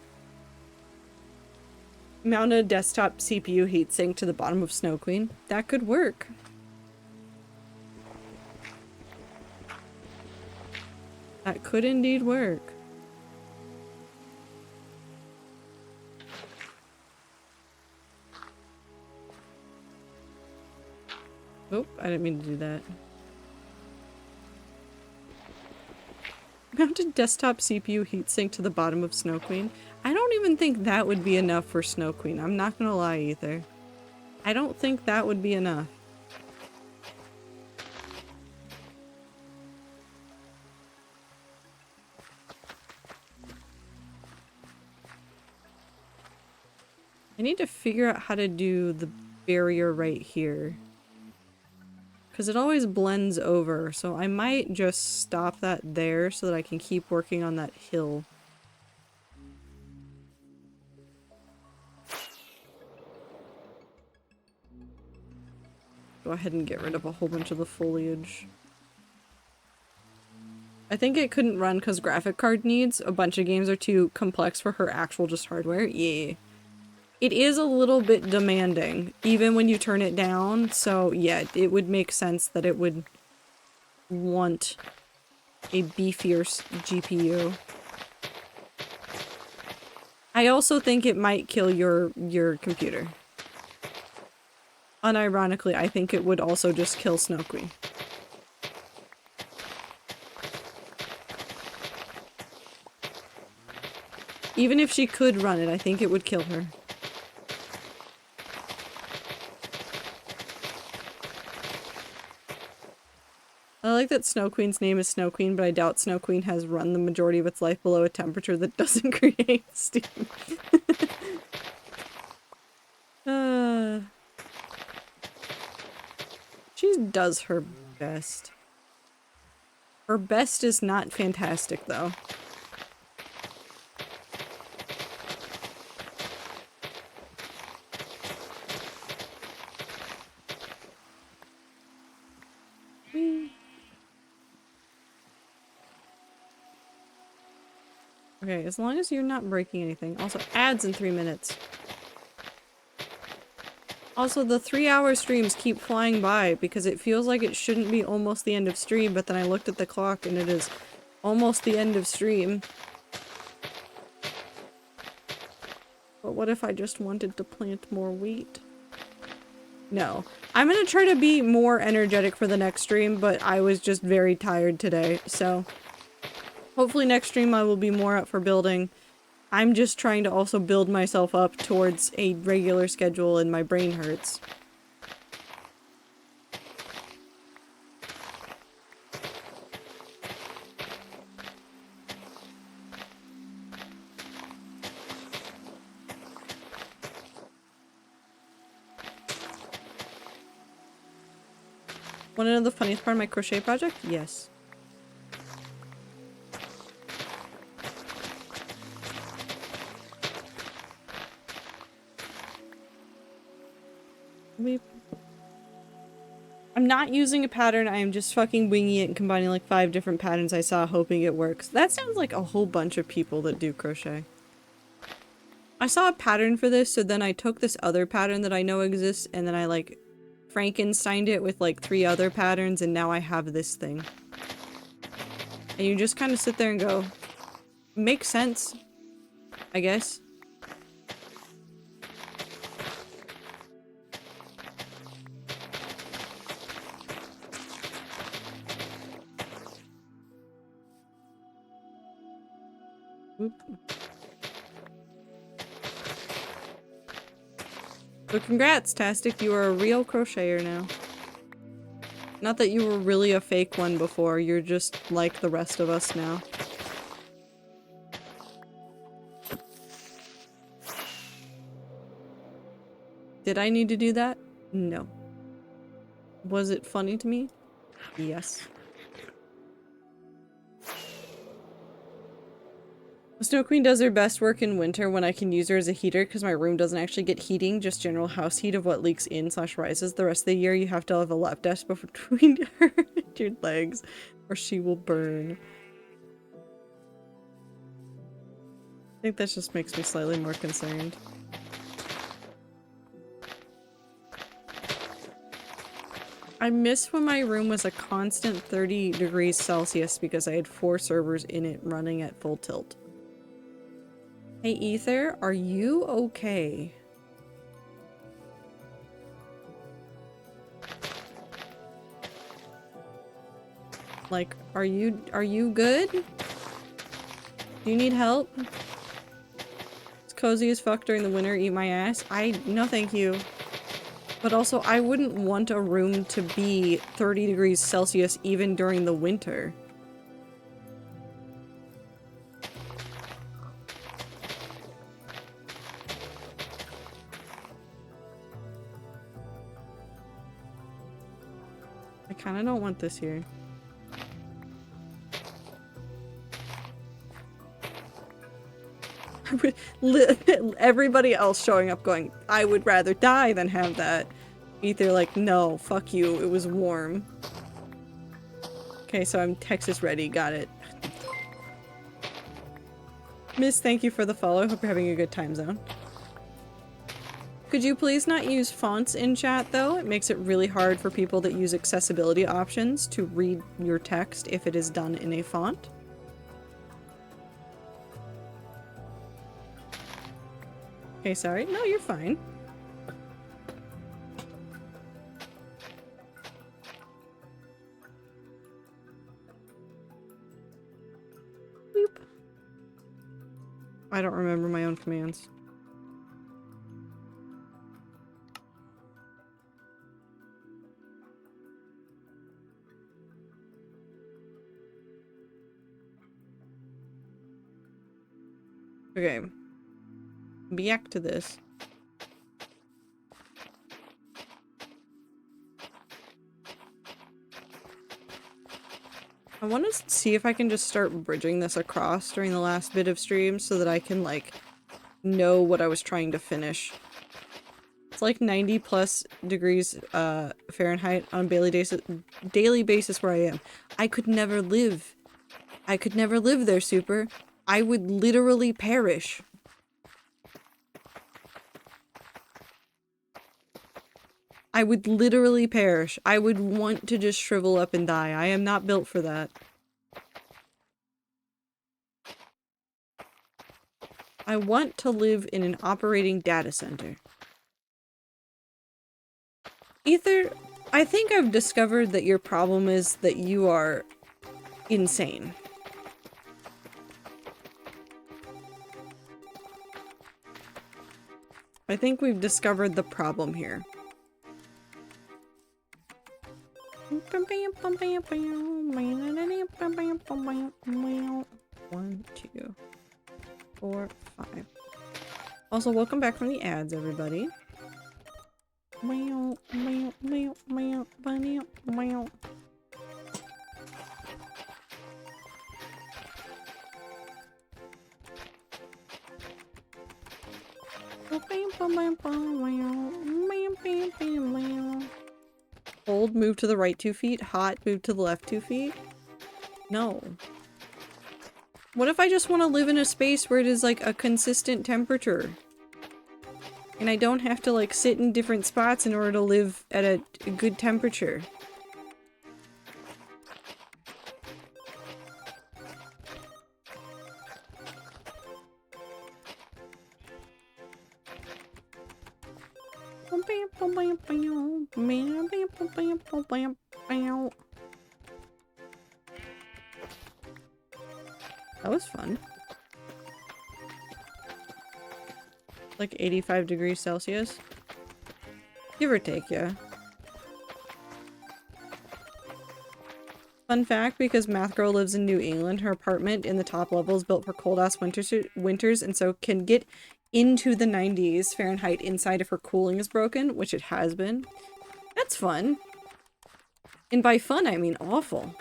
S2: Mount a desktop CPU heatsink to the bottom of Snow Queen. That could work. That could indeed work. Oh, I didn't mean to do that. Mounted desktop CPU heatsink to the bottom of Snow Queen. I don't even think that would be enough for Snow Queen. I'm not gonna lie either. I don't think that would be enough. I need to figure out how to do the barrier right here. Because it always blends over, so I might just stop that there so that I can keep working on that hill. Go ahead and get rid of a whole bunch of the foliage. I think it couldn't run because graphic card needs. A bunch of games are too complex for her actual just hardware. Yeah. It is a little bit demanding, even when you turn it down, so yeah, it would make sense that it would want a beefier GPU. I also think it might kill your computer. Unironically, I think it would also just kill Snow Queen. Even if she could run it, I think it would kill her. I like that Snow Queen's name is Snow Queen, but I doubt Snow Queen has run the majority of its life below a temperature that doesn't create steam. She does her best. Her best is not fantastic, though. Okay, as long as you're not breaking anything. Also, ads in 3 minutes. Also, the 3-hour streams keep flying by because it feels like it shouldn't be almost the end of stream, but then I looked at the clock and it is almost the end of stream. But what if I just wanted to plant more wheat? No. I'm gonna try to be more energetic for the next stream, but I was just very tired today, so hopefully next stream I will be more up for building. I'm just trying to also build myself up towards a regular schedule and my brain hurts. Want to know the funniest part of my crochet project? Yes. I'm not using a pattern, I am just fucking winging it and combining like 5 different patterns I saw, hoping it works. That sounds like a whole bunch of people that do crochet. I saw a pattern for this, so then I took this other pattern that I know exists, and then I like Frankensteined it with like 3 other patterns, and now I have this thing. And you just kind of sit there and go, makes sense, I guess. Oop. So congrats, Tastic, you are a real crocheter now. Not that you were really a fake one before, you're just like the rest of us now. Did I need to do that? No. Was it funny to me? Yes. Snow Queen does her best work in winter when I can use her as a heater because my room doesn't actually get heating, just general house heat of what leaks in / rises. The rest of the year you have to have a lap desk between her and your legs or she will burn. I think that just makes me slightly more concerned. I miss when my room was a constant 30 degrees Celsius because I had 4 servers in it running at full tilt. Hey Ether, are you okay? Like, are you good? Do you need help? It's cozy as fuck during the winter, eat my ass. No thank you. But also, I wouldn't want a room to be 30 degrees Celsius even during the winter. I kinda don't want this here. Everybody else showing up going, I would rather die than have that. Ether like, no, fuck you, it was warm. Okay, so I'm Texas ready, got it. Miss, thank you for the follow, hope you're having a good time zone. Could you please not use fonts in chat though? It makes it really hard for people that use accessibility options to read your text if it is done in a font. Okay, sorry. No, you're fine. Boop. I don't remember my own commands. Okay. Back to this. I want to see if I can just start bridging this across during the last bit of stream so that I can, like, know what I was trying to finish. It's like 90 plus degrees Fahrenheit on a daily basis where I am. I could never live. I could never live there, Super. I would literally perish. I would literally perish. I would want to just shrivel up and die. I am not built for that. I want to live in an operating data center. Ether, I think I've discovered that your problem is that you are insane. I think we've discovered the problem here. 1, 2, 4, 5. Also, welcome back from the ads, everybody. Cold, move to the right 2 feet. Hot, move to the left 2 feet. No. What if I just want to live in a space where it is like a consistent temperature? And I don't have to like sit in different spots in order to live at a good temperature. That was fun. Like 85 degrees Celsius. Give or take, yeah. Fun fact, because Math Girl lives in New England, her apartment in the top level is built for cold-ass winters and so can get into the 90s Fahrenheit inside if her cooling is broken, which it has been. That's fun. And by fun, I mean awful.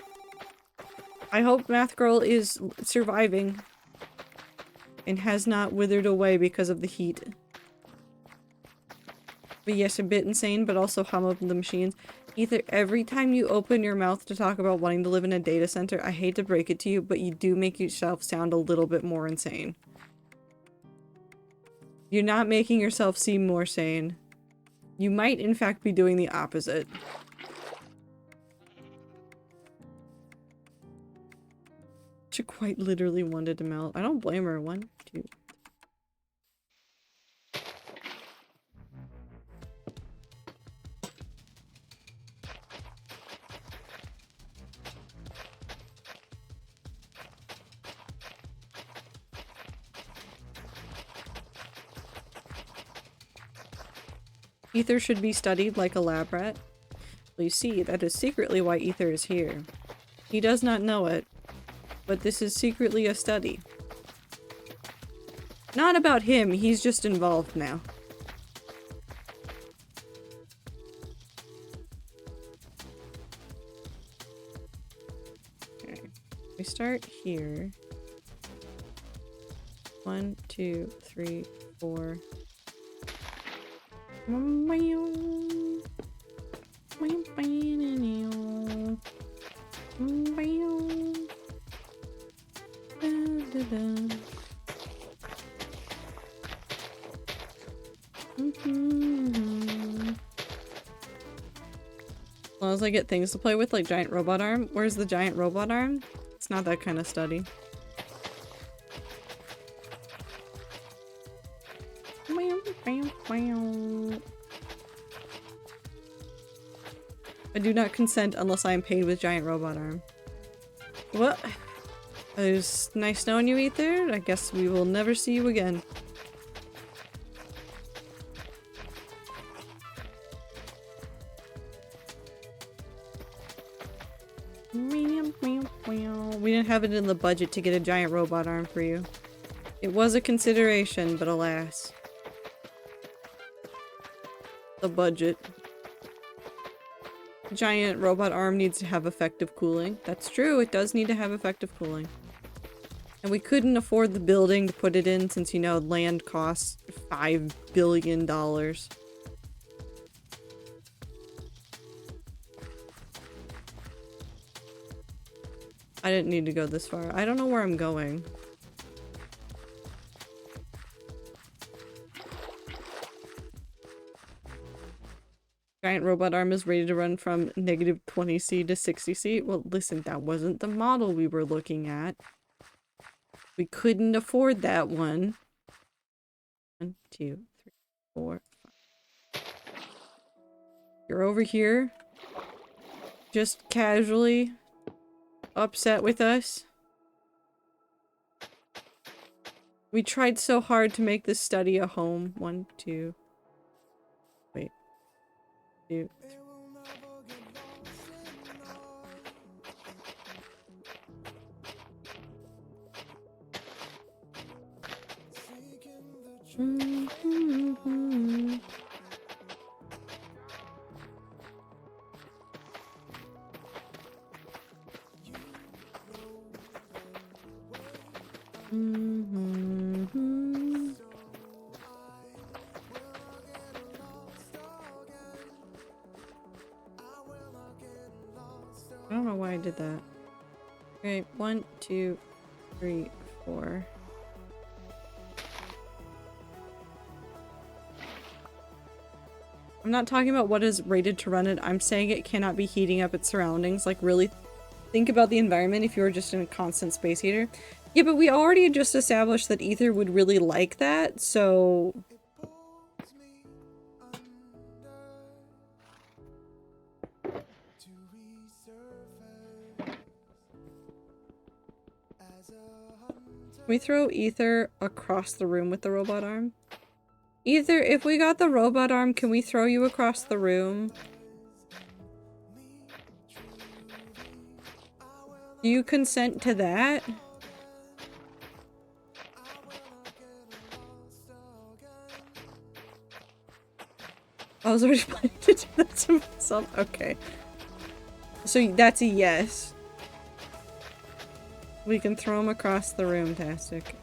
S2: I hope Math Girl is surviving. and has not withered away because of the heat. But yes, a bit insane, but also hum up the machines. Ether, every time you open your mouth to talk about wanting to live in a data center, I hate to break it to you, but you do make yourself sound a little bit more insane. You're not making yourself seem more sane. You might, in fact, be doing the opposite. She quite literally wanted to melt. I don't blame her. 1, 2. Ether should be studied like a lab rat. Well, you see, that is secretly why Ether is here. He does not know it, but this is secretly a study. Not about him, he's just involved now. Okay, we start here. 1, 2, 3, 4. As long as I get things to play with, like giant robot arm. Where's the giant robot arm? It's not that kind of study. I do not consent unless I am paid with giant robot arm. Well, it was nice knowing you, Ether. I guess we will never see you again. We didn't have it in the budget to get a giant robot arm for you. It was a consideration, but alas. The budget. Giant robot arm needs to have effective cooling. That's true, it does need to have effective cooling. And we couldn't afford the building to put it in since, you know, land costs $5 billion. I didn't need to go this far. I don't know where I'm going. Giant robot arm is ready to run from -20C to 60C. Well, listen, that wasn't the model we were looking at. We couldn't afford that one. 1, 2, 3, 4, 5. You're over here. Just casually upset with us. We tried so hard to make this study a home. 1, 2. Wait. 2, 3. I don't know why I did that. Okay, 1, 2, 3, 4. I'm not talking about what is rated to run it. I'm saying it cannot be heating up its surroundings. Like, really think about the environment if you were just in a constant space heater. Yeah, but we already just established that Ether would really like that, so... Can we throw Ether across the room with the robot arm? Ether, if we got the robot arm, can we throw you across the room? Do you consent to that? I was already planning to do that to myself. Okay. So that's a yes. We can throw him across the room, Tastic.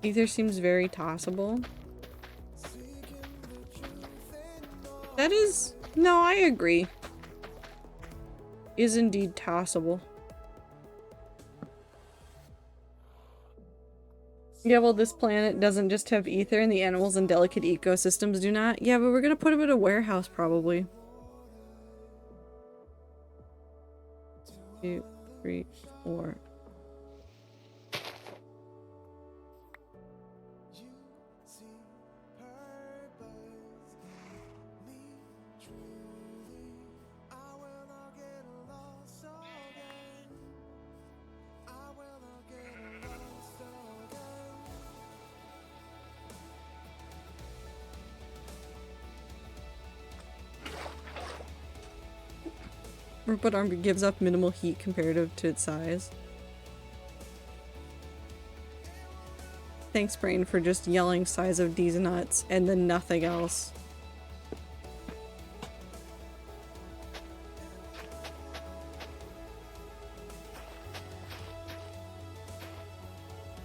S2: Ether seems very tossable. That is... No, I agree. Is indeed tossable. Yeah, well, this planet doesn't just have ether and the animals and delicate ecosystems do not. Yeah, but we're gonna put him in a warehouse, probably. 2, 3, 4. Robot arm gives off minimal heat comparative to its size. Thanks, Brain, for just yelling size of D's nuts and then nothing else.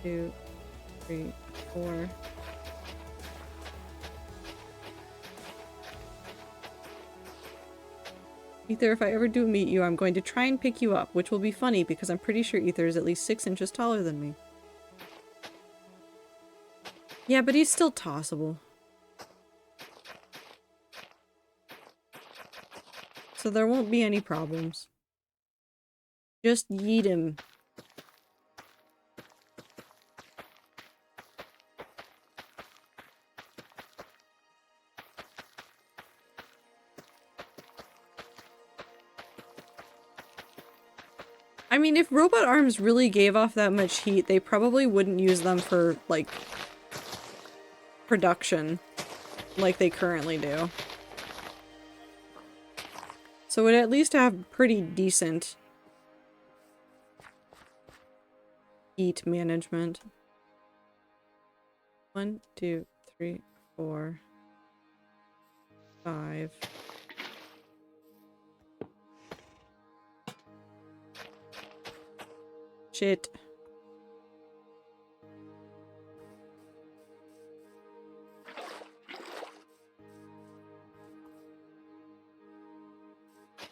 S2: Two, 3, 4. Ether, if I ever do meet you, I'm going to try and pick you up, which will be funny because I'm pretty sure Ether is at least 6 inches taller than me. Yeah, but he's still tossable. So there won't be any problems. Just yeet him. I mean, if robot arms really gave off that much heat, they probably wouldn't use them for, like, production like they currently do. So it at least have pretty decent heat management. 1, 2, 3, 4, 5. Shit.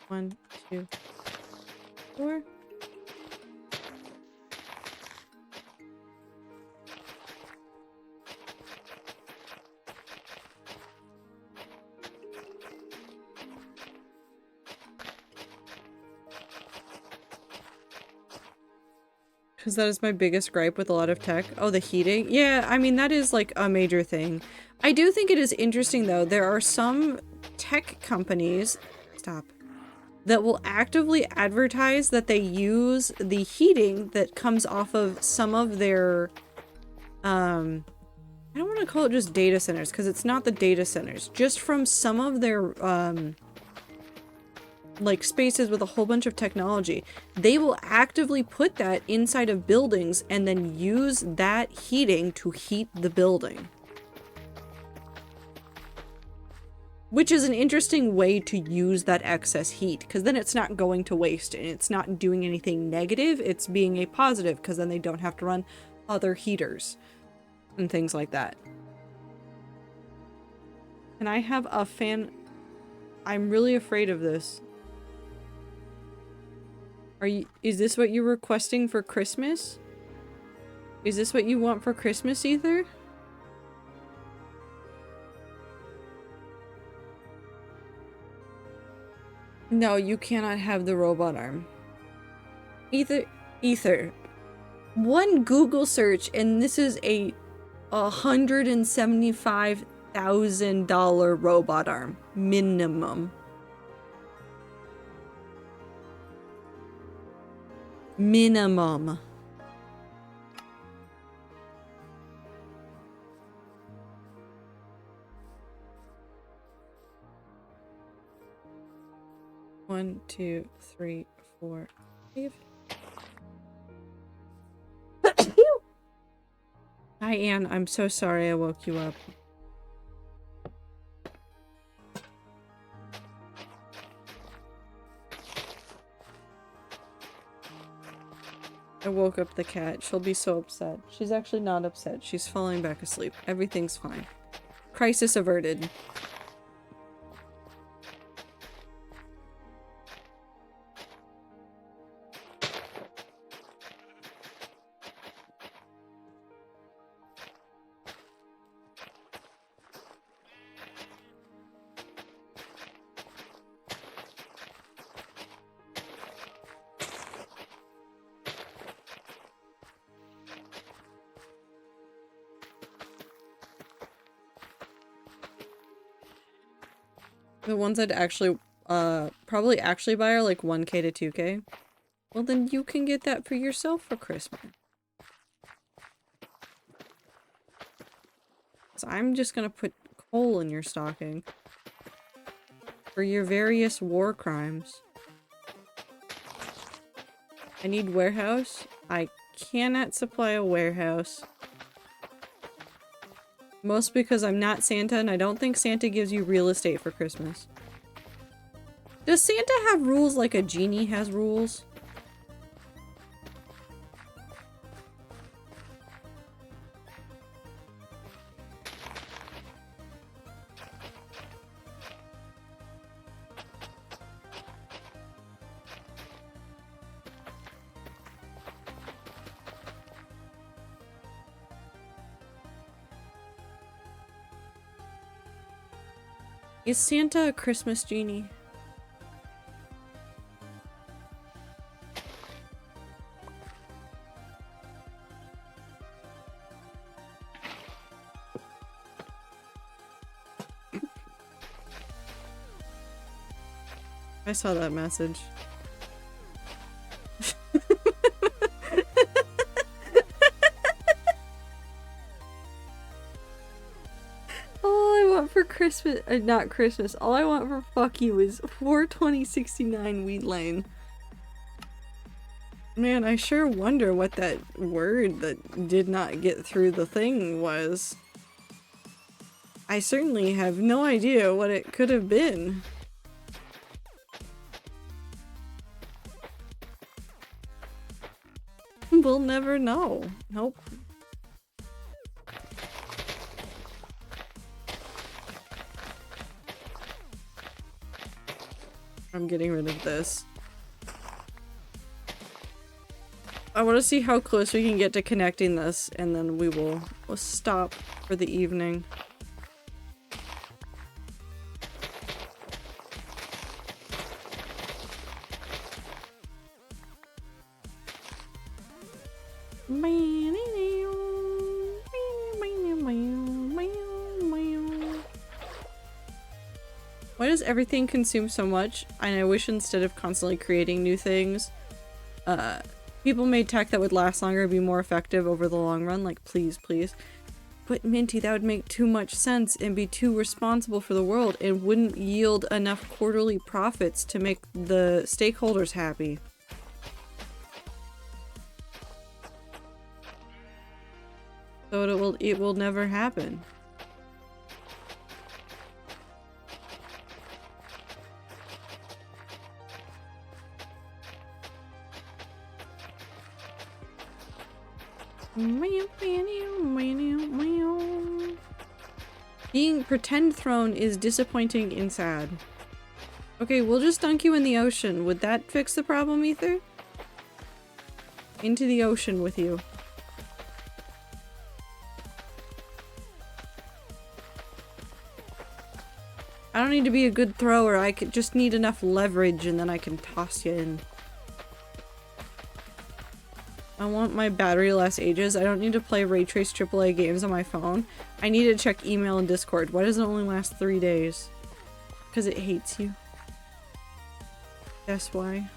S2: One, 2, 4. Because that is my biggest gripe with a lot of tech. Oh, the heating? Yeah, I mean, that is like a major thing. I do think it is interesting, though. There are some tech companies... Stop. That will actively advertise that they use the heating that comes off of some of their... I don't want to call it just data centers, because it's not the data centers. Just from some of their, like spaces with a whole bunch of technology, they will actively put that inside of buildings and then use that heating to heat the building. Which is an interesting way to use that excess heat, because then it's not going to waste and it's not doing anything negative, it's being a positive, because then they don't have to run other heaters and things like that. And I have a fan... I'm really afraid of this. Is this what you're requesting for Christmas? Is this what you want for Christmas, Ether? No, you cannot have the robot arm. Ether. One Google search and this is a $175,000 robot arm. Minimum. Minimum. One, 2, 3, 4, 5. Hi, Anne. I'm so sorry I woke you up. I woke up the cat. She'll be so upset. She's actually not upset. She's falling back asleep. Everything's fine. Crisis averted. The ones I'd actually, probably actually buy are like 1K to 2K. Well, then you can get that for yourself for Christmas. So I'm just gonna put coal in your stocking. For your various war crimes. I need warehouse. I cannot supply a warehouse. Most because I'm not Santa and I don't think Santa gives you real estate for Christmas. Does Santa have rules like a genie has rules? Is Santa a Christmas genie? I saw that message. For Christmas, not Christmas, all I want for fuck you is 42069 Wheat Lane. Man, I sure wonder what that word that did not get through the thing was. I certainly have no idea what it could have been. We'll never know. Nope. I'm getting rid of this. I want to see how close we can get to connecting this, and then we'll stop for the evening. Why does everything consume so much? And I wish instead of constantly creating new things, people made tech that would last longer and be more effective over the long run. Like, please, please. But Minty, that would make too much sense and be too responsible for the world and wouldn't yield enough quarterly profits to make the stakeholders happy. So it will never happen. Being pretend thrown is disappointing and sad. Okay, we'll just dunk you in the ocean. Would that fix the problem, Ether? Into the ocean with you. I don't need to be a good thrower, I could just need enough leverage and then I can toss you in. I want my battery last ages. I don't need to play Ray Trace AAA games on my phone. I need to check email and Discord. Why does it only last 3 days? Because it hates you. That's why.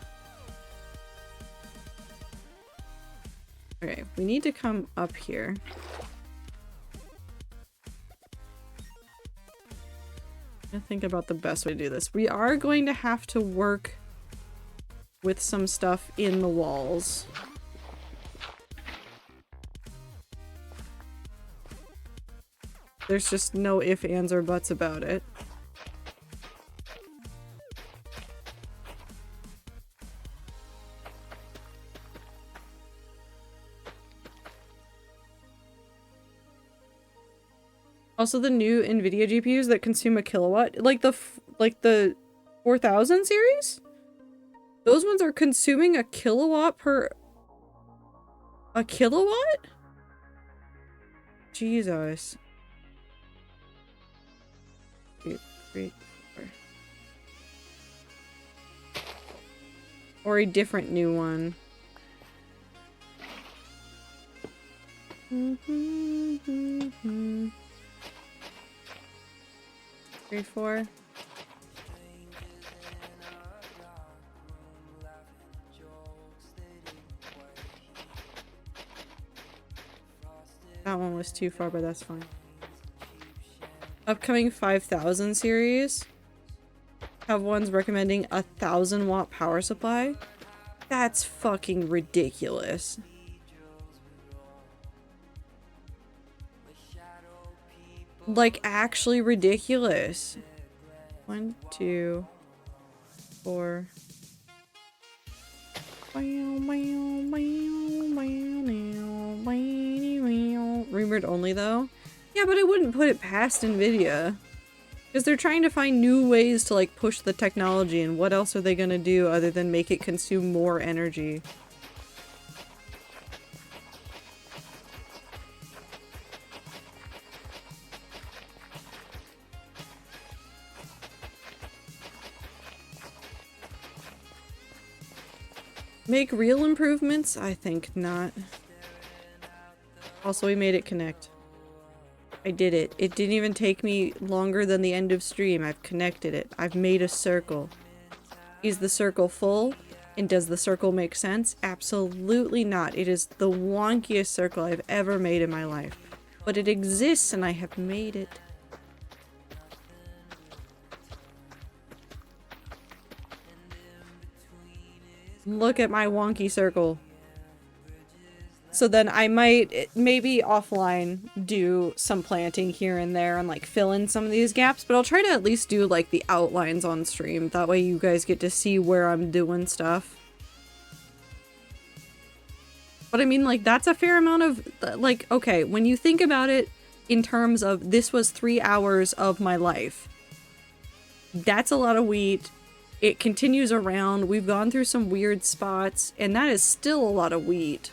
S2: Okay, we need to come up here. I think about the best way to do this. We are going to have to work with some stuff in the walls. There's just no ifs, ands, or buts about it. Also, the new NVIDIA GPUs that consume a kilowatt, like the 4000 series, those ones are consuming a kilowatt per. A kilowatt? Jesus. 2, 3, 4. Or a different new one. 3, 4. That one was too far, but that's fine. Upcoming 5000 series have ones recommending 1000-watt power supply. That's fucking ridiculous. Like, actually ridiculous. 1, 2, 4. Rumored only though? Yeah, but I wouldn't put it past NVIDIA. Because they're trying to find new ways to like push the technology, and what else are they gonna do other than make it consume more energy? Make real improvements? I think not. Also, we made it connect. I did it. It didn't even take me longer than the end of stream. I've connected it. I've made a circle. Is the circle full? And does the circle make sense? Absolutely not. It is the wonkiest circle I've ever made in my life. But it exists and I have made it. Look at my wonky circle. So then I might, maybe offline, do some planting here and there and like fill in some of these gaps, but I'll try to at least do like the outlines on stream. That way you guys get to see where I'm doing stuff. But I mean, like, that's a fair amount of, like, okay, when you think about it in terms of this was 3 hours of my life, that's a lot of wheat. It continues around. We've gone through some weird spots, and that is still a lot of wheat.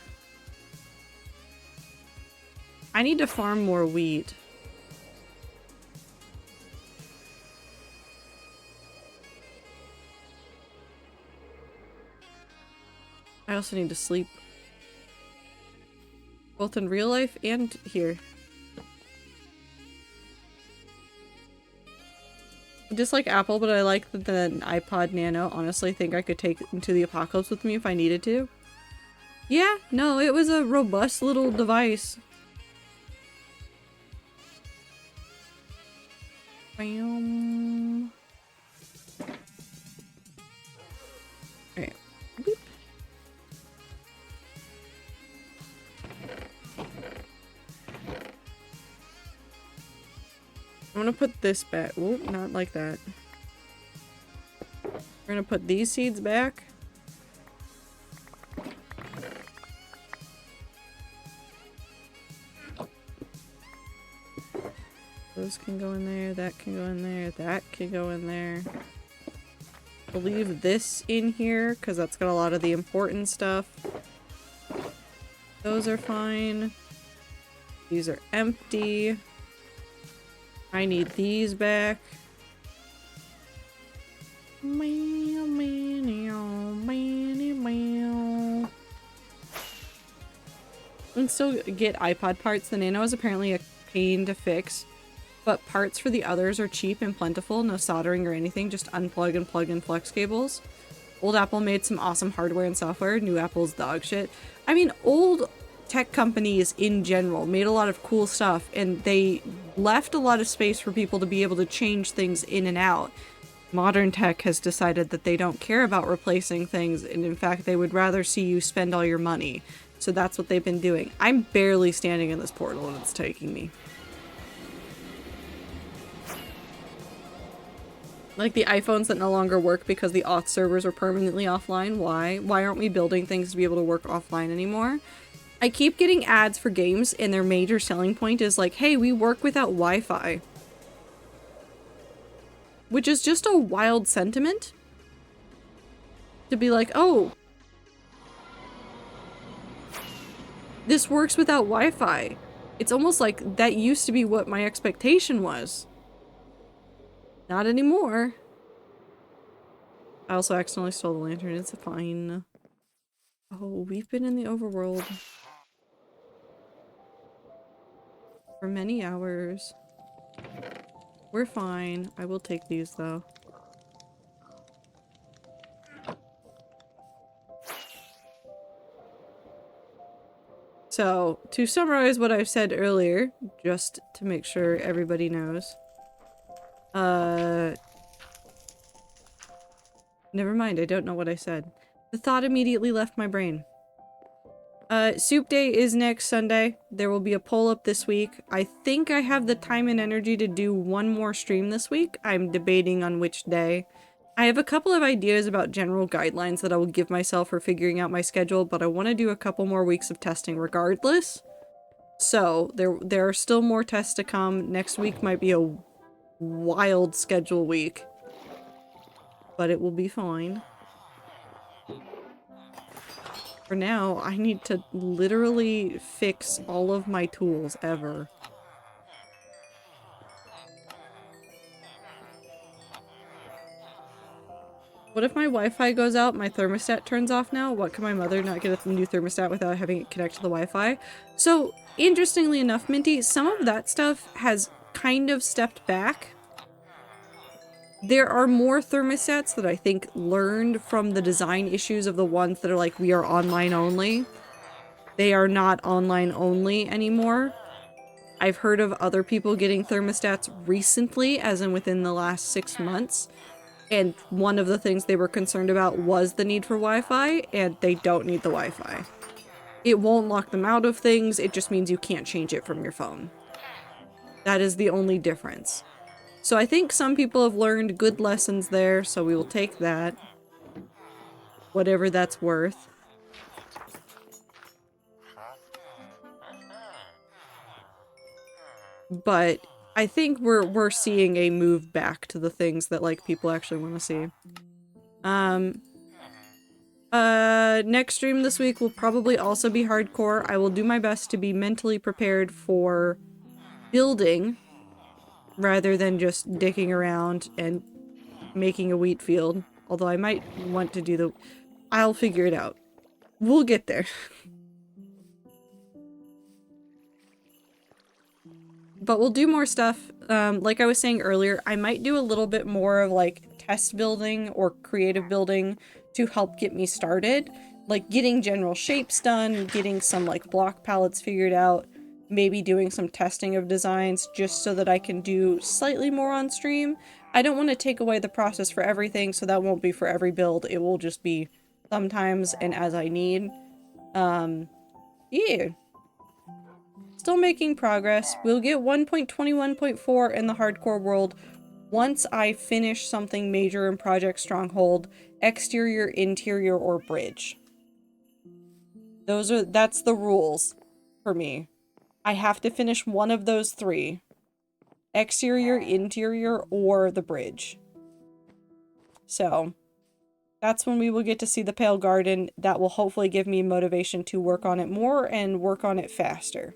S2: I need to farm more wheat. I also need to sleep. Both in real life and here. I dislike Apple, but I like that the iPod Nano. Honestly, think I could take into the apocalypse with me if I needed to. Yeah, no, it was a robust little device. Bam. Alright. Boop. I'm gonna put this back. Whoop, not like that. We're gonna put these seeds back. Those can go in there, that can go in there, that can go in there. We'll leave this in here because that's got a lot of the important stuff. Those are fine. These are empty. I need these back. And still get iPod parts. The Nano is apparently a pain to fix, but parts for the others are cheap and plentiful. No soldering or anything, just unplug and plug in flex cables. Old Apple made some awesome hardware and software. New Apple's dog shit. I mean, old tech companies in general made a lot of cool stuff, and they left a lot of space for people to be able to change things in and out. Modern tech has decided that they don't care about replacing things, and in fact they would rather see you spend all your money. So that's what they've been doing. I'm barely standing in this portal and it's taking me. Like the iPhones that no longer work because the auth servers are permanently offline. Why? Why aren't we building things to be able to work offline anymore? I keep getting ads for games and their major selling point is like, hey, we work without Wi-Fi. Which is just a wild sentiment. To be like, oh, this works without Wi-Fi. It's almost like that used to be what my expectation was. Not anymore. I also accidentally stole the lantern. It's fine. Oh, we've been in the overworld for many hours. We're fine. I will take these though. So, to summarize what I've said earlier, just to make sure everybody knows. Never mind, I don't know what I said. The thought immediately left my brain. Soup Day is next Sunday. There will be a poll up this week. I think I have the time and energy to do one more stream this week. I'm debating on which day. I have a couple of ideas about general guidelines that I will give myself for figuring out my schedule, but I want to do a couple more weeks of testing regardless. So, there are still more tests to come. Next week might be a wild schedule week. But it will be fine. For now, I need to literally fix all of my tools ever. What if my Wi-Fi goes out, my thermostat turns off now? What, can my mother not get a new thermostat without having it connect to the Wi-Fi? So, interestingly enough, Minty, some of that stuff has kind of stepped back. There are more thermostats that I think learned from the design issues of the ones that are like, we are online only. They are not online only anymore. I've heard of other people getting thermostats recently, as in within the last 6 months. And one of the things they were concerned about was the need for Wi-Fi, and they don't need the Wi-Fi. It won't lock them out of things, it just means you can't change it from your phone. That is the only difference. So I think some people have learned good lessons there, so we will take that. Whatever that's worth. But I think we're seeing a move back to the things that like people actually want to see. Next stream this week will probably also be hardcore. I will do my best to be mentally prepared for building rather than just dicking around and making a wheat field. Although I might want to do the... I'll figure it out. We'll get there. But we'll do more stuff. Like I was saying earlier, I might do a little bit more of like test building or creative building to help get me started. Like getting general shapes done, getting some like block palettes figured out, maybe doing some testing of designs just so that I can do slightly more on stream. I don't want to take away the process for everything, so that won't be for every build. It will just be sometimes and as I need. Yeah. Still making progress. We'll get 1.21.4 in the hardcore world once I finish something major in Project Stronghold, exterior, interior, or bridge. That's the rules for me. I have to finish one of those three. Exterior, interior, or the bridge. So, that's when we will get to see the Pale Garden. That will hopefully give me motivation to work on it more and work on it faster.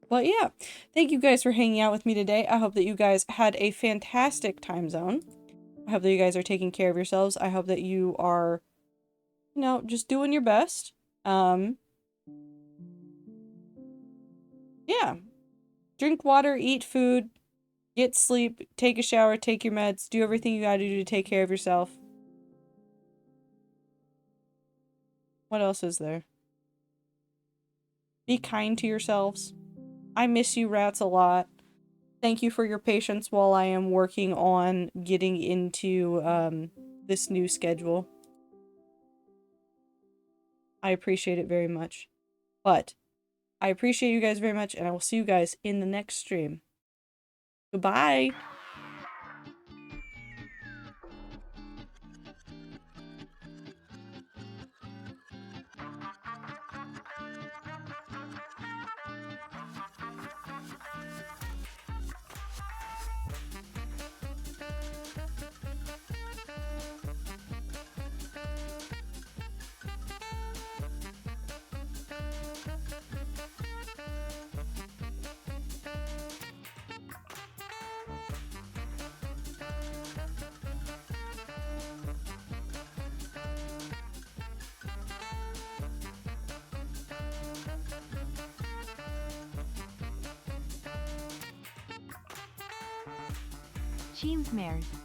S2: But yeah, thank you guys for hanging out with me today. I hope that you guys had a fantastic time zone. I hope that you guys are taking care of yourselves. I hope that you are, you know, just doing your best. Yeah. Drink water, eat food, get sleep, take a shower, take your meds, do everything you gotta do to take care of yourself. What else is there? Be kind to yourselves. I miss you rats a lot. Thank you for your patience while I am working on getting into this new schedule. I appreciate it very much. But I appreciate you guys very much, and I will see you guys in the next stream. Goodbye!
S1: Cheemsmares.